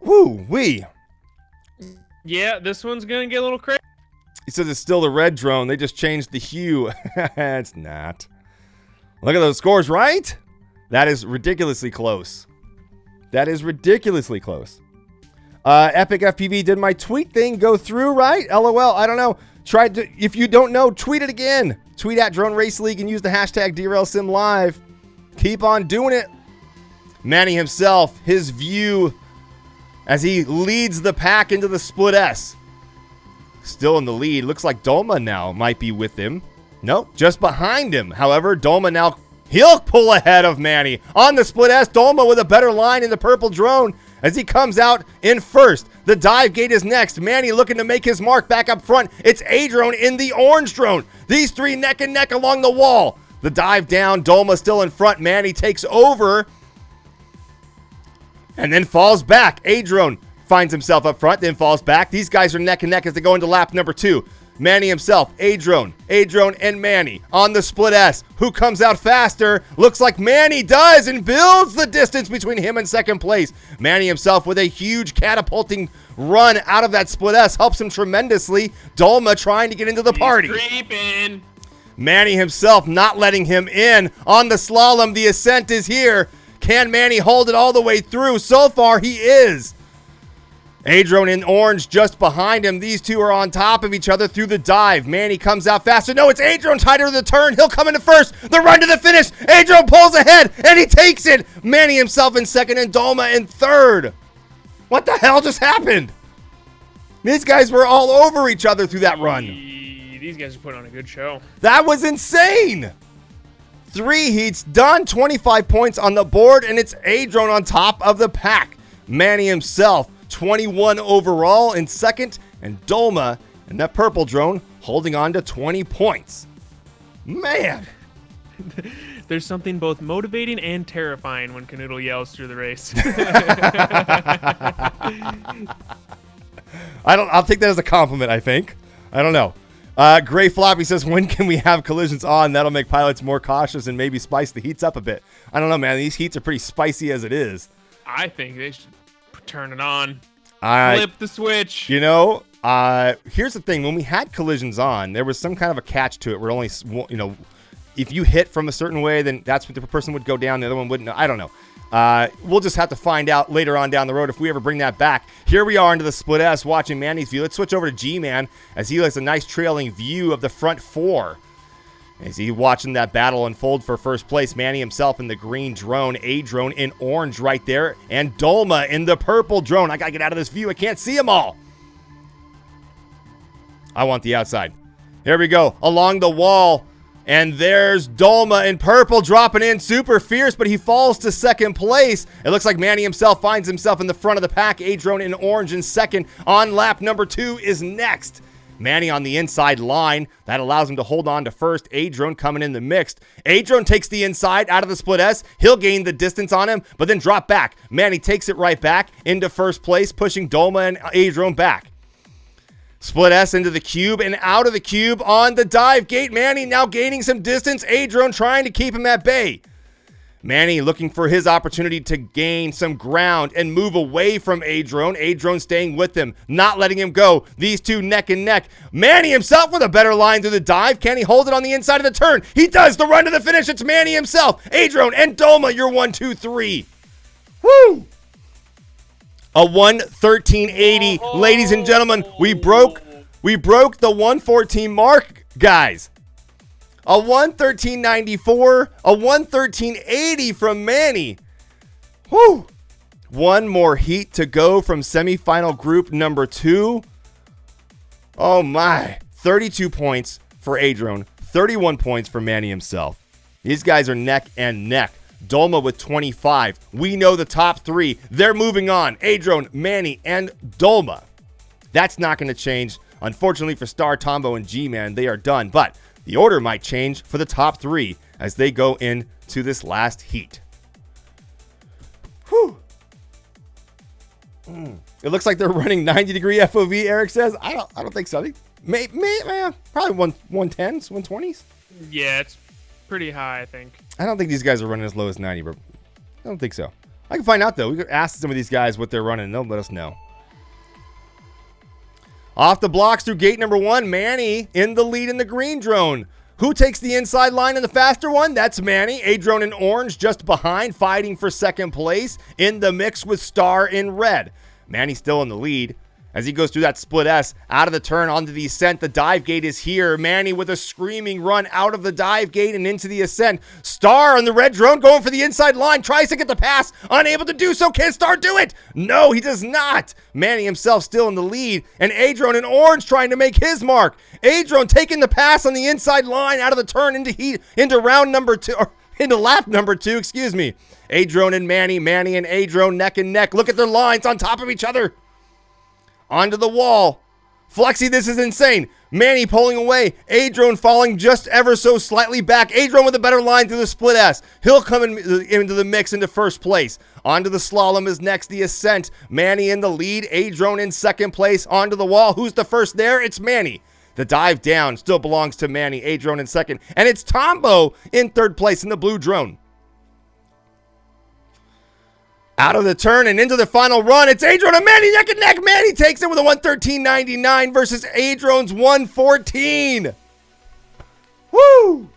Woo-wee. Yeah, this one's going to get a little crazy. He says it's still the red drone. They just changed the hue. It's not. Look at those scores, right? That is ridiculously close. That is ridiculously close. Epic FPV, did my tweet thing go through right? LOL, I don't know. If you don't know, tweet it again. Tweet at Drone Race League and use the hashtag DRL Sim Live. Keep on doing it. Manny himself, his view as he leads the pack into the split S. Still in the lead. Looks like Doma now might be with him. Nope, just behind him. However, Doma now, he'll pull ahead of Manny. On the split S, Doma with a better line in the purple drone as he comes out in first. The dive gate is next. Manny looking to make his mark back up front. It's A-drone in the orange drone. These 3 neck and neck along the wall. The dive down, Doma still in front. Manny takes over and then falls back. A-drone finds himself up front, then falls back. These guys are neck and neck as they go into lap number 2. Manny himself, A-drone, and Manny on the split S. Who comes out faster? Looks like Manny does and builds the distance between him and second place. Manny himself with a huge catapulting run out of that split S helps him tremendously. Doma trying to get into the party. He's creeping. Manny himself not letting him in. On the slalom, the ascent is here. Can Manny hold it all the way through? So far, he is. A-drone in orange just behind him. These two are on top of each other through the dive. Manny comes out faster. No, it's A-drone tighter to the turn. He'll come into first. The run to the finish. A-drone pulls ahead, and he takes it. Manny himself in second and Doma in third. What the hell just happened? These guys were all over each other through that run. These guys are putting on a good show. That was insane. 3 heats done, 25 points on the board, and it's A-drone on top of the pack. Manny himself, 21 overall in second, and Doma and that purple drone holding on to 20 points. Man. There's something both motivating and terrifying when Canoodle yells through the race. I'll take that as a compliment, I think. I don't know. Gray Floppy says, when can we have collisions on? That'll make pilots more cautious and maybe spice the heats up a bit. I don't know, man. These heats are pretty spicy as it is. I think they should turn it on. Flip the switch. You know, here's the thing. When we had collisions on, there was some kind of a catch to it where only, you know, if you hit from a certain way, then that's what the person would go down. The other one wouldn't. I don't know. We'll just have to find out later on down the road if we ever bring that back. Here we are into the split S watching Manny's view. Let's switch over to G-Man as he has a nice trailing view of the front 4. As he watching that battle unfold for first place. Manny himself in the green drone, A-drone in orange right there, and Doma in the purple drone. I gotta get out of this view. I can't see them all. I want the outside. Here we go. Along the wall. And there's Doma in purple dropping in super fierce, but he falls to second place. It looks like Manny himself finds himself in the front of the pack. A-drone in orange in second. On lap number 2 is next. Manny on the inside line. That allows him to hold on to first. A-drone coming in the mixed. A-drone takes the inside out of the split S. He'll gain the distance on him, but then drop back. Manny takes it right back into first place, pushing Doma and A-drone back. Split S into the cube and out of the cube on the dive gate. Manny now gaining some distance. A-drone trying to keep him at bay. Manny looking for his opportunity to gain some ground and move away from A-drone. A-drone staying with him, not letting him go. These two neck and neck. Manny himself with a better line through the dive. Can he hold it on the inside of the turn? He does. The run to the finish. It's Manny himself. A-drone and Doma, you're 1, 2, 3. Woo! A 1:13.80, ladies and gentlemen. We broke the 114 mark, guys. A 1:13.94, a 1:13.80 from Manny. Whew. One more heat to go from semifinal group number 2. Oh my. 32 points for A-drone, 31 points for Manny himself. These guys are neck and neck. Doma with 25. We know the top 3. They're moving on. A-drone, Manny, and Doma. That's not going to change. Unfortunately for Star, Tombo, and G-Man, they are done. But the order might change for the top 3 as they go into this last heat. Whew. It looks like they're running 90-degree FOV, Eric says. I don't think so. I think probably 110s, 120s. Yeah, it's pretty high, I think. I don't think these guys are running as low as 90, but I don't think so. I can find out, though. We could ask some of these guys what they're running, and they'll let us know. Off the blocks through gate number 1, Manny in the lead in the green drone. Who takes the inside line in the faster one? That's Manny. A-Drone in orange just behind, fighting for second place in the mix with Star in red. Manny still in the lead as he goes through that split S, out of the turn onto the ascent. The dive gate is here. Manny with a screaming run out of the dive gate and into the ascent. Star on the red drone going for the inside line, tries to get the pass, unable to do so. Can Star do it? No, he does not. Manny himself still in the lead, and A-Drone in orange trying to make his mark. A-Drone taking the pass on the inside line out of the turn into round number 2, or into lap number 2, excuse me. A-Drone and Manny and A-Drone neck and neck. Look at their lines on top of each other. Onto the wall. Flexi, this is insane. Manny pulling away. A-Drone falling just ever so slightly back. A-Drone with a better line through the split S. He'll come into the mix into first place. Onto the slalom is next, the ascent. Manny in the lead. A-Drone in second place. Onto the wall. Who's the first there? It's Manny. The dive down still belongs to Manny. A-Drone in second. And it's Tombo in third place in the blue drone. Out of the turn and into the final run, it's A-Drone and Manny neck and neck. Manny takes it with a 113.99 versus A-Drone's 114. Woo!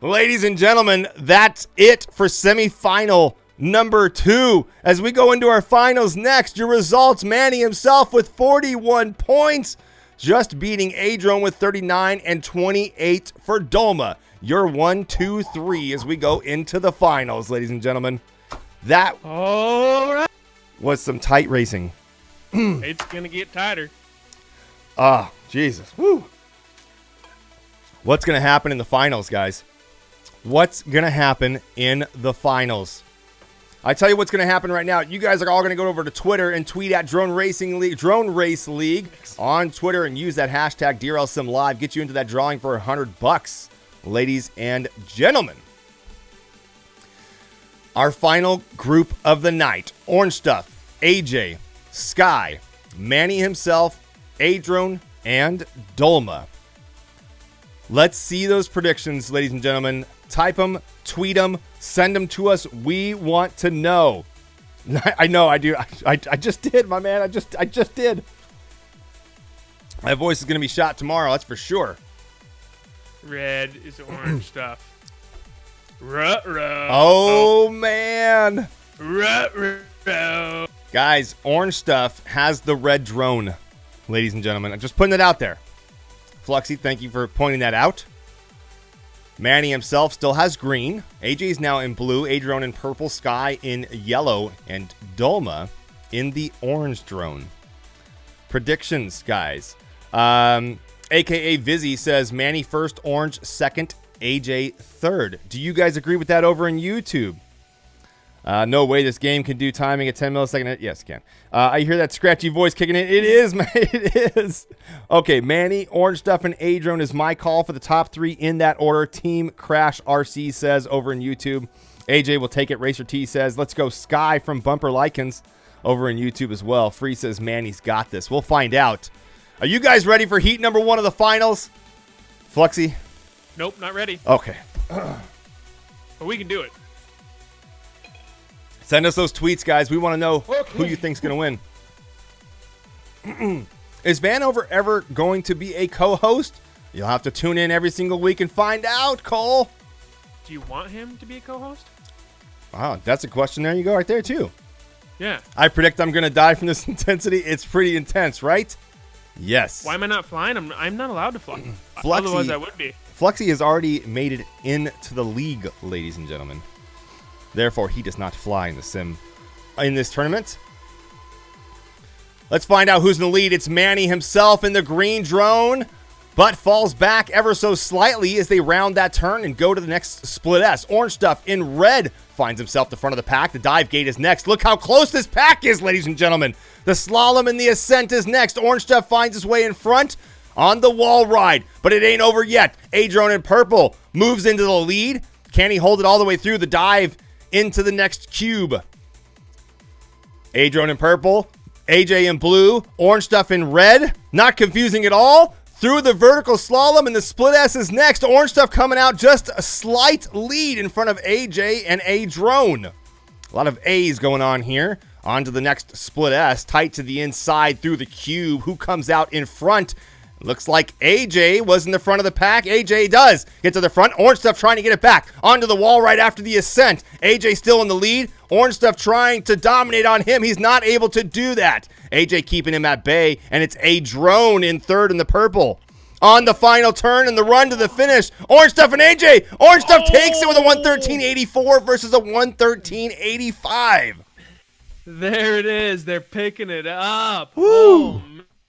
Ladies and gentlemen, that's it for semifinal number 2. As we go into our finals next, your results, Manny himself with 41 points, just beating A-Drone with 39 and 28 for Dolma. Your 1, 2, 3 as we go into the finals, ladies and gentlemen. That was some tight racing. It's going to get tighter. Ah, Jesus. Woo. What's going to happen in the finals, guys? What's going to happen in the finals? I tell you what's going to happen right now. You guys are all going to go over to Twitter and tweet at Drone Race League on Twitter and use that hashtag DRL Sim Live. Get you into that drawing for $100. Ladies and gentlemen, our final group of the night: Orange Stuff, AJ, Sky, Manny himself, A-Drone, and Dolma. Let's see those predictions, ladies and gentlemen. Type them, tweet them, send them to us. We want to know. I know, I do. I just did, my man. I just did. My voice is going to be shot tomorrow, that's for sure. Red is orange stuff. Ruh-roh. Oh, man. Ruh-roh. Guys, Orange Stuff has the red drone, ladies and gentlemen. I'm just putting it out there. Fluxy, thank you for pointing that out. Manny himself still has green. AJ's now in blue. A-Drone in purple. Sky in yellow. And Dolma in the orange drone. Predictions, guys. AKA Vizzy says Manny first, orange second, AJ third. Do you guys agree with that over in YouTube? No way this game can do timing at 10 milliseconds. Yes, it can. I hear that scratchy voice kicking in. It is, man. It is. Okay, Manny, Orange Stuff, and A-Drone is my call for the top 3 in that order. Team Crash RC says over in YouTube. AJ will take it. Racer T says, let's go Sky from Bumper Likens over in YouTube as well. Free says Manny's got this. We'll find out. Are you guys ready for heat number 1 of the finals? Fluxy? Nope, not ready. Okay. But we can do it. Send us those tweets, guys. We want to know who you think's going to win. Is Vanover ever going to be a co-host? You'll have to tune in every single week and find out, Cole. Do you want him to be a co-host? Wow, that's a question. There you go right there, too. Yeah. I predict I'm going to die from this intensity. It's pretty intense, right? Yes. Why am I not flying? I'm not allowed to fly. Fluxy, otherwise, I would be. Fluxy has already made it into the league, ladies and gentlemen. Therefore, he does not fly in the sim in this tournament. Let's find out who's in the lead. It's Manny himself in the green drone, but falls back ever so slightly as they round that turn and go to the next split S. Orange Stuff in red finds himself the front of the pack. The dive gate is next. Look how close this pack is, ladies and gentlemen. The slalom and the ascent is next. Orange Stuff finds his way in front on the wall ride, but it ain't over yet. A-Drone in purple moves into the lead. Can he hold it all the way through the dive into the next cube? A-Drone in purple, AJ in blue, orange stuff in red. Not confusing at all. Through the vertical slalom, and the split S is next. Orange stuff coming out just a slight lead in front of AJ and A-Drone. A lot of A's going on here. On to the next split S, tight to the inside through the cube. Who comes out in front? Looks like AJ was in the front of the pack. AJ does get to the front. Orange stuff trying to get it back onto the wall right after the ascent. AJ still in the lead. Orange stuff trying to dominate on him. He's not able to do that. AJ keeping him at bay, and it's A-Drone in third in the purple. On the final turn and the run to the finish, Orange stuff and AJ. Orange stuff takes it with a 113.84 versus a 113.85. There it is. They're picking it up. Woo. Oh,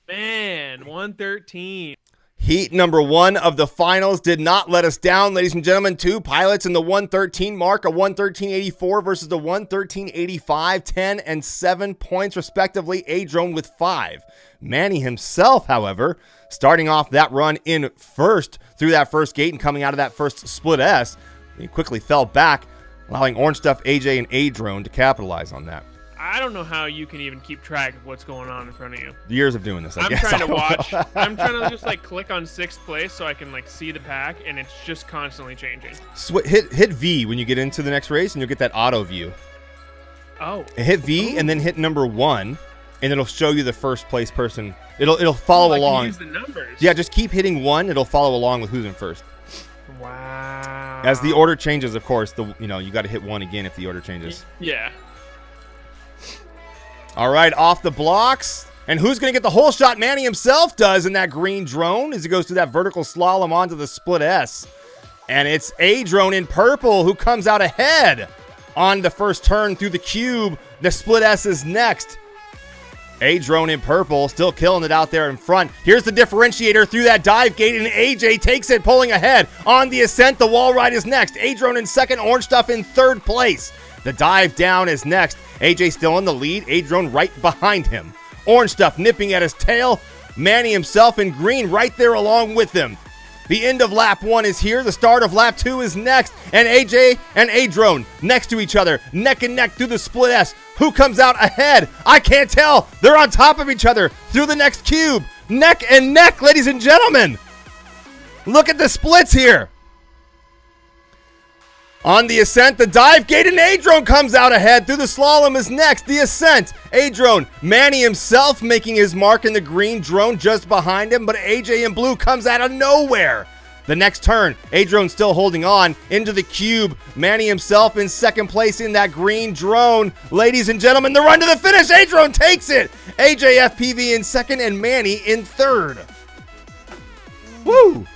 man. 113. Heat number 1 of the finals did not let us down, ladies and gentlemen. 2 pilots in the 113 mark, a 113.84 versus the 113.85, 10 and 7 points respectively. A-Drone with 5. Manny himself, however, starting off that run in first through that first gate and coming out of that first split S, he quickly fell back, allowing Orange Stuff, AJ, and A-Drone to capitalize on that. I don't know how you can even keep track of what's going on in front of you. Years of doing this, I I'm guess. trying to watch. I'm trying to just like click on 6th place so I can like see the pack, and it's just constantly changing. Hit V when you get into the next race, and you'll get that auto view. Oh. Hit V. Ooh. And then hit number 1, and it'll show you the first place person. It'll follow along. Use the numbers. Yeah, just keep hitting 1. It'll follow along with who's in first. Wow. As the order changes, of course, you got to hit 1 again if the order changes. Yeah. All right, off the blocks. And who's going to get the whole shot? Manny himself does in that green drone as he goes through that vertical slalom onto the split S. And it's A-Drone in purple who comes out ahead on the first turn through the cube. The split S is next. A-Drone in purple still killing it out there in front. Here's the differentiator through that dive gate, and AJ takes it, pulling ahead. On the ascent, the wall ride is next. A-Drone in second, Orange Stuff in third place. The dive down is next. AJ still in the lead, A-Drone right behind him. Orange Stuff nipping at his tail. Manny himself in green right there along with him. The end of lap 1 is here. The start of lap 2 is next. And AJ and A-Drone next to each other, neck and neck through the split S. Who comes out ahead? I can't tell. They're on top of each other through the next cube. Neck and neck, ladies and gentlemen. Look at the splits here. On the ascent, the dive gate, and A-Drone comes out ahead. Through the slalom is next. The ascent, A-Drone. Manny himself making his mark in the green drone just behind him, but AJ in blue comes out of nowhere. The next turn, A-Drone still holding on into the cube. Manny himself in second place in that green drone. Ladies and gentlemen, the run to the finish. A-Drone takes it. AJ FPV in second and Manny in third. Woo!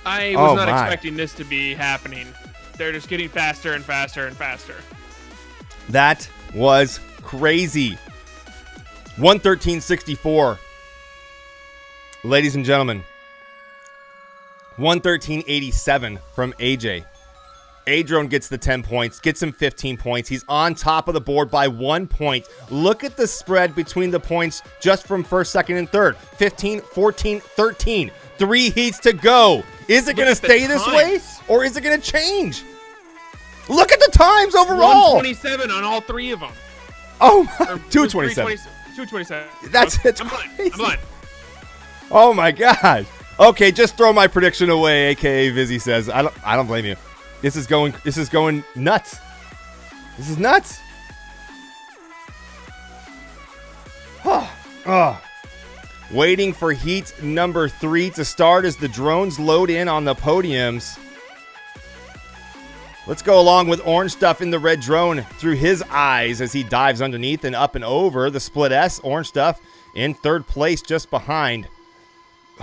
I was not expecting this to be happening. They're just getting faster and faster and faster. That was crazy. 113.64. Ladies and gentlemen, 113.87 from AJ. A-Drone gets the 10 points, gets him 15 points. He's on top of the board by 1 point. Look at the spread between the points just from first, second, and third. 15, 14, 13. 3 heats to go. Is it going to stay this way, or is it going to change? Look at the times overall. 127 on all 3 of them. Oh, 227. 227. That's I'm crazy. blind. Oh my gosh. Okay, just throw my prediction away, aka Vizzy says. I don't blame you. This is going nuts. This is nuts. Waiting for heat number 3 to start as the drones load in on the podiums. Let's go along with Orange Stuff in the red drone through his eyes as he dives underneath and up and over the split S. Orange Stuff in third place just behind.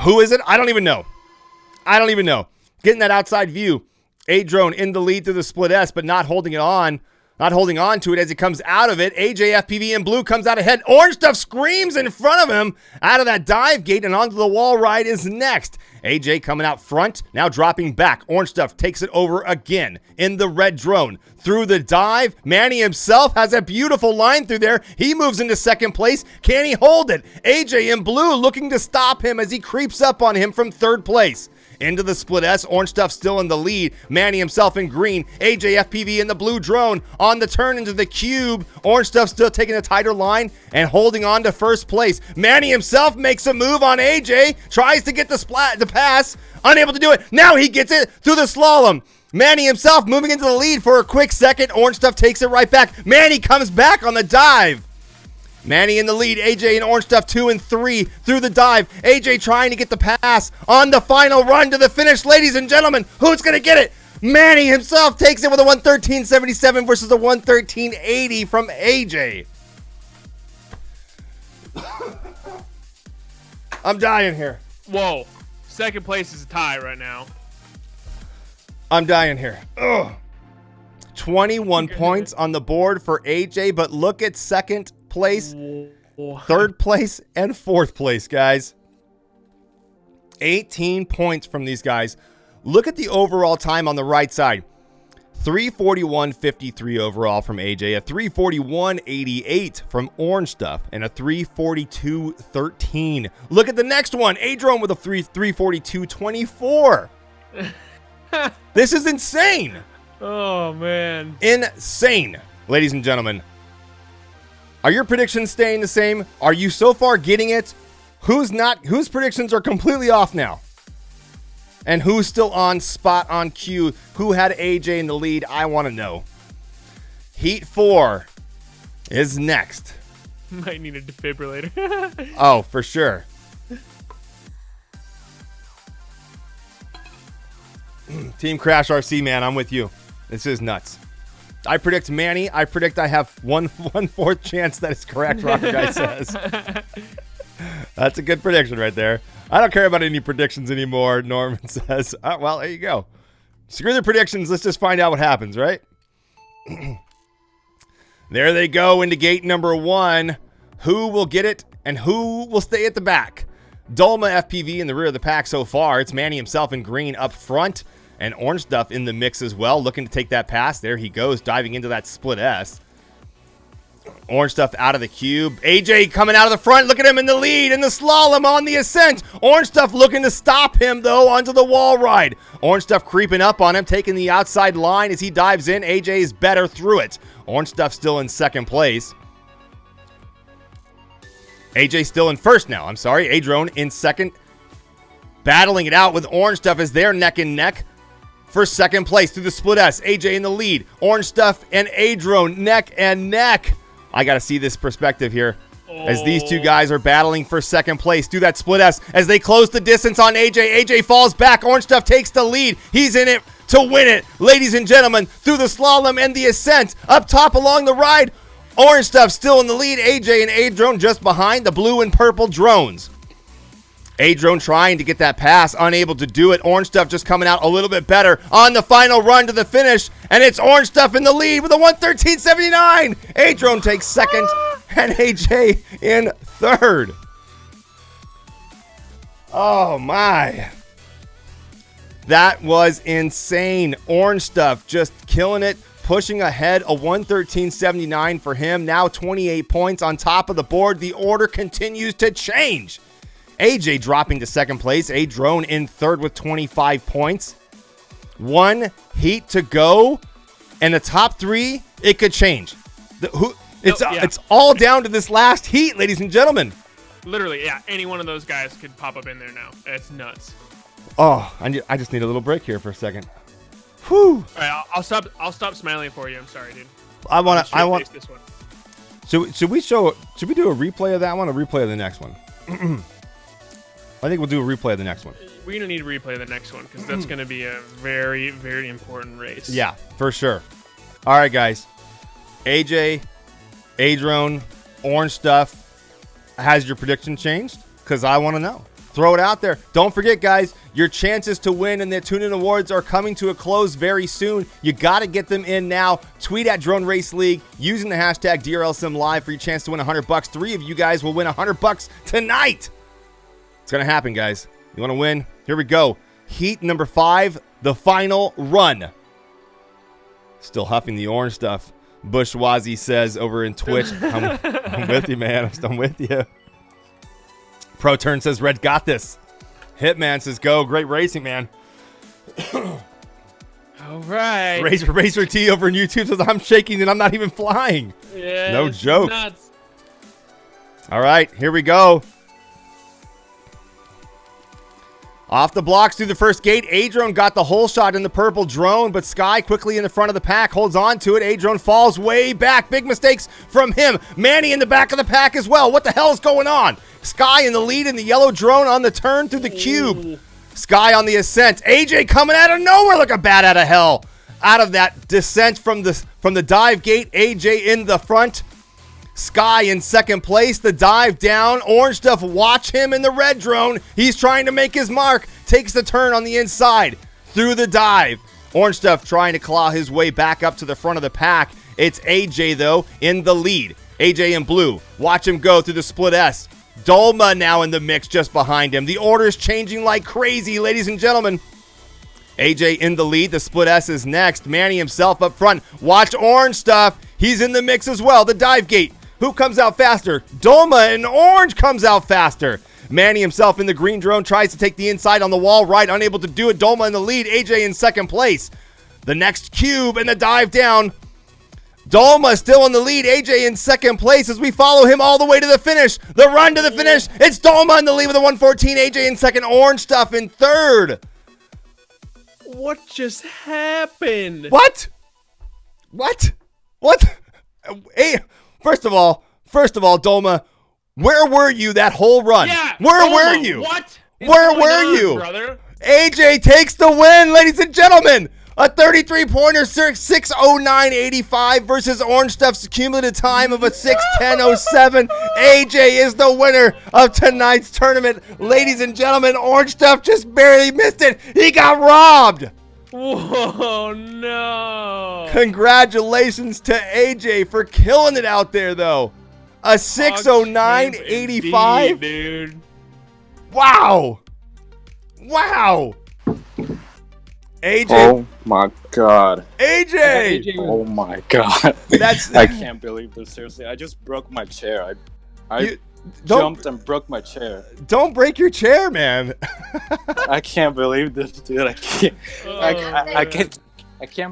Who is it? I don't even know. Getting that outside view. A-Drone in the lead through the split S, but not holding on to it as he comes out of it. AJ FPV in blue comes out ahead. Orange Stuff screams in front of him out of that dive gate, and onto the wall ride is next. AJ coming out front, now dropping back. Orange Stuff takes it over again in the red drone. Through the dive, Manny himself has a beautiful line through there. He moves into second place. Can he hold it? AJ in blue looking to stop him as he creeps up on him from third place. into the split S. Orange Stuff still in the lead. Manny himself in green. AJ FPV in the blue drone on the turn into the cube. Orange Stuff still taking a tighter line and holding on to first place. Manny himself makes a move on AJ, tries to get the pass, unable to do it. Now he gets it through the slalom. Manny himself moving into the lead for a quick second. Orange Stuff takes it right back. Manny comes back on the dive. Manny in the lead. AJ and Orange Stuff 2 and 3 through the dive. AJ trying to get the pass on the final run to the finish. Ladies and gentlemen, who's going to get it? Manny himself takes it with a 1:13.77 versus a 1:13.80 from AJ. I'm dying here. Whoa. Second place is a tie right now. I'm dying here. Ugh. 21 points on the board for AJ, but look at second place, third place, and fourth place, guys. 18 points from these guys. Look at the overall time on the right side. 341.53 overall from AJ, a 341.88 from Orange Stuff, and a 342.13. Look at the next one. Adrone with a 342.24. This is insane. Oh, man. Insane. Ladies and gentlemen, are your predictions staying the same? Are you so far getting it? Who's not? Whose predictions are completely off now? And who's still on spot on cue? Who had AJ in the lead? I want to know. Heat 4 is next. Might need a defibrillator. Oh, for sure. Team Crash RC, man, I'm with you. This is nuts. I predict Manny. I predict I have 1/4 chance that is correct, Rocker Guy says. That's a good prediction right there. I don't care about any predictions anymore, Norman says. Well, there you go. Screw the predictions. Let's just find out what happens, right? There they go into gate number 1. Who will get it and who will stay at the back? Dolma FPV in the rear of the pack so far. It's Manny himself in green up front. And Orange Stuff in the mix as well, looking to take that pass. There he goes, diving into that split S. Orange Stuff out of the cube. AJ coming out of the front. Look at him in the lead in the slalom on the ascent. Orange Stuff looking to stop him, though, onto the wall ride. Orange Stuff creeping up on him, taking the outside line as he dives in. AJ is better through it. Orange Stuff still in second place. AJ still in first now. I'm sorry. Adrone in second. Battling it out with Orange Stuff as they're neck and neck for second place through the split S. AJ in the lead. Orange Stuff and Adrone neck and neck. I got to see this perspective here as these two guys are battling for second place through that split S as they close the distance on AJ. AJ falls back. Orange Stuff takes the lead. He's in it to win it. Ladies and gentlemen, through the slalom and the ascent, up top along the ride, Orange Stuff still in the lead. AJ and Adrone just behind the blue and purple drones. Adrone trying to get that pass, unable to do it. Orange Stuff just coming out a little bit better on the final run to the finish, and it's Orange Stuff in the lead with a 1:13.79. Adrone takes second, and AJ in third. Oh, my. That was insane. Orange Stuff just killing it, pushing ahead, a 1:13.79 for him. Now 28 points on top of the board. The order continues to change. AJ dropping to second place. Adrone in third with 25 points. 1 heat to go. And the top 3, it could change. It's all down to this last heat, ladies and gentlemen. Literally, yeah. Any one of those guys could pop up in there now. It's nuts. Oh, I just need a little break here for a second. Whew. All right, I'll stop smiling for you. I'm sorry, dude. I want this one. Should we do a replay of that one or replay of the next one? I think we'll do a replay of the next one. We're going to need to replay the next one because that's going to be a very, very important race. Yeah, for sure. All right, guys. AJ, Adrone, Orange Stuff. Has your prediction changed? Because I want to know. Throw it out there. Don't forget, guys, your chances to win and the Tune-In Awards are coming to a close very soon. You got to get them in now. Tweet at Drone Race League using the hashtag DRLSimLive for your chance to win $100. 3 of you guys will win $100 tonight. It's going to happen, guys. You want to win? Here we go. Heat number 5, the final run. Still huffing the Orange Stuff. Bushwazi says over in Twitch. I'm with you, man. I'm with you. Pro Turn says Red got this. Hitman says go. Great racing, man. All right. Racer T over on YouTube says I'm shaking and I'm not even flying. Yeah. No joke. Nuts. All right, here we go. Off the blocks through the first gate, Adrone got the whole shot in the purple drone, but Sky quickly in the front of the pack holds on to it. Adrone falls way back. Big mistakes from him. Manny in the back of the pack as well. What the hell is going on? Sky in the lead in the yellow drone on the turn through the cube. Sky on the ascent. AJ coming out of nowhere like a bat out of hell. Out of that descent from the dive gate, AJ in the front. Sky in second place, the dive down. Orange Stuff, watch him in the red drone. He's trying to make his mark. Takes the turn on the inside through the dive. Orange Stuff trying to claw his way back up to the front of the pack. It's AJ, though, in the lead. AJ in blue. Watch him go through the split S. Dolma now in the mix just behind him. The order's changing like crazy, ladies and gentlemen. AJ in the lead. The split S is next. Manny himself up front. Watch Orange Stuff. He's in the mix as well. The dive gate. Who comes out faster? Dolma and Orange comes out faster. Manny himself in the green drone tries to take the inside on the wall right. Unable to do it. Dolma in the lead. AJ in second place. The next cube and the dive down. Dolma still in the lead. AJ in second place as we follow him all the way to the finish. The run to the finish. It's Dolma in the lead with a 1:14. AJ in second. Orange Stuff in third. What just happened? What? Hey, first of all, Dolma, where were you that whole run? Yeah, where Dolma, were you? What? Where were you? Brother? AJ takes the win, ladies and gentlemen. A 33-pointer, 6:09.85 versus Orange Stuff's cumulative time of a 6:10.07. AJ is the winner of tonight's tournament. Ladies and gentlemen, Orange Stuff just barely missed it. He got robbed. Whoa, no. Congratulations to AJ for killing it out there, though. A 6:09.85. Dude. Wow. AJ. Oh my god. AJ. Oh my god. I can't believe this. Seriously, I just broke my chair. I jumped and broke my chair. Don't break your chair, man. I can't believe this, dude. I can't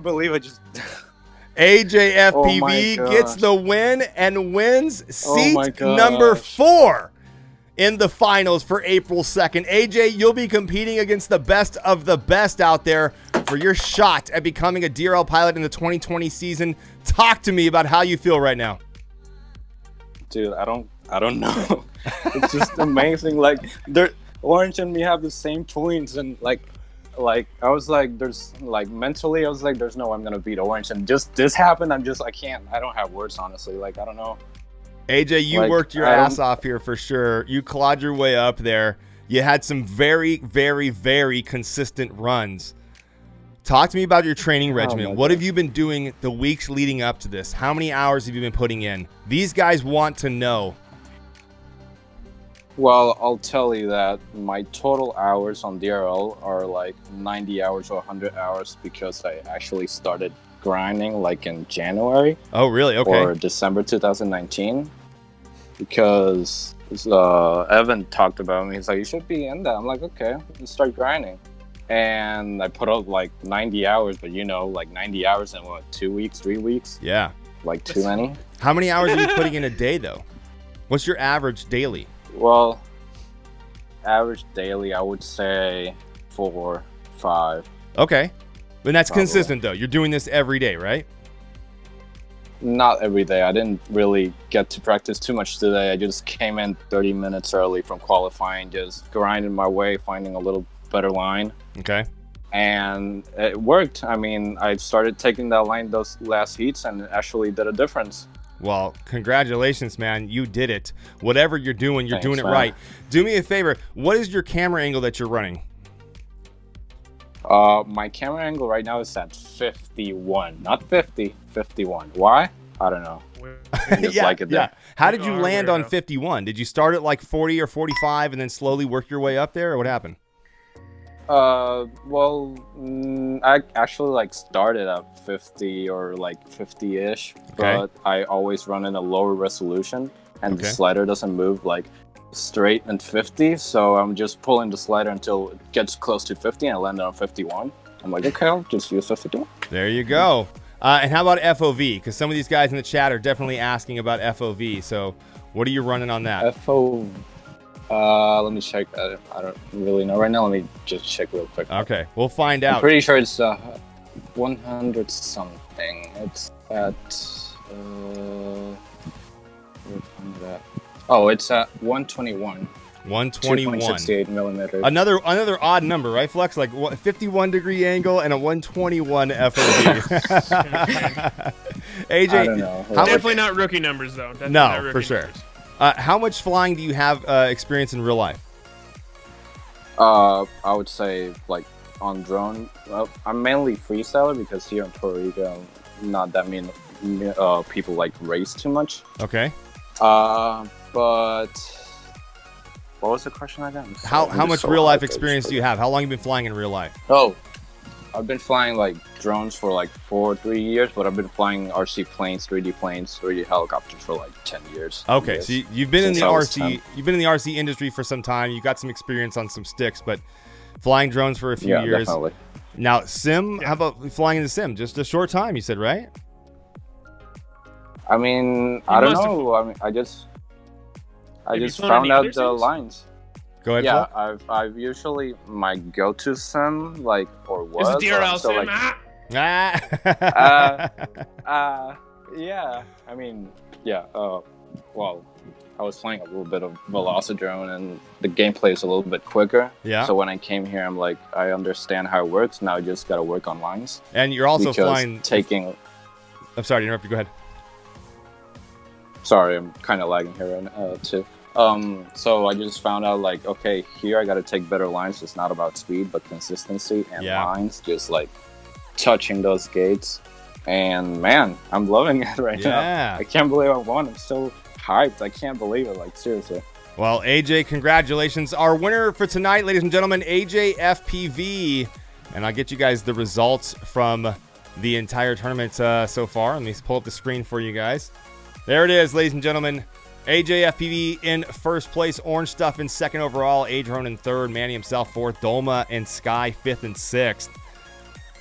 believe I just. AJ Oh FPV my gets gosh. the win and wins seat my gosh. number 4 in the finals for April 2nd. AJ, you'll be competing against the best of the best out there for your shot at becoming a DRL pilot in the 2020 season. Talk to me about how you feel right now. Dude, I don't know. It's just amazing. Like, Orange and me have the same points, and like I was like, mentally, I was like, there's no way I'm gonna beat Orange, and just this happened. I don't have words, honestly. Like, I don't know. AJ, you worked your ass off here for sure. You clawed your way up there. You had some very, very, very consistent runs. Talk to me about your training regimen. What have you been doing the weeks leading up to this? How many hours have you been putting in? These guys want to know. Well, I'll tell you that my total hours on DRL are like 90 hours or 100 hours because I actually started grinding like in January. Oh, really? Okay. Or December 2019. Because Evan talked about me. He's like, you should be in that. I'm like, okay, let's start grinding. And I put out like 90 hours, but like 90 hours in what, 2 weeks, 3 weeks? Yeah. Like too many. How many hours are you putting in a day, though? What's your average daily? Well, average daily, I would say 4, 5. Okay. And that's Probably. consistent, though. You're doing this every day, right? Not every day. I didn't really get to practice too much today. I just came in 30 minutes early from qualifying, just grinding my way, finding a little better line. Okay. And it worked. I mean, I started taking that line those last heats and it actually did a difference. Well, congratulations, man. You did it. Whatever you're doing, Thanks, doing it man. right. Do me a favor. What is your camera angle that you're running? My camera angle right now is at 51. Not 50, 51. Why? I don't know. I just like it there. How did you land on 51? Did you start at like 40 or 45 and then slowly work your way up there, or what happened? I actually like started at 50 or like 50-ish, but I always run in a lower resolution and the slider doesn't move like straight and 50, so I'm just pulling the slider until it gets close to 50, and I landed on 51. I'm like, okay, I'll just use 51. There you go. And how about FOV? Because some of these guys in the chat are definitely asking about FOV. So what are you running on that? Let me check. I don't really know right now. Let me just check real quick. Okay, we'll find out. I'm pretty sure it's 100 something. It's at it's at 121. 121. 2.68 millimeters. Another odd number, right, Flex? Like 51-degree angle and a 121 FOV. AJ, I don't know. Definitely not rookie numbers, though. Definitely not no, rookie for sure. numbers. How much flying do you have experience in real life? I would say like on drone. Well, I'm mainly freestyler because here in Puerto Rico, not that many people like race too much. Okay. But what was the question again? How much real life experience do you have? How long have you been flying in real life? Oh, I've been flying like drones for like 3 years, but I've been flying RC planes, 3D planes, 3D helicopters for like 10 years. Okay, so you've been in the Since I was RC, you've been in the RC industry for some time. You got some experience on some sticks, but flying drones for a few years. Definitely. Now, sim, how about flying in the sim? Just a short time, you said, right? I mean, I don't know. I mean, I just found out the lines. Go ahead. Yeah, Paul. I've usually my go-to sim like or was Is DRL so, sim? like, Ah. yeah. I mean, yeah. Well, I was playing a little bit of Velocidrone, and the gameplay is a little bit quicker. Yeah. So when I came here, I'm like, I understand how it works. Now I just gotta work on lines. And you're also because flying. taking. I'm sorry to interrupt you. Go ahead. Sorry, I'm kind of lagging here too. So I just found out like, okay, here I got to take better lines. It's not about speed, but consistency and lines, just like touching those gates. And man, I'm loving it right now. I can't believe I won. I'm so hyped. I can't believe it. Like seriously. Well, AJ, congratulations. Our winner for tonight, ladies and gentlemen, AJ FPV. And I'll get you guys the results from the entire tournament so far. Let me pull up the screen for you guys. There it is, ladies and gentlemen. AJ FPV in first place, Orange Stuff in second overall, Adron in third, Manny himself fourth, Dolma and Sky fifth and sixth.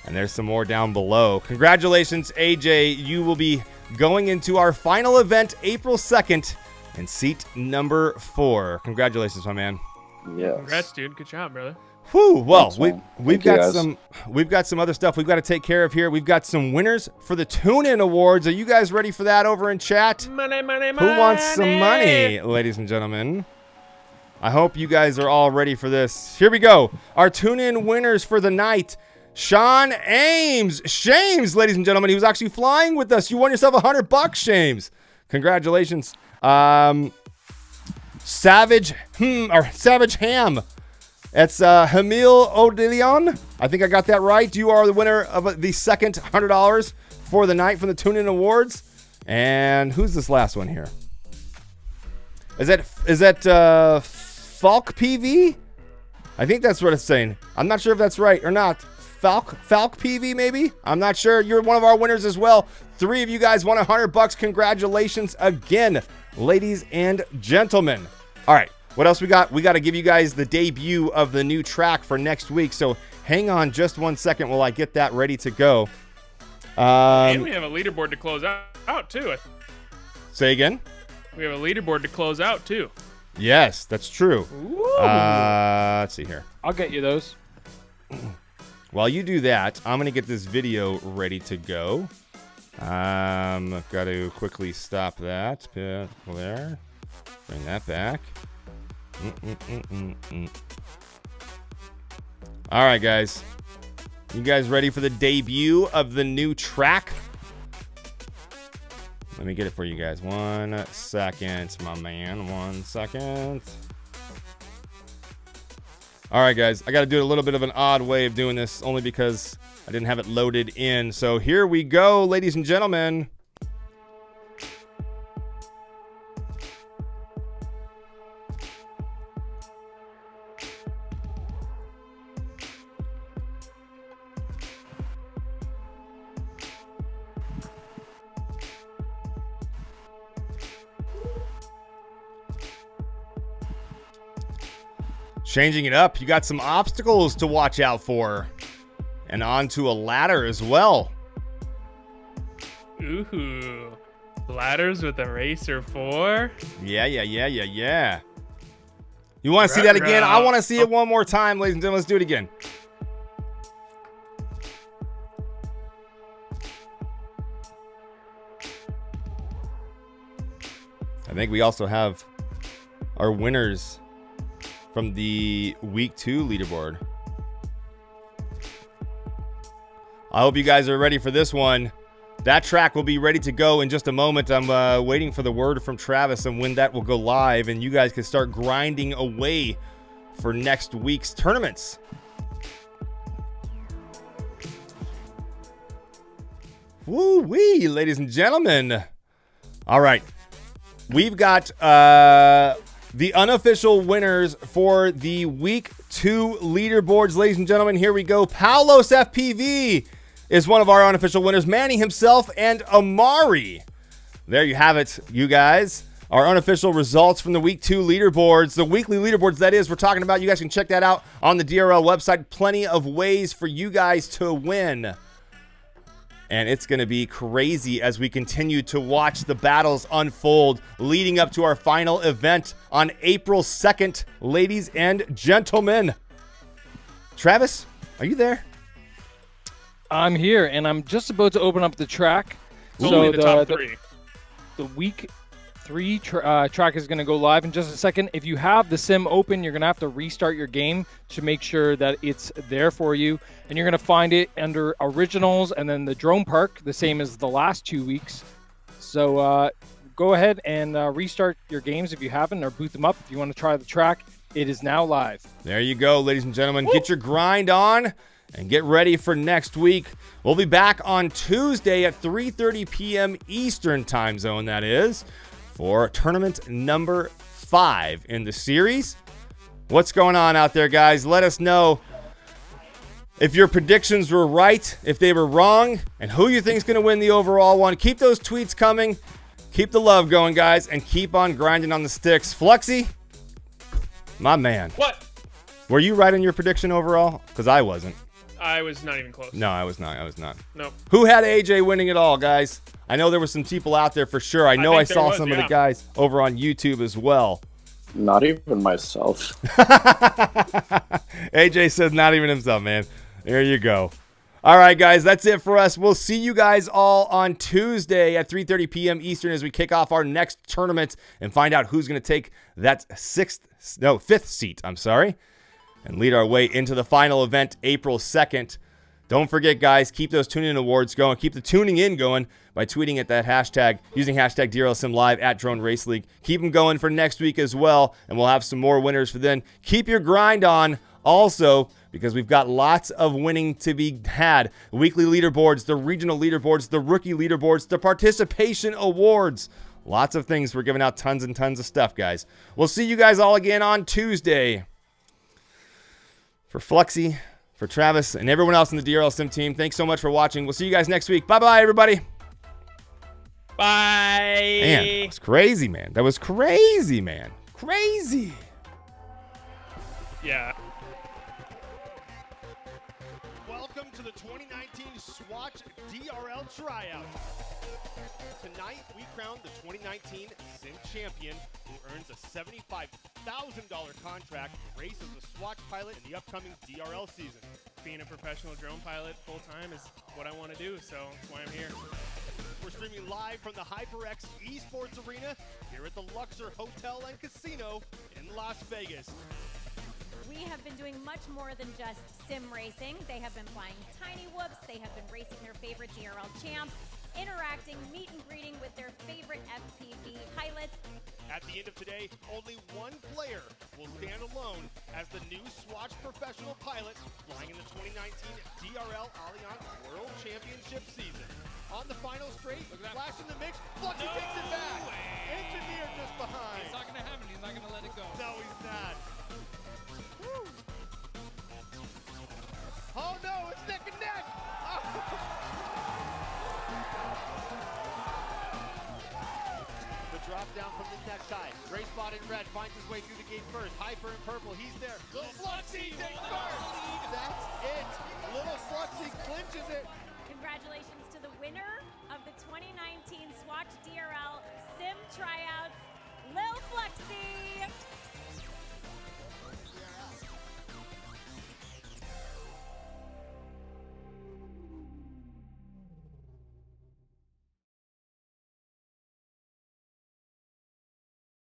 And there's some more down below. Congratulations, AJ. You will be going into our final event April 2nd in seat number 4. Congratulations, my man. Yeah. Congrats, dude. Good job, brother. Whew, well, Thanks, we've got some other stuff we've got to take care of here. We've got some winners for the Tune-In Awards. Are you guys ready for that over in chat? Money, money, money. Who wants some money, ladies and gentlemen? I hope you guys are all ready for this. Here we go. Our Tune-In winners for the night. Sean Ames. Shames, ladies and gentlemen. He was actually flying with us. You won yourself $100, Shames. Congratulations. Savage Ham. It's Hamil Odilion. I think I got that right. You are the winner of the second $100 for the night from the Tune-In Awards. And who's this last one here? Is that Falk PV? I think that's what it's saying. I'm not sure if that's right or not. Falk PV maybe? I'm not sure. You're one of our winners as well. 3 of you guys won $100. Congratulations again, ladies and gentlemen. All right. What else we got? We got to give you guys the debut of the new track for next week. So hang on just 1 second while I get that ready to go. And we have a leaderboard to close out too. Say again? We have a leaderboard to close out too. Yes, that's true. Let's see here. I'll get you those. While you do that, I'm going to get this video ready to go. I've got to quickly stop that. There. Bring that back. All right, guys. You guys ready for the debut of the new track? Let me get it for you guys. 1 second, my man. 1 second. All right, guys. I got to do a little bit of an odd way of doing this, only because I didn't have it loaded in. So here we go, ladies and gentlemen. Changing it up, you got some obstacles to watch out for. And onto a ladder as well. Ooh. Ladders with a racer 4. Yeah. You want to see that again? I want to see it one more time, ladies and gentlemen. Let's do it again. I think we also have our winners from the week 2 leaderboard. I hope you guys are ready for this one. That track will be ready to go in just a moment. I'm waiting for the word from Travis on when that will go live, and you guys can start grinding away for next week's tournaments. Woo-wee, ladies and gentlemen. All right. We've got the unofficial winners for the week 2 leaderboards. Ladies and gentlemen, here we go. Paulos FPV is one of our unofficial winners. Manny himself and Amari. There you have it, you guys. Our unofficial results from the week 2 leaderboards. The weekly leaderboards, that is, we're talking about. You guys can check that out on the DRL website. Plenty of ways for you guys to win. And it's going to be crazy as we continue to watch the battles unfold leading up to our final event on April 2nd, ladies and gentlemen. Travis, are you there? I'm here, and I'm just about to open up the track. Only the top 3. The week 3 track is going to go live in just a second. If you have the sim open, you're going to have to restart your game to make sure that it's there for you. And you're going to find it under Originals and then the Drone Park, the same as the last 2 weeks. So go ahead and restart your games if you haven't, or boot them up if you want to try the track. It is now live. There you go, ladies and gentlemen. Woo! Get your grind on and get ready for next week. We'll be back on Tuesday at 3:30 p.m. Eastern time zone, that is, for tournament number 5 in the series. What's going on out there, guys? Let us know if your predictions were right, if they were wrong, and who you think is going to win the overall one. Keep those tweets coming. Keep the love going, guys, and keep on grinding on the sticks. Fluxy, my man. What? Were you right in your prediction overall? Because I wasn't. I was not even close. No, I was not. Nope. Who had AJ winning it all, guys? I know there were some people out there for sure. I know I saw some of the guys over on YouTube as well. Not even myself. AJ says not even himself, man. There you go. All right, guys, that's it for us. We'll see you guys all on Tuesday at 3:30 p.m. Eastern as we kick off our next tournament and find out who's going to take that 5th seat, and lead our way into the final event April 2nd. Don't forget, guys, keep those tune-in awards going. Keep the tuning in going by tweeting at that hashtag, using hashtag DRLSimLive at Drone Race League. Keep them going for next week as well, and we'll have some more winners for then. Keep your grind on also, because we've got lots of winning to be had. Weekly leaderboards, the regional leaderboards, the rookie leaderboards, the participation awards. Lots of things. We're giving out tons and tons of stuff, guys. We'll see you guys all again on Tuesday. For Fluxy, for Travis, and everyone else in the DRL Sim team, thanks so much for watching. We'll see you guys next week. Bye-bye, everybody. Bye. Man, that was crazy, man. That was crazy, man. Crazy. Yeah. Welcome to the 2019 Swatch DRL Tryouts. Tonight, we crown the 2019 Sim Champion, who earns a $75,000 contract to race as a Swatch pilot in the upcoming DRL season. Being a professional drone pilot full-time is what I want to do, so that's why I'm here. We're streaming live from the HyperX Esports Arena here at the Luxor Hotel and Casino in Las Vegas. We have been doing much more than just sim racing. They have been flying tiny whoops. They have been racing their favorite DRL champs, interacting, meet and greeting with their favorite FPV pilots. At the end of today, only one player will stand alone as the new Swatch professional pilot flying in the 2019 DRL Allianz World Championship season. On the final straight, flash in the mix, Fluxy takes it back. Engineer just behind. It's not going to happen. He's not going to let it go. No, he's not. Woo. Oh no, it's neck and neck. Oh. The drop down from the next side. Racebot in red finds his way through the gate first. Hyper in purple, he's there. Little Fluxy takes first. That's it. Little Fluxy clinches it. Congratulations to the winner of the 2019 Swatch DRL Sim Tryouts, Lil Fluxy.